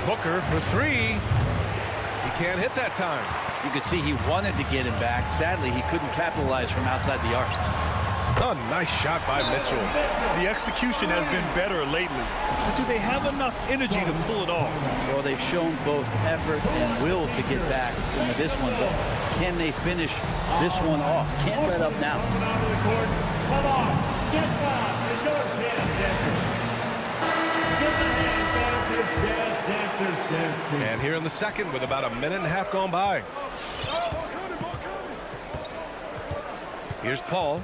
Booker for 3. He can't hit that time. You could see he wanted to get him back. Sadly, he couldn't capitalize from outside the arc. A nice shot by Mitchell. The execution has been better lately. But do they have enough energy to pull it off? Well, they've shown both effort and will to get back into this one, but can they finish this one off? Can't let up now. Come on, get lost, the George Jazz Dancers. Get the hands down to Jazz Dancers dance team. And here in the second with about a minute and a half gone by. Here's Paul.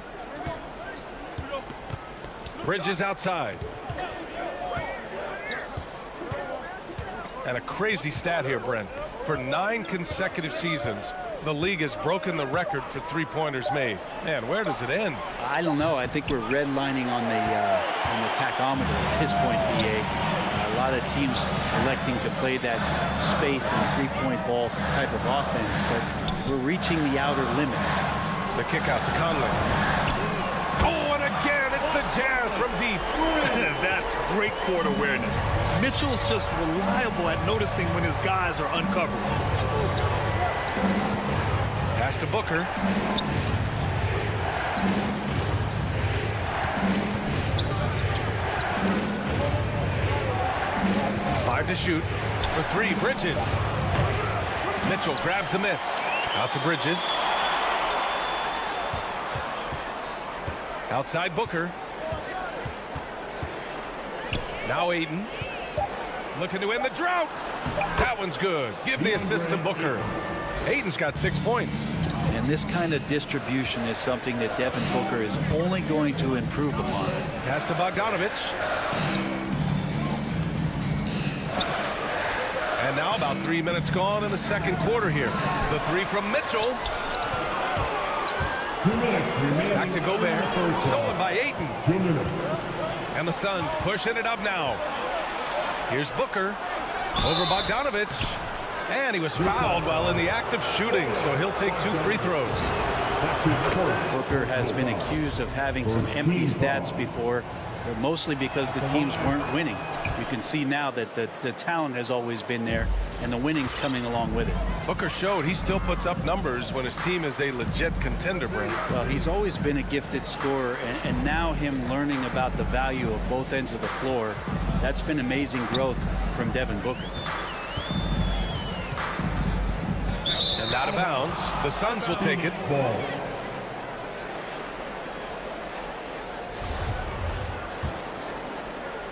Bridges outside. And a crazy stat here, Brent. For 9 consecutive seasons, the league has broken the record for 3-pointers made. Man, where does it end? I don't know. I think we're redlining on the tachometer at this point, BA. A lot of teams electing to play that space and 3-point ball type of offense, but we're reaching the outer limits. The kick out to Conley. Oh, and again, it's the Jazz from deep. That's great court awareness. Mitchell's just reliable at noticing when his guys are uncovered. Pass to Booker. Five to shoot. For 3, Bridges. Mitchell grabs the miss. Out to Bridges. Outside Booker. Now Ayton. Looking to end the drought. That one's good. Give the assist to Booker. Ayton's got 6 points. And this kind of distribution is something that Devin Booker is only going to improve upon. Pass to Bogdanovic. And now about 3 minutes gone in the second quarter here. The 3 from Mitchell. 2 minutes remaining. Back to Gobert. Stolen by Ayton. 2 minutes. And the Suns pushing it up now. Here's Booker. Over Bogdanovic. And he was fouled while in the act of shooting, so he'll take 2 free throws. Booker has been accused of having some empty stats before. but mostly because the teams weren't winning. You can see now that the talent has always been there, and the winning's coming along with it. Booker showed he still puts up numbers when his team is a legit contender, Brent. Well, he's always been a gifted scorer, and now him learning about the value of both ends of the floor, that's been amazing growth from Devin Booker. And out of bounds, the Suns will take it.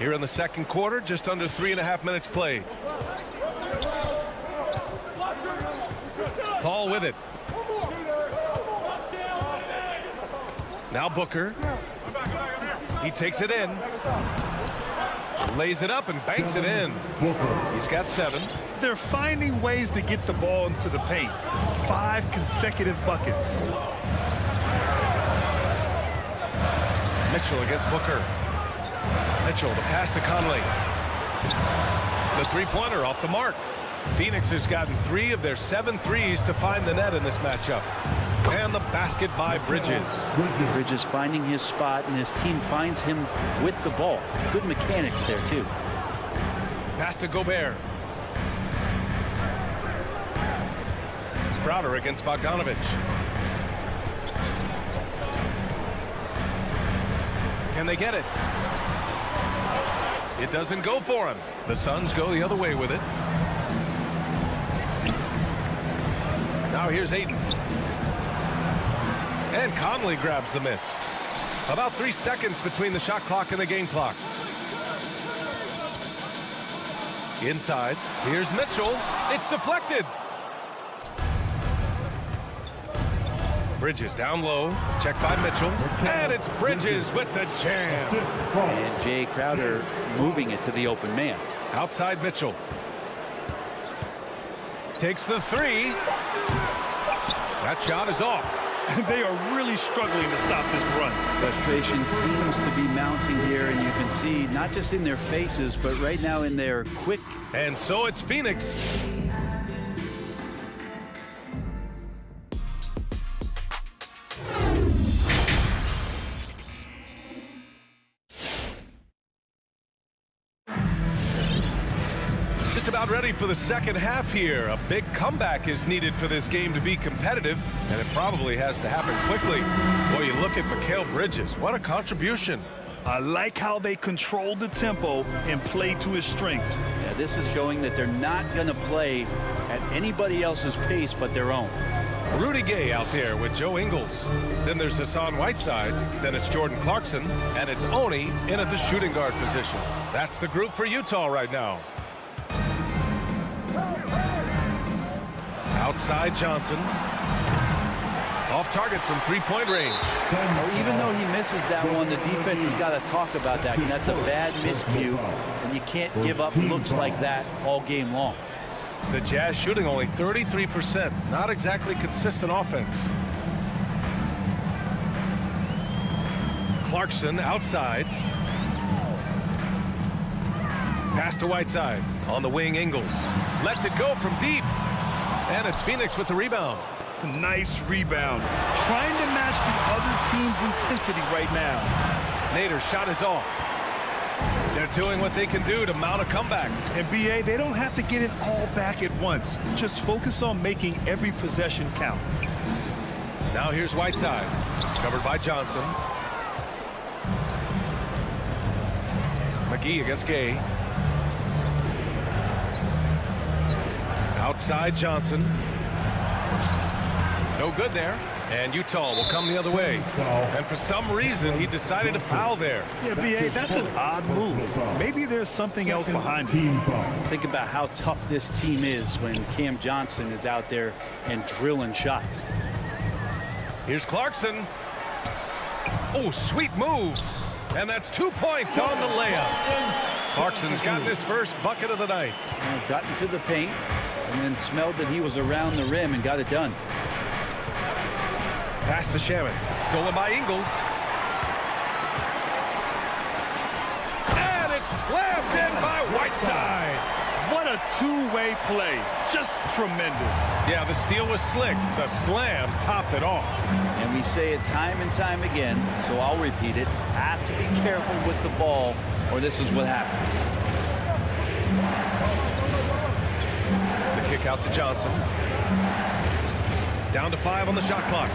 Here in the second quarter, just under 3.5 minutes played. Paul with it. Now Booker. He takes it in. Lays it up and banks it in. He's got 7. They're finding ways to get the ball into the paint. 5 consecutive buckets. Mitchell against Booker. Mitchell, the pass to Conley. The three-pointer off the mark. Phoenix has gotten 3 of their 7 threes to find the net in this matchup. And the basket by Bridges. Bridges finding his spot, and his team finds him with the ball. Good mechanics there, too. Pass to Gobert. Crowder against Bogdanovich. Can they get it? It doesn't go for him. The Suns go the other way with it. Now here's Ayton. And Conley grabs the miss. About 3 seconds between the shot clock and the game clock. Inside, here's Mitchell. It's deflected. Bridges down low. Checked by Mitchell. And it's Bridges with the jam. And Jay Crowder moving it to the open man. Outside Mitchell. Takes the 3. That shot is off. They are really struggling to stop this run. Frustration seems to be mounting here, and you can see not just in their faces, but right now in their quick. And so it's Phoenix. About ready for the second half here. A big comeback is needed for this game to be competitive, and it probably has to happen quickly. Boy, you look at Mikal Bridges. What a contribution. I like how they control the tempo and play to his strengths. Yeah, this is showing that they're not going to play at anybody else's pace but their own. Rudy Gay out there with Joe Ingles. Then there's Hassan Whiteside. Then it's Jordan Clarkson. And it's Oni in at the shooting guard position. That's the group for Utah right now. Outside Johnson. Off target from 3-point range. Well, even though he misses that one, the defense has got to talk about that. And that's a bad miscue, and you can't give up looks like that all game long. The Jazz shooting only 33%. Not exactly consistent offense. Clarkson outside. Pass to Whiteside. On the wing, Ingles. Lets it go from deep. And it's Phoenix with the rebound. Nice rebound. Trying to match the other team's intensity right now. Nader's shot is off. They're doing what they can do to mount a comeback. And BA, they don't have to get it all back at once. Just focus on making every possession count. Now here's Whiteside. Covered by Johnson. McGee against Gay. Outside Johnson. No good there. And Utah will come the other way. And for some reason, he decided to foul there. Yeah, BA, that's an odd move. Maybe there's something else behind it. Think about how tough this team is when Cam Johnson is out there and drilling shots. Here's Clarkson. Oh, sweet move. And that's 2 points on the layup. Clarkson's gotten his first bucket of the night. Got into the paint and then smelled that he was around the rim and got it done. Pass to Shaman. Stolen by Ingles. And it's slammed in by Whiteside. What a two-way play. Just tremendous. Yeah, the steal was slick. The slam topped it off. And we say it time and time again, so I'll repeat it. Have to be careful with the ball, or this is what happens. The kick out to Johnson. Down to 5 on the shot clock.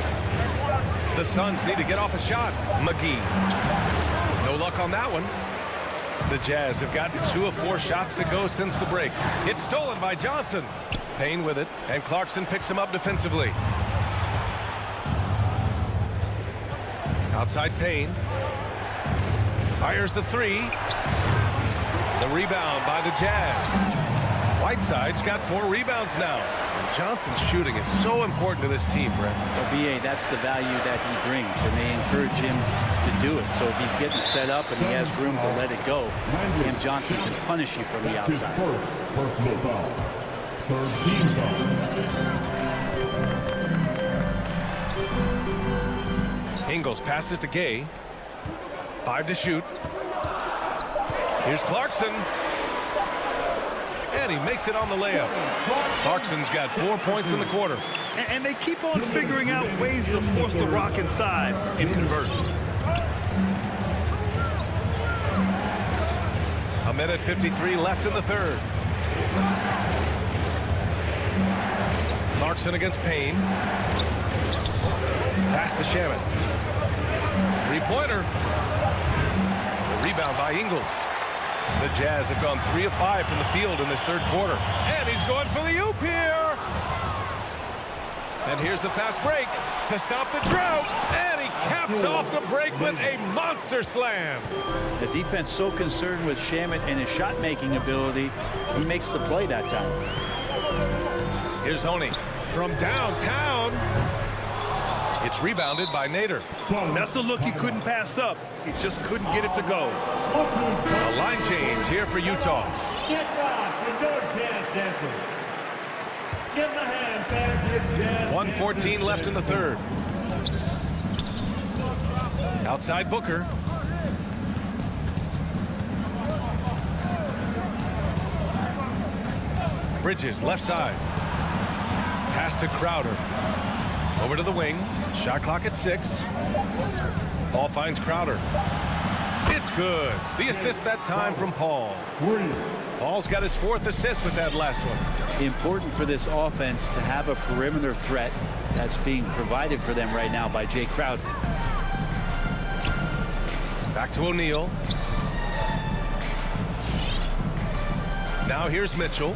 The Suns need to get off a shot. McGee. No luck on that one. The Jazz have gotten 2 of 4 shots to go since the break. It's stolen by Johnson. Payne with it, and Clarkson picks him up defensively. Outside Payne. Fires the 3. The rebound by the Jazz. Whiteside's got 4 rebounds now. And Johnson's shooting is so important to this team, Brett. Well, B.A., that's the value that he brings, and they encourage him to do it. So if he's getting set up and he has room to let it go, Cam Johnson can punish you from the outside. Personal foul. Third team foul. Ingles passes to Gay. 5 to shoot. Here's Clarkson. And he makes it on the layup. Clarkson's got 4 points in the quarter. And they keep on figuring out ways to force the Rock inside and convert. A minute 53 left in the third. Clarkson against Payne. Pass to Shamet. Three-pointer. The rebound by Ingles. The Jazz have gone 3 of 5 from the field in this third quarter. And he's going for the oop here. And here's the fast break to stop the drought. And he caps off the break with a monster slam. The defense so concerned with Shamet and his shot-making ability, he makes the play that time. Here's Honey from downtown. It's rebounded by Nader. That's a look he couldn't pass up. He just couldn't get it to go. A line change here for Utah. Get back, the no chance dancer. Give the hand back. 1:14 left in the third. Outside Booker. Bridges left side. Pass to Crowder. Over to the wing. Shot clock at 6. Paul finds Crowder. It's good. The assist that time from Paul. Paul's got his 4th assist with that last one. Important for this offense to have a perimeter threat that's being provided for them right now by Jay Crowder. Back to O'Neal. Now here's Mitchell.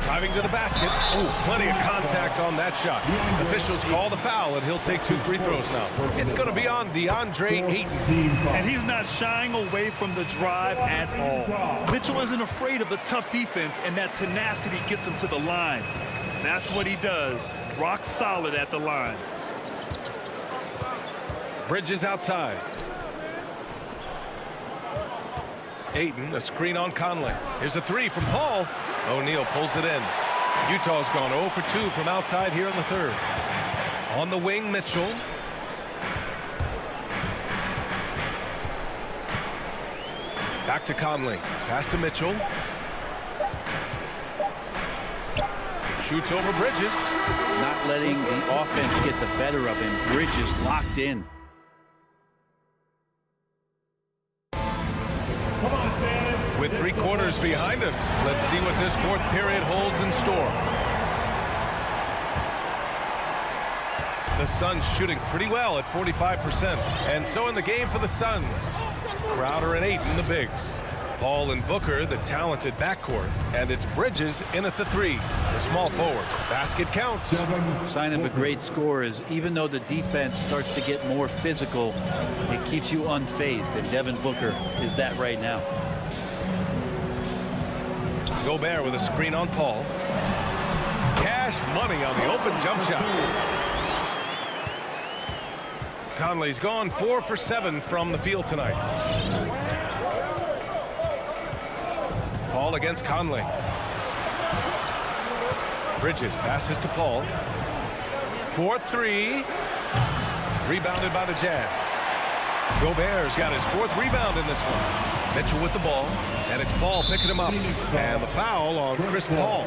Driving to the basket. Oh, plenty of contact on that shot. Officials call the foul, and he'll take 2 free throws now. It's going to be on DeAndre Ayton. And he's not shying away from the drive at all. Mitchell isn't afraid of the tough defense, and that tenacity gets him to the line. That's what he does. Rock solid at the line. Bridges outside. Ayton, a screen on Conley. Here's a 3 from Paul. O'Neal pulls it in. Utah's gone 0 for 2 from outside here in the third. On the wing, Mitchell. Back to Conley. Pass to Mitchell. Shoots over Bridges. Not letting the offense get the better of him. Bridges locked in. With 3 quarters behind us, let's see what this 4th period holds in store. The Suns shooting pretty well at 45%. And so in the game for the Suns, Crowder and Ayton, the bigs. Paul and Booker, the talented backcourt. And it's Bridges in at the 3, the small forward. Basket counts. Sign of a great score is even though the defense starts to get more physical, it keeps you unfazed. And Devin Booker is that right now. Gobert with a screen on Paul. Cash money on the open jump shot. Conley's gone 4 for 7 from the field tonight. Paul against Conley. Bridges passes to Paul. 4-3. Rebounded by the Jazz. Gobert's got his 4th rebound in this one. Mitchell with the ball, and it's Paul picking him up. And the foul on Chris Paul.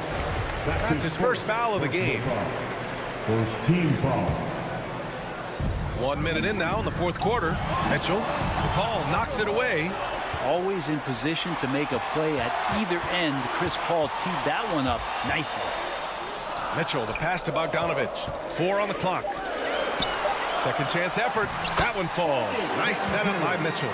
That's his first foul of the game. First team foul. 1 minute in now in the fourth quarter. Mitchell, Paul knocks it away. Always in position to make a play at either end. Chris Paul teed that one up nicely. Mitchell, the pass to Bogdanovich. 4 on the clock. Second chance effort. That one falls. Nice setup by Mitchell.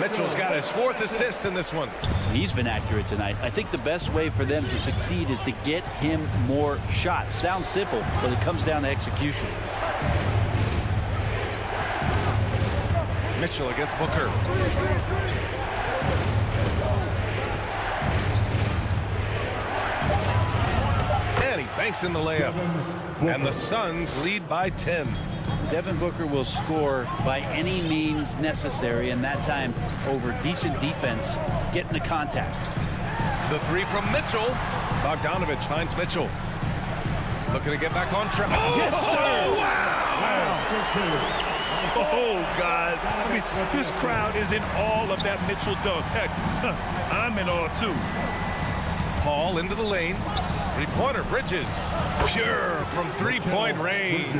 Mitchell's got his 4th assist in this one. He's been accurate tonight. I think the best way for them to succeed is to get him more shots. Sounds simple, but it comes down to execution. Mitchell against Booker. And he banks in the layup. And the Suns lead by 10. Devin Booker will score by any means necessary, and that time over decent defense, getting the contact. The 3 from Mitchell. Bogdanovich finds Mitchell. Looking to get back on track. Oh, yes, sir! Wow. Oh, guys, I mean, this crowd is in awe of that Mitchell dunk. Heck, I'm in awe, too. Paul into the lane. 3-pointer, Bridges. Pure from 3-point range.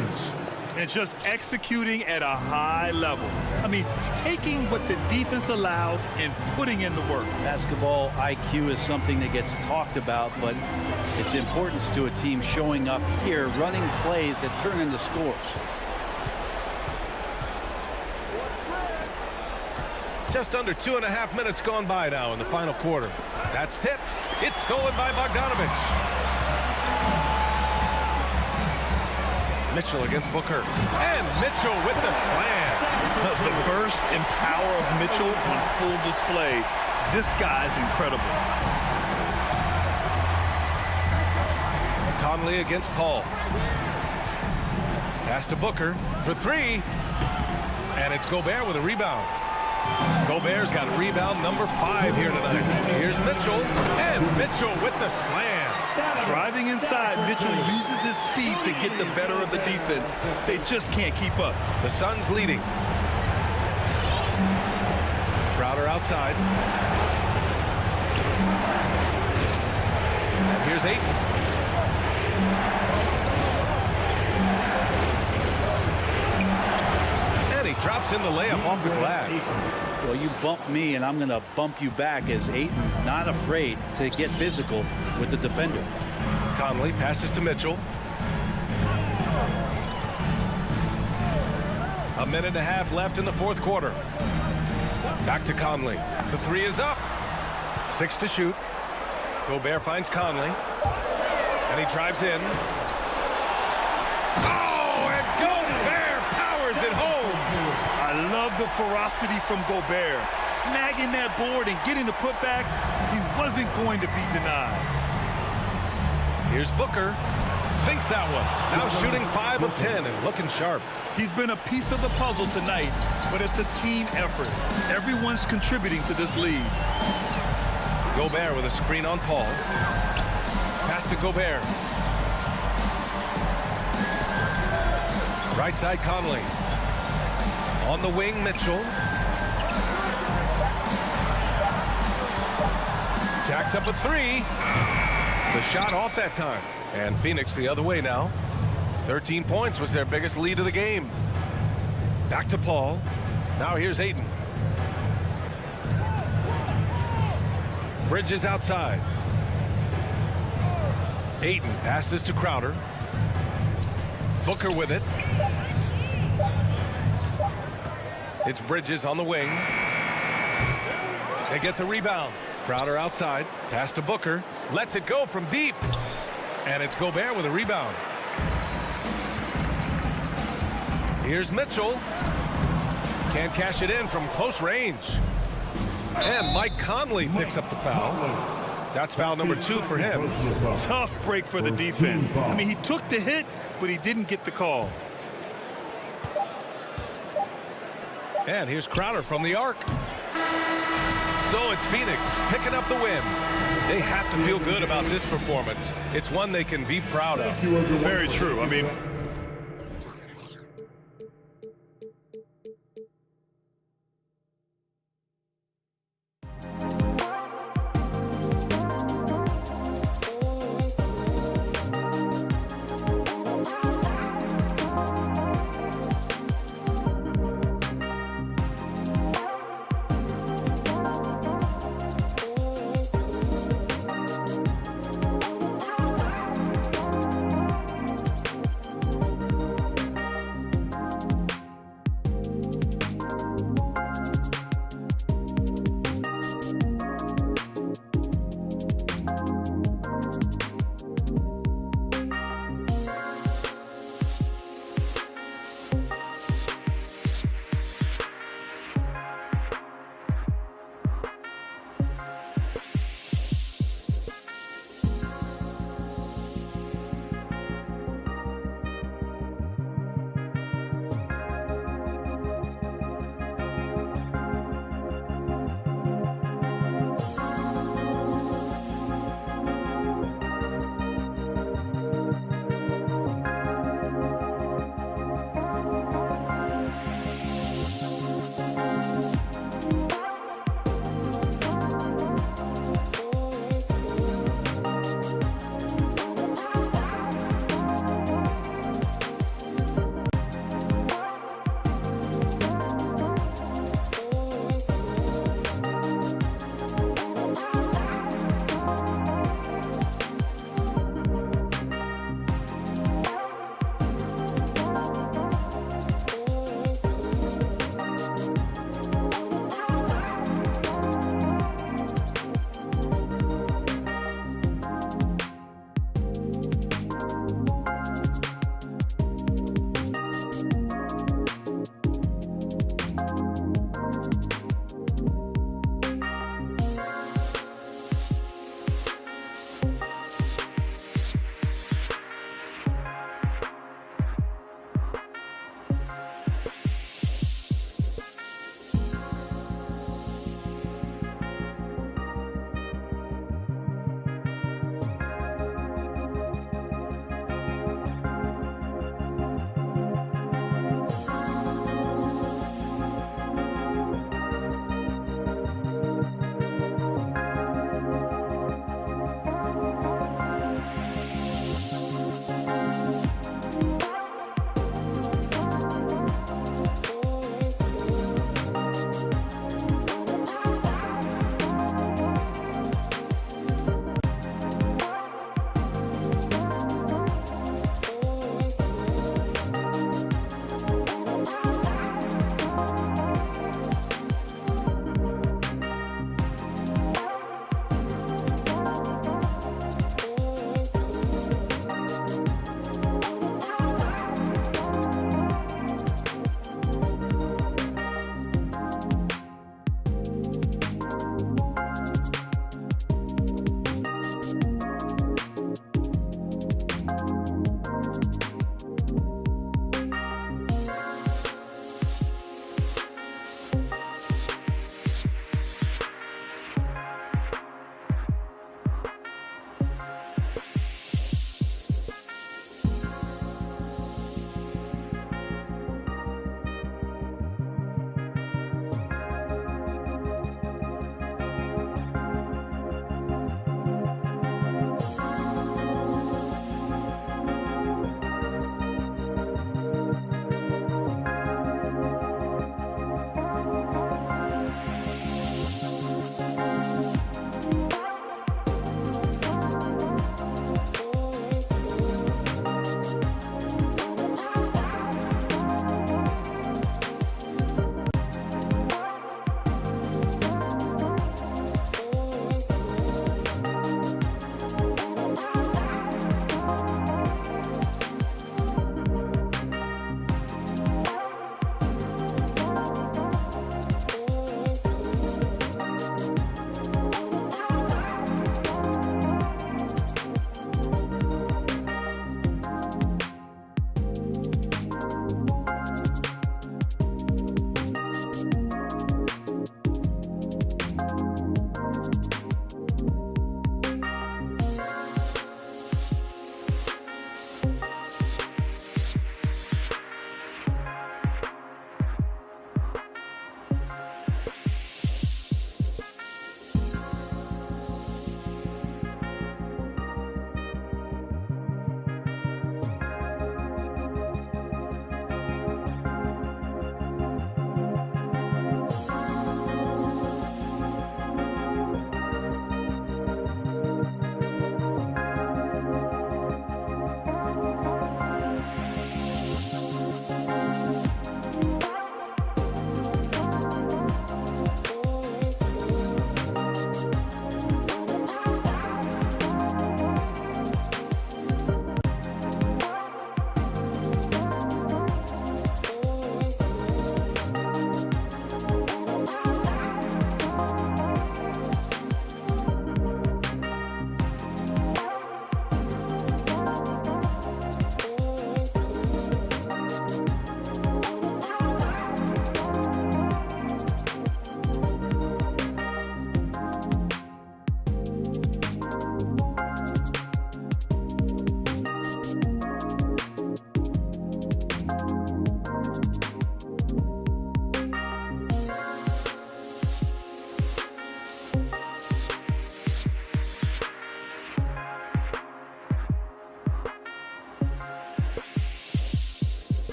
And just executing at a high level. I mean, taking what the defense allows and putting in the work. Basketball IQ is something that gets talked about, but its importance to a team showing up here, running plays that turn into scores. Just under 2.5 minutes gone by now in the final quarter. That's tipped. It's stolen by Bogdanovich. Mitchell against Booker. And Mitchell with the slam. The burst and power of Mitchell on full display. This guy's incredible. Conley against Paul. Pass to Booker for 3. And it's Gobert with a rebound. Gobert's got rebound number 5 here tonight. Here's Mitchell, and Mitchell with the slam. Driving inside, Mitchell uses his speed to get the better of the defense. They just can't keep up. The Suns leading. Crowder outside. And here's Ayton. And he drops in the layup off the glass. Well, you bump me, and I'm going to bump you back as Ayton not afraid to get physical with the defender. Conley passes to Mitchell. 1.5 minutes left in the fourth quarter. Back to Conley. The 3 is up. 6 to shoot. Gobert finds Conley. And he drives in. Oh, and Gobert powers it home. I love the ferocity from Gobert. Snagging that board and getting the putback. He wasn't going to be denied. Here's Booker. Sinks that one. Now shooting 5 of 10 and looking sharp. He's been a piece of the puzzle tonight, but it's a team effort. Everyone's contributing to this lead. Gobert with a screen on Paul. Pass to Gobert. Right side Conley. On the wing, Mitchell. Jacks up a 3. The shot off that time. And Phoenix the other way now. 13 points was their biggest lead of the game. Back to Paul. Now here's Ayton. Bridges outside. Ayton passes to Crowder. Booker with it. It's Bridges on the wing. They get the rebound. Crowder outside. Pass to Booker. Lets it go from deep. And it's Gobert with a rebound. Here's Mitchell. Can't cash it in from close range. And Mike Conley picks up the foul. That's foul number 2 for him. Tough break for the defense. I mean, he took the hit, but he didn't get the call. And here's Crowder from the arc. So it's Phoenix picking up the win. They have to feel good about this performance. It's one they can be proud of. Very true. I mean,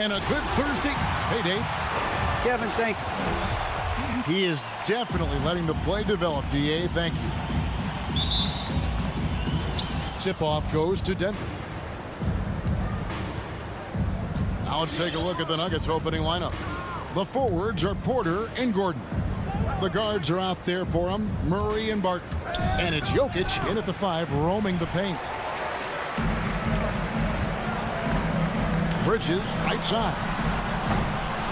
And a good Thursday. Hey, Dave. Kevin, thank you. He is definitely letting the play develop, D.A. Thank you. Tip-off goes to Denver. Now let's take a look at the Nuggets opening lineup. The forwards are Porter and Gordon. The guards are out there for them, Murray and Barton. And it's Jokic in at the 5, roaming the paint. Bridges, right side.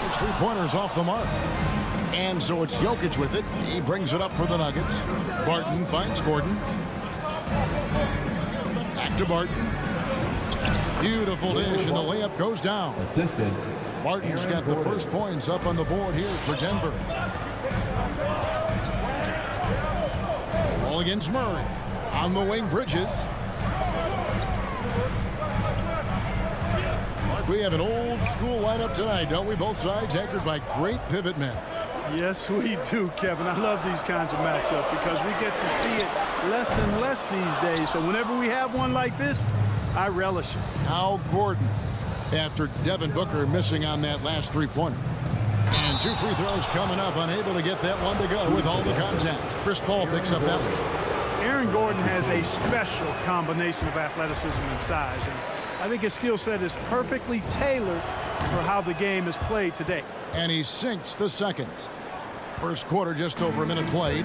His three-pointers off the mark. And so it's Jokic with it. He brings it up for the Nuggets. Barton finds Gordon. Back to Barton. Beautiful dish, and the layup goes down. Assisted. Barton's got the first points up on the board here for Denver. Ball against Murray. On the wing, Bridges. We have an old school lineup tonight, don't we? Both sides anchored by great pivot men. Yes, we do, Kevin. I love these kinds of matchups because we get to see it less and less these days. So whenever we have one like this, I relish it. Now Gordon, after Devin Booker missing on that last three-pointer. And 2 free throws coming up, unable to get that one to go with all the contact. Chris Paul picks up that one. Aaron Gordon has a special combination of athleticism and size. And I think his skill set is perfectly tailored for how the game is played today. And he sinks the second. First quarter, just over a minute played.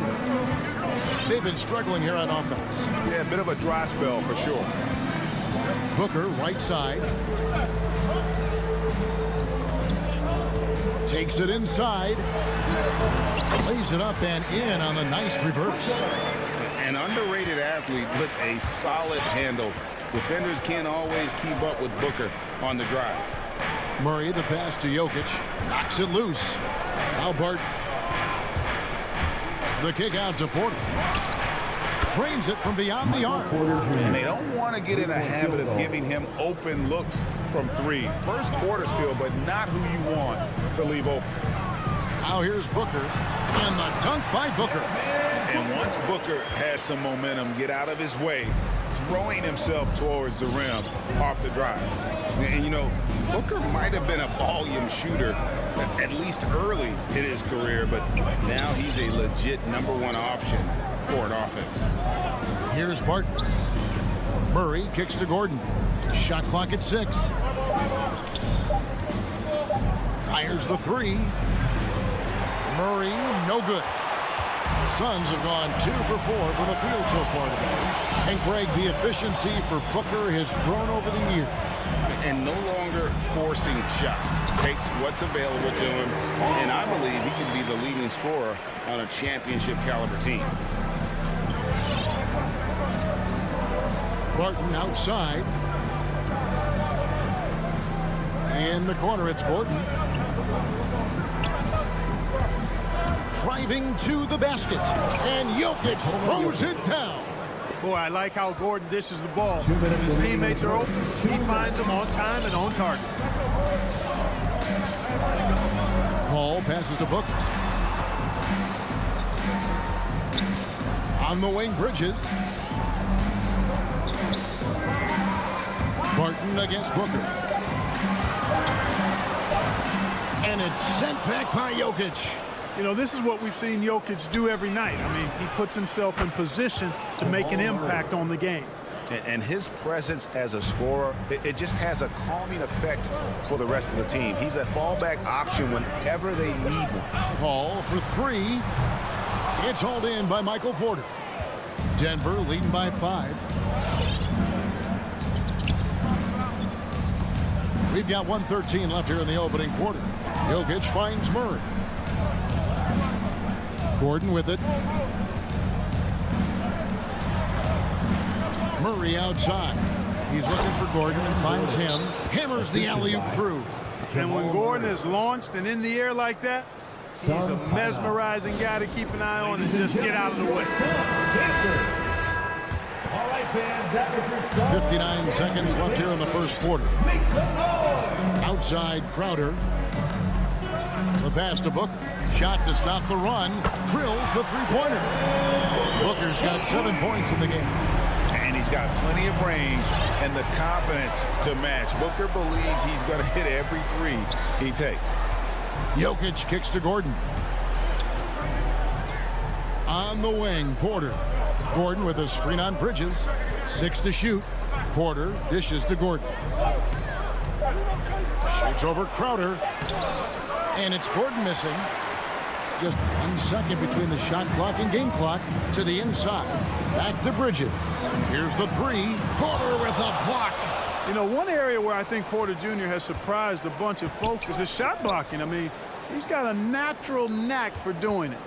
They've been struggling here on offense. Yeah, a bit of a dry spell for sure. Booker, right side. Takes it inside. Lays it up and in on the nice reverse. An underrated athlete with a solid handle. Defenders can't always keep up with Booker on the drive. Murray, the pass to Jokic. Knocks it loose. Now Barton. The kick out to Porter. Trains it from beyond the arc. And they don't want to get in a habit of giving him open looks from 3. First quarter still, but not who you want to leave open. Now here's Booker. And the dunk by Booker. And once Booker has some momentum, get out of his way, throwing himself towards the rim off the drive. And, you know, Booker might have been a volume shooter at least early in his career, but now he's a legit #1 option for an offense. Here's Barton. Murray kicks to Gordon. Shot clock at 6. Fires the 3. Murray, no good. Suns have gone 2 for 4 from the field so far today. And Greg, the efficiency for Booker has grown over the years. And no longer forcing shots. Takes what's available to him. And I believe he could be the leading scorer on a championship caliber team. Barton outside. In the corner, it's Gordon. Driving to the basket. And Jokic throws it down. Boy, I like how Gordon dishes the ball. When his teammates are open, he finds them on time and on target. Paul passes to Booker. On the wing, Bridges. Barton against Booker. And it's sent back by Jokic. You know, this is what we've seen Jokic do every night. I mean, he puts himself in position to make an impact on the game. And his presence as a scorer, it just has a calming effect for the rest of the team. He's a fallback option whenever they need one. Paul for 3. It's hauled in by Michael Porter. Denver leading by 5. We've got 1:13 left here in the opening quarter. Jokic finds Murray. Gordon with it. Murray outside. He's looking for Gordon and finds him. Hammers the alley-oop through. And when Gordon is launched and in the air like that, he's a mesmerizing guy to keep an eye on and just get out of the way. 59 seconds left here in the first quarter. Outside Crowder. The pass to Booker. Shot to stop the run. Drills the three-pointer. Booker's got 7 points in the game. and he's got plenty of range and the confidence to match. Booker believes he's going to hit every three he takes. Jokic kicks to Gordon. On the wing, Porter. Gordon with a screen on Bridges. 6 to shoot. Porter dishes to Gordon. Shoots over Crowder. And it's Gordon missing. Just 1 second between the shot clock and game clock to the inside. Back to Bridges. Here's the three. Porter with a block. You know, one area where I think Porter Jr. has surprised a bunch of folks is his shot blocking. I mean, he's got a natural knack for doing it.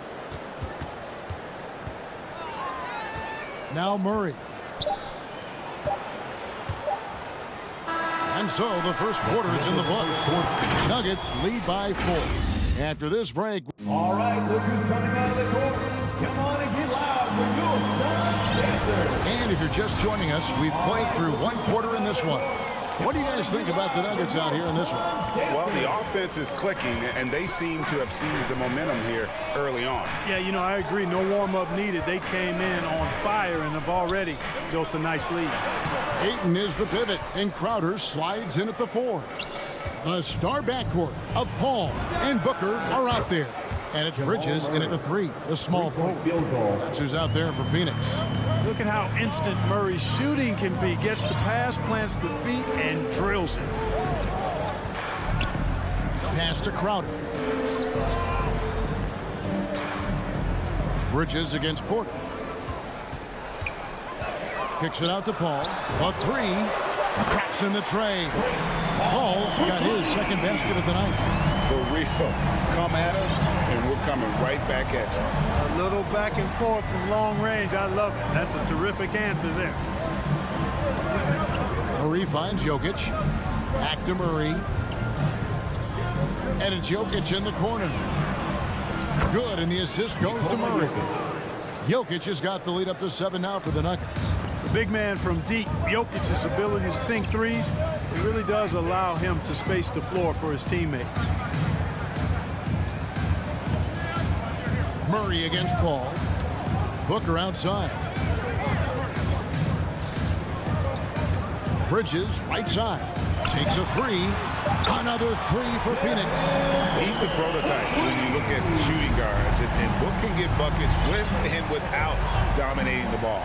Now Murray. And so the first quarter is in the books. Nuggets lead by 4. After this break. All right, look who's coming out of the court. Come on and get loud for your star dancers. And if you're just joining us, we've played through 1 quarter in this one. What do you guys think about the Nuggets out here in this one? Well, the offense is clicking, and they seem to have seized the momentum here early on. Yeah, you know, I agree. No warm-up needed. They came in on fire and have already built a nice lead. Ayton is the pivot, and Crowder slides in at the 4. The star backcourt of Paul and Booker are out there. And it's Bridges in at the 3, the small forward. That's who's out there for Phoenix. Look at how instant Murray's shooting can be. Gets the pass, plants the feet, and drills it. Pass to Crowder. Bridges against Porter. Kicks it out to Paul. A 3. Traps in the tray. Paul's got his second basket of the night. For real. Come at us, and we're coming right back at you. A little back and forth from long range. I love it. That's a terrific answer there. Murray finds Jokic. Back to Murray. And it's Jokic in the corner. Good, and the assist goes to Murray. Jokic has got the lead up to 7 now for the Nuggets. The big man from deep, Jokic's ability to sink threes, it really does allow him to space the floor for his teammates. Murray against Paul. Booker outside. Bridges right side. Takes a 3. Another 3 for Phoenix. He's the prototype when you look at shooting guards. And Book can get buckets with and without dominating the ball.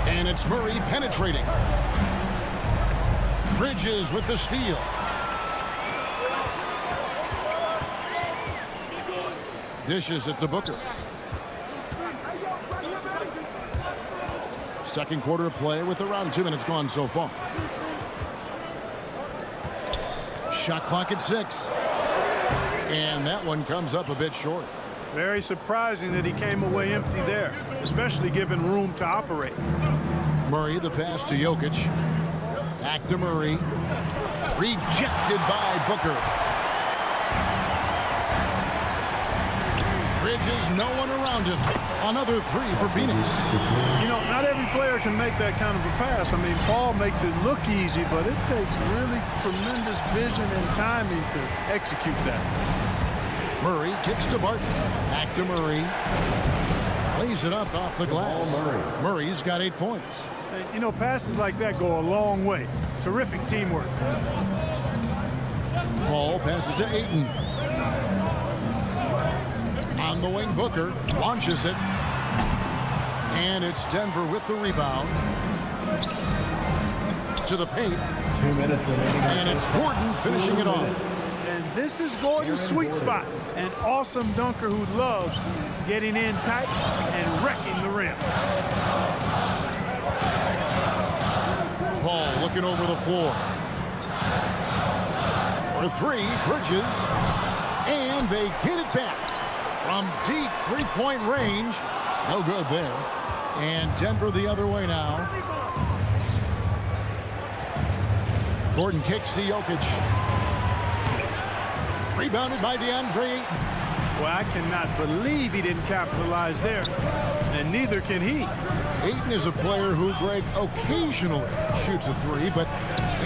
And it's Murray penetrating. Bridges with the steal. Dishes it to Booker. Second quarter of play with around 2 minutes gone so far. Shot clock at 6. And that one comes up a bit short. Very surprising that he came away empty there, especially given room to operate. Murray, the pass to Jokic. Back to Murray. Rejected by Booker. Bridges, no one around him. Another 3 for Phoenix. You know, not every player can make that kind of a pass. I mean, Paul makes it look easy, but it takes really tremendous vision and timing to execute that. Murray kicks to Barton. Back to Murray. Lays it up off the glass. Murray's got 8 points. You know, passes like that go a long way. Terrific teamwork. Paul passes to Ayton. On the wing, Booker launches it. And it's Denver with the rebound. To the paint. 2 minutes remaining. And it's Gordon finishing it off. And this is Gordon's sweet spot. An awesome dunker who loves getting in tight and wrecking the rim. Paul looking over the floor. For 3, Bridges. And they get it back. From deep 3-point range. No good there. And Denver the other way now. Gordon kicks to Jokic. Rebounded by DeAndre Ayton. Well, I cannot believe he didn't capitalize there. And neither can he. Ayton is a player who, Greg, occasionally shoots a 3, but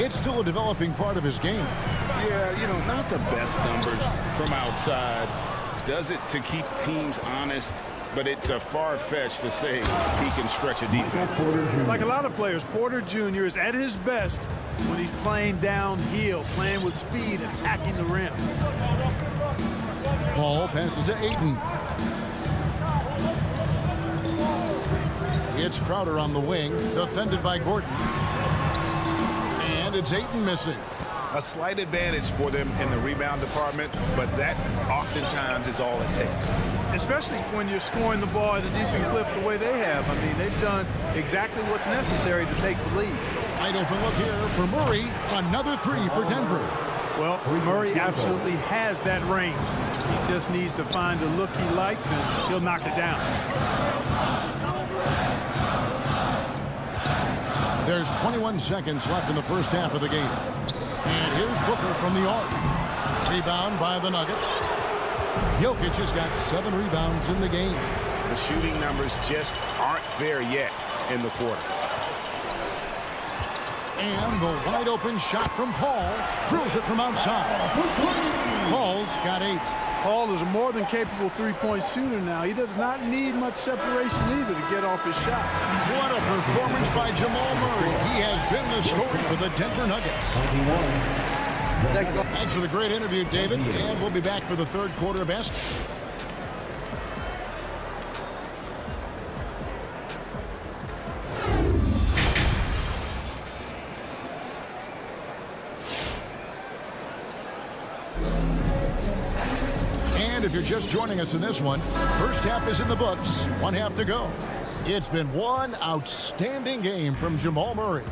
it's still a developing part of his game. Yeah, you know, not the best numbers from outside. Does it to keep teams honest but it's a far-fetched to say he can stretch a defense. Like a lot of players, Porter Jr. is at his best when he's playing downhill, playing with speed, attacking the rim. Paul passes to Ayton. It's Crowder on the wing, defended by Gordon. And it's Ayton missing. A slight advantage for them in the rebound department, but that oftentimes is all it takes. Especially when you're scoring the ball at a decent clip the way they have. I mean, they've done exactly what's necessary to take the lead. Wide open look here for Murray. Another three for Denver. Well, Murray absolutely has that range. He just needs to find the look he likes, and he'll knock it down. There's 21 seconds left in the first half of the game. And here's Booker from the arc. Rebound by the Nuggets. Jokic has got 7 rebounds in the game. The shooting numbers just aren't there yet in the quarter. And the wide open shot from Paul. Drills it from outside. Paul's got 8. Paul is a more than capable three-point shooter now. He does not need much separation either to get off his shot. What a performance by Jamal Murray. He has been the story for the Denver Nuggets. Thanks for the great interview, David. And we'll be back for the third quarter of basketball. If you're just joining us in this one, first half is in the books, 1 half to go. It's been one outstanding game from Jamal Murray.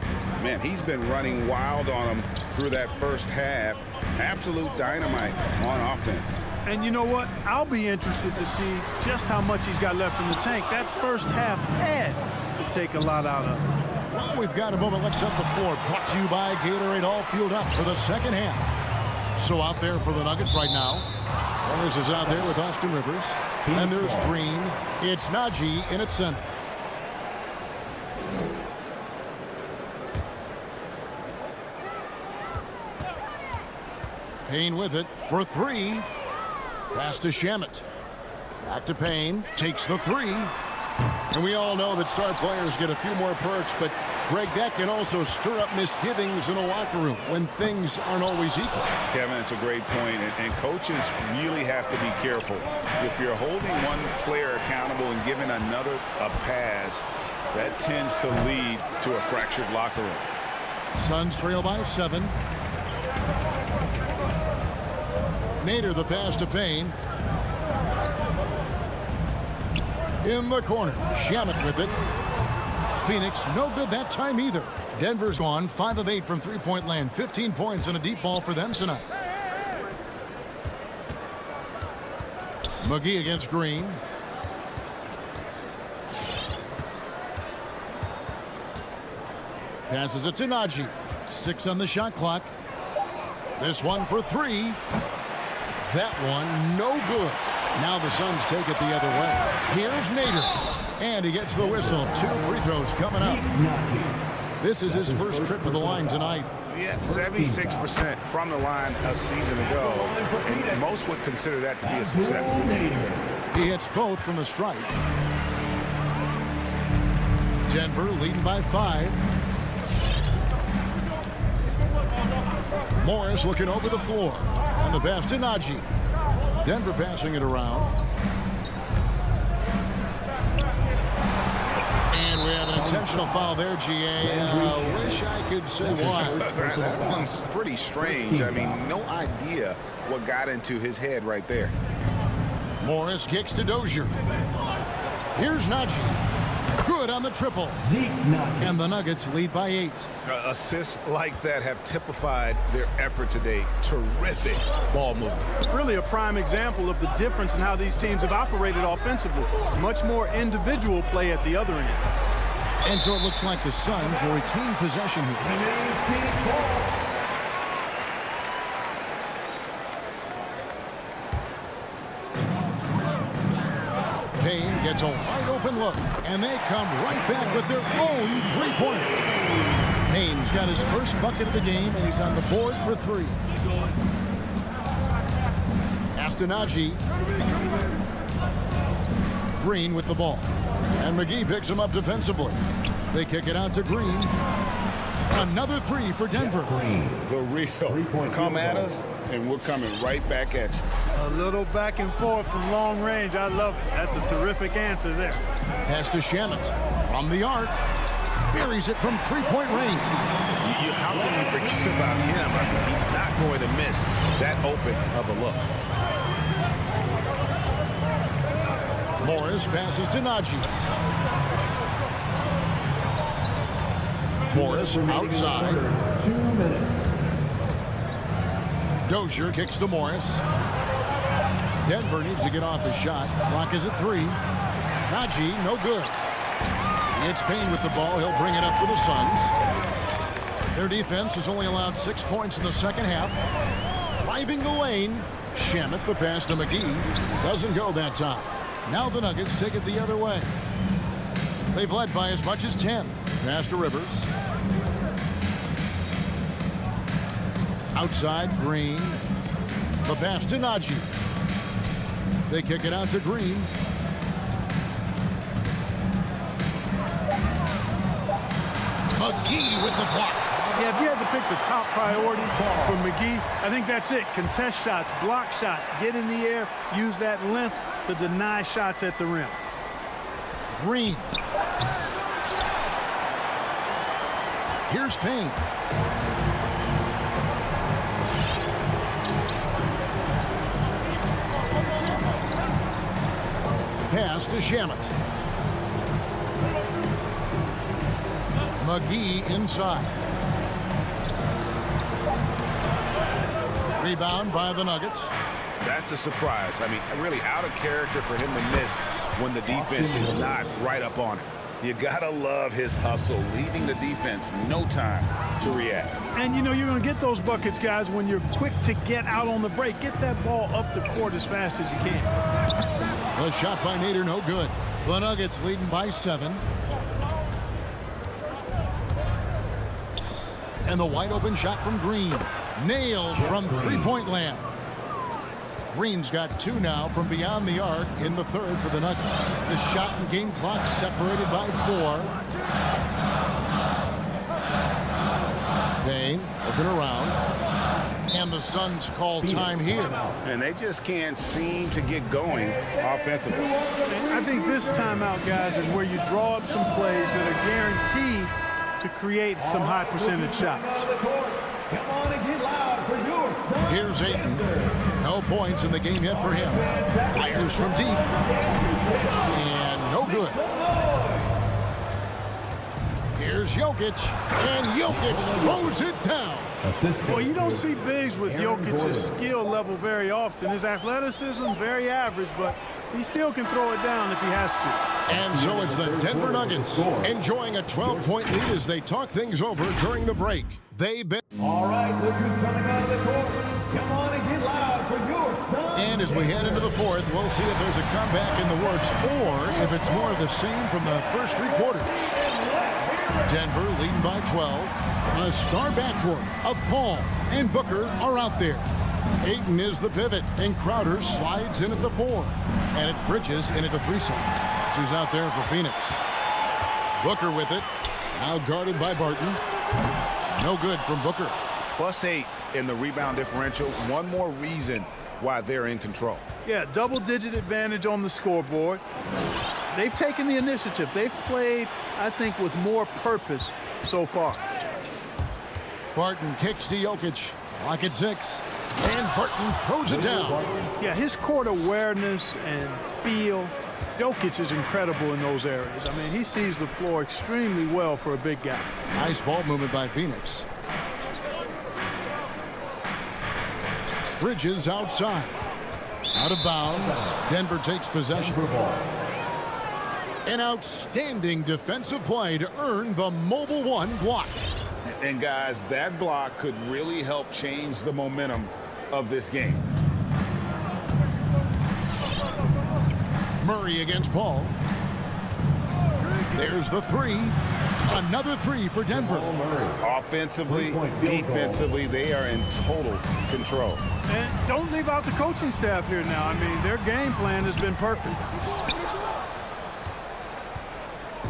Man, he's been running wild on him through that first half. Absolute dynamite on offense. And you know what? I'll be interested to see just how much he's got left in the tank. That first half had to take a lot out of him. Well, we've got a moment. Let's set the floor. Brought to you by Gatorade, all fueled up for the second half. So out there for the Nuggets right now. Runners is out there with Austin Rivers. And there's Green. It's Najee in its center. Payne with it for 3. Pass to Shamet. Back to Payne. Takes the 3. And we all know that star players get a few more perks, but Greg, that can also stir up misgivings in a locker room when things aren't always equal. Kevin, it's a great point, and coaches really have to be careful. If you're holding one player accountable and giving another a pass, that tends to lead to a fractured locker room. Suns trail by 7. Nader the pass to Payne. In the corner, Shamet with it. Phoenix, no good that time either. Denver's gone 5 of 8 from three-point land. 15 points and a deep ball for them tonight. McGee against Green. Passes it to Najee. 6 on the shot clock. This one for 3. That one, no good. Now the Suns take it the other way. Here's Nader. And he gets the whistle. 2 free throws coming up. This is his first trip to the line tonight. He had 76% from the line a season ago, and most would consider that to be a success. He hits both from the stripe. Denver leading by 5. Morris looking over the floor. And the pass to Najee. Denver passing it around. And we have an intentional foul there, GA. Wish I could say why. That one's pretty strange. I mean, no idea what got into his head right there. Morris kicks to Dozier. Here's Najee. Good on the triple. And the Nuggets lead by 8. Assists like that have typified their effort today. Terrific ball movement. Really a prime example of the difference in how these teams have operated offensively. Much more individual play at the other end. And so it looks like the Suns will retain possession here. Payne gets a wide open look, and they come right back with their own three-pointer. Payne's got his first bucket of the game, and he's on the board for 3. Pass to Najee. Green with the ball. And McGee picks him up defensively. They kick it out to Green. Another three for Denver. The real. Come at us, and we're coming right back at you. A little back and forth from long range. I love it. That's a terrific answer there. Pass to Shamet from the arc. Buries it from three-point range. How can you forget about him? I mean, he's not going to miss that open of a look. Morris passes to Najee. Morris outside. 2 minutes. Dozier kicks to Morris. Denver needs to get off the shot. Clock is at 3. Najee, no good. It's Payne with the ball. He'll bring it up for the Suns. Their defense has only allowed 6 points in the second half. Driving the lane. Shamet, the pass to McGee. Doesn't go that time. Now the Nuggets take it the other way. They've led by as much as 10. Pass to Rivers. Outside, Green. The pass to Najee. They kick it out to Green. McGee with the block. Yeah, if you had to pick the top priority for McGee, I think that's it. Contest shots, block shots, get in the air, use that length to deny shots at the rim. Green. Here's Payne. Pass to Shamet. McGee inside. Rebound by the Nuggets. That's a surprise. I mean, really out of character for him to miss when the defense is not right up on it. You gotta love his hustle, leaving the defense no time to react. And you know you're going to get those buckets, guys, when you're quick to get out on the break. Get that ball up the court as fast as you can. The shot by Nader, no good. The Nuggets leading by 7. And the wide open shot from Green. Nailed from three-point land. Green's got 2 now from beyond the arc in the third for the Nuggets. The shot and game clock separated by 4. Payne looking around. And the Suns call time here. And they just can't seem to get going offensively. I think this timeout, guys, is where you draw up some plays that are guaranteed to create some high percentage shots. Come on and get loud for your son. Here's Ayton. No points in the game yet for him. Fires from deep. And no good. Here's Jokic. And Jokic throws it down. Well, you don't see bigs with Jokic's skill level very often. His athleticism, very average, but he still can throw it down if he has to. And so it's the Denver Nuggets enjoying a 12-point lead as they talk things over during the break. They've been... All right, look who's coming out of the court. Come on and get loud for your son. And as we head into the fourth, we'll see if there's a comeback in the works or if it's more of the same from the first 3 quarters. Denver leading by 12. A star backcourt of Paul and Booker are out there. Ayton is the pivot, and Crowder slides in at the 4. And it's Bridges in at the 3 slot. Who's out there for Phoenix. Booker with it. Now guarded by Barton. No good from Booker. +8 in the rebound differential. One more reason why they're in control. Yeah, double-digit advantage on the scoreboard. They've taken the initiative. They've played, I think, with more purpose so far. Barton kicks to Jokic. Lock at 6. And Barton throws it down. Yeah, his court awareness and feel. Jokic is incredible in those areas. I mean, he sees the floor extremely well for a big guy. Nice ball movement by Phoenix. Bridges outside. Out of bounds. Denver takes possession. An outstanding defensive play to earn the Mobile One block. And guys, that block could really help change the momentum of this game. Murray against Paul. There's the 3. Another 3 for Denver. Offensively, defensively, they are in total control. And don't leave out the coaching staff here now. I mean, their game plan has been perfect.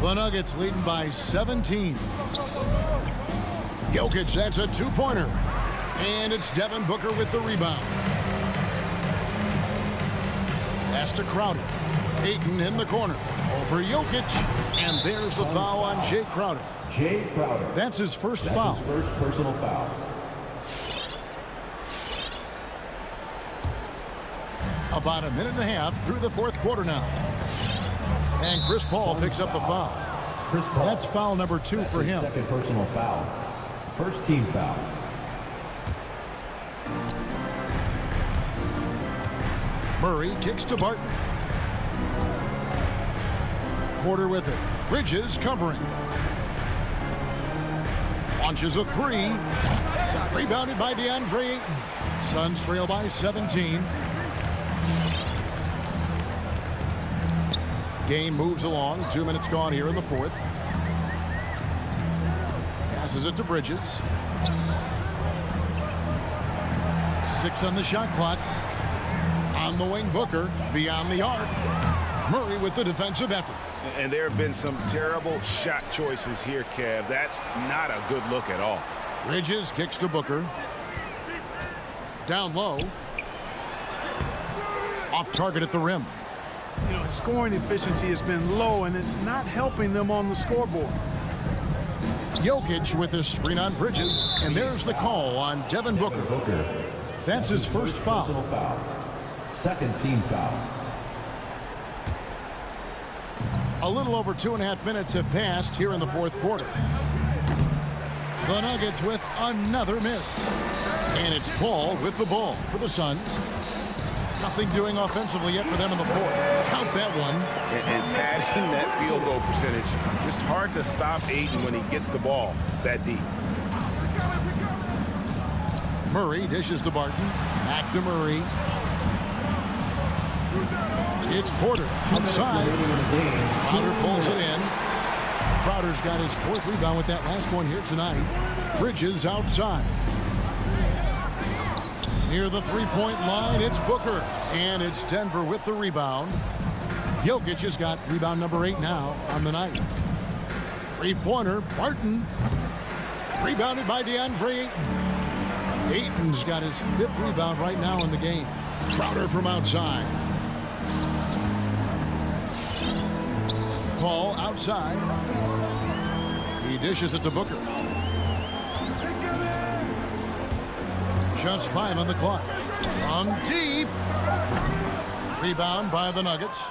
The Nuggets leading by 17. Jokic, that's a two-pointer. And it's Devin Booker with the rebound. Pass to Crowder. Ayton in the corner. Over Jokic. And there's the foul on Jay Crowder. Jay Crowder. That's his first foul. His first personal foul. About a minute and a half through the fourth quarter now. And Chris Paul picks up the foul. Chris Paul. That's foul number 2 That's for his him. Second personal foul. First team foul. Murray kicks to Barton. Porter with it. Bridges covering. Launches a three. Rebounded by DeAndre Ayton. Suns trail by 17. Game moves along. 2 minutes gone here in the fourth. Passes it to Bridges. 6 on the shot clock. On the wing, Booker. Beyond the arc. Murray with the defensive effort. And there have been some terrible shot choices here, Kev. That's not a good look at all. Bridges kicks to Booker. Down low. Off target at the rim. You know, his scoring efficiency has been low, and it's not helping them on the scoreboard. Jokic with his screen on Bridges, and there's the call on Devin Booker. That's his first foul. Foul. Second team foul. A little over 2.5 minutes have passed here in the fourth quarter. The Nuggets with another miss. And it's Paul with the ball for the Suns. Nothing doing offensively yet for them in the fourth. Count that one. And padding that field goal percentage. Just hard to stop Ayton when he gets the ball that deep. Murray dishes to Barton. Back to Murray. It's Porter outside. Crowder pulls it in. Crowder's got his fourth rebound with that last one here tonight. Bridges outside. Near the three-point line, it's Booker. And it's Denver with the rebound. Jokic has got rebound number 8 now on the night. Three-pointer, Barton. Rebounded by DeAndre Ayton. Ayton's got his 5th rebound right now in the game. Crowder from outside. Paul outside. He dishes it to Booker. Just 5 on the clock. From deep. Rebound by the Nuggets.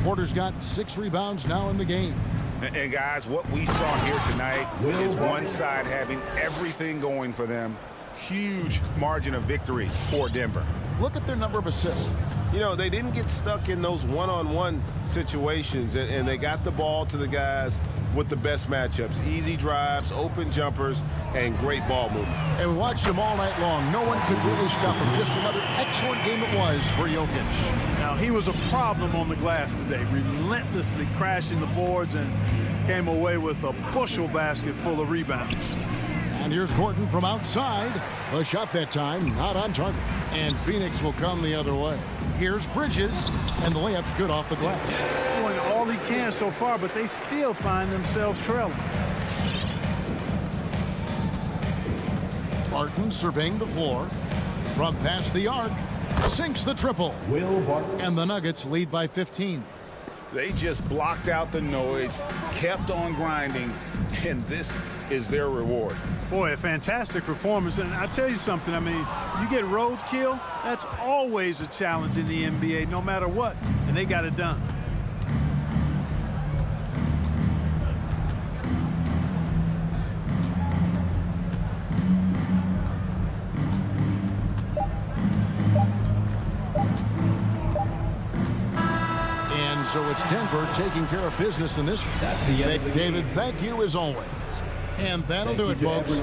Porter's got 6 rebounds now in the game. And guys, what we saw here tonight is one side having everything going for them. Huge margin of victory for Denver. Look at their number of assists. You know, they didn't get stuck in those one-on-one situations, and they got the ball to the guys with the best matchups. Easy drives, open jumpers, and great ball movement. And we watched them all night long. No one could really stop him. Just another excellent game it was for Jokic. Now, he was a problem on the glass today, relentlessly crashing the boards and came away with a bushel basket full of rebounds. And here's Gordon from outside. A shot that time, not on target. And Phoenix will come the other way. Here's Bridges, and the layup's good off the glass. Doing all he can so far, but they still find themselves trailing. Barton surveying the floor. From past the arc, sinks the triple. Will Barton. And the Nuggets lead by 15. They just blocked out the noise, kept on grinding, and this is their reward. Boy, a fantastic performance. And I tell you something, I mean, you get roadkill, that's always a challenge in the NBA, no matter what. And they got it done. So it's Denver taking care of business in this. That's the end of the David, game. thank you as always. And that'll do it, folks.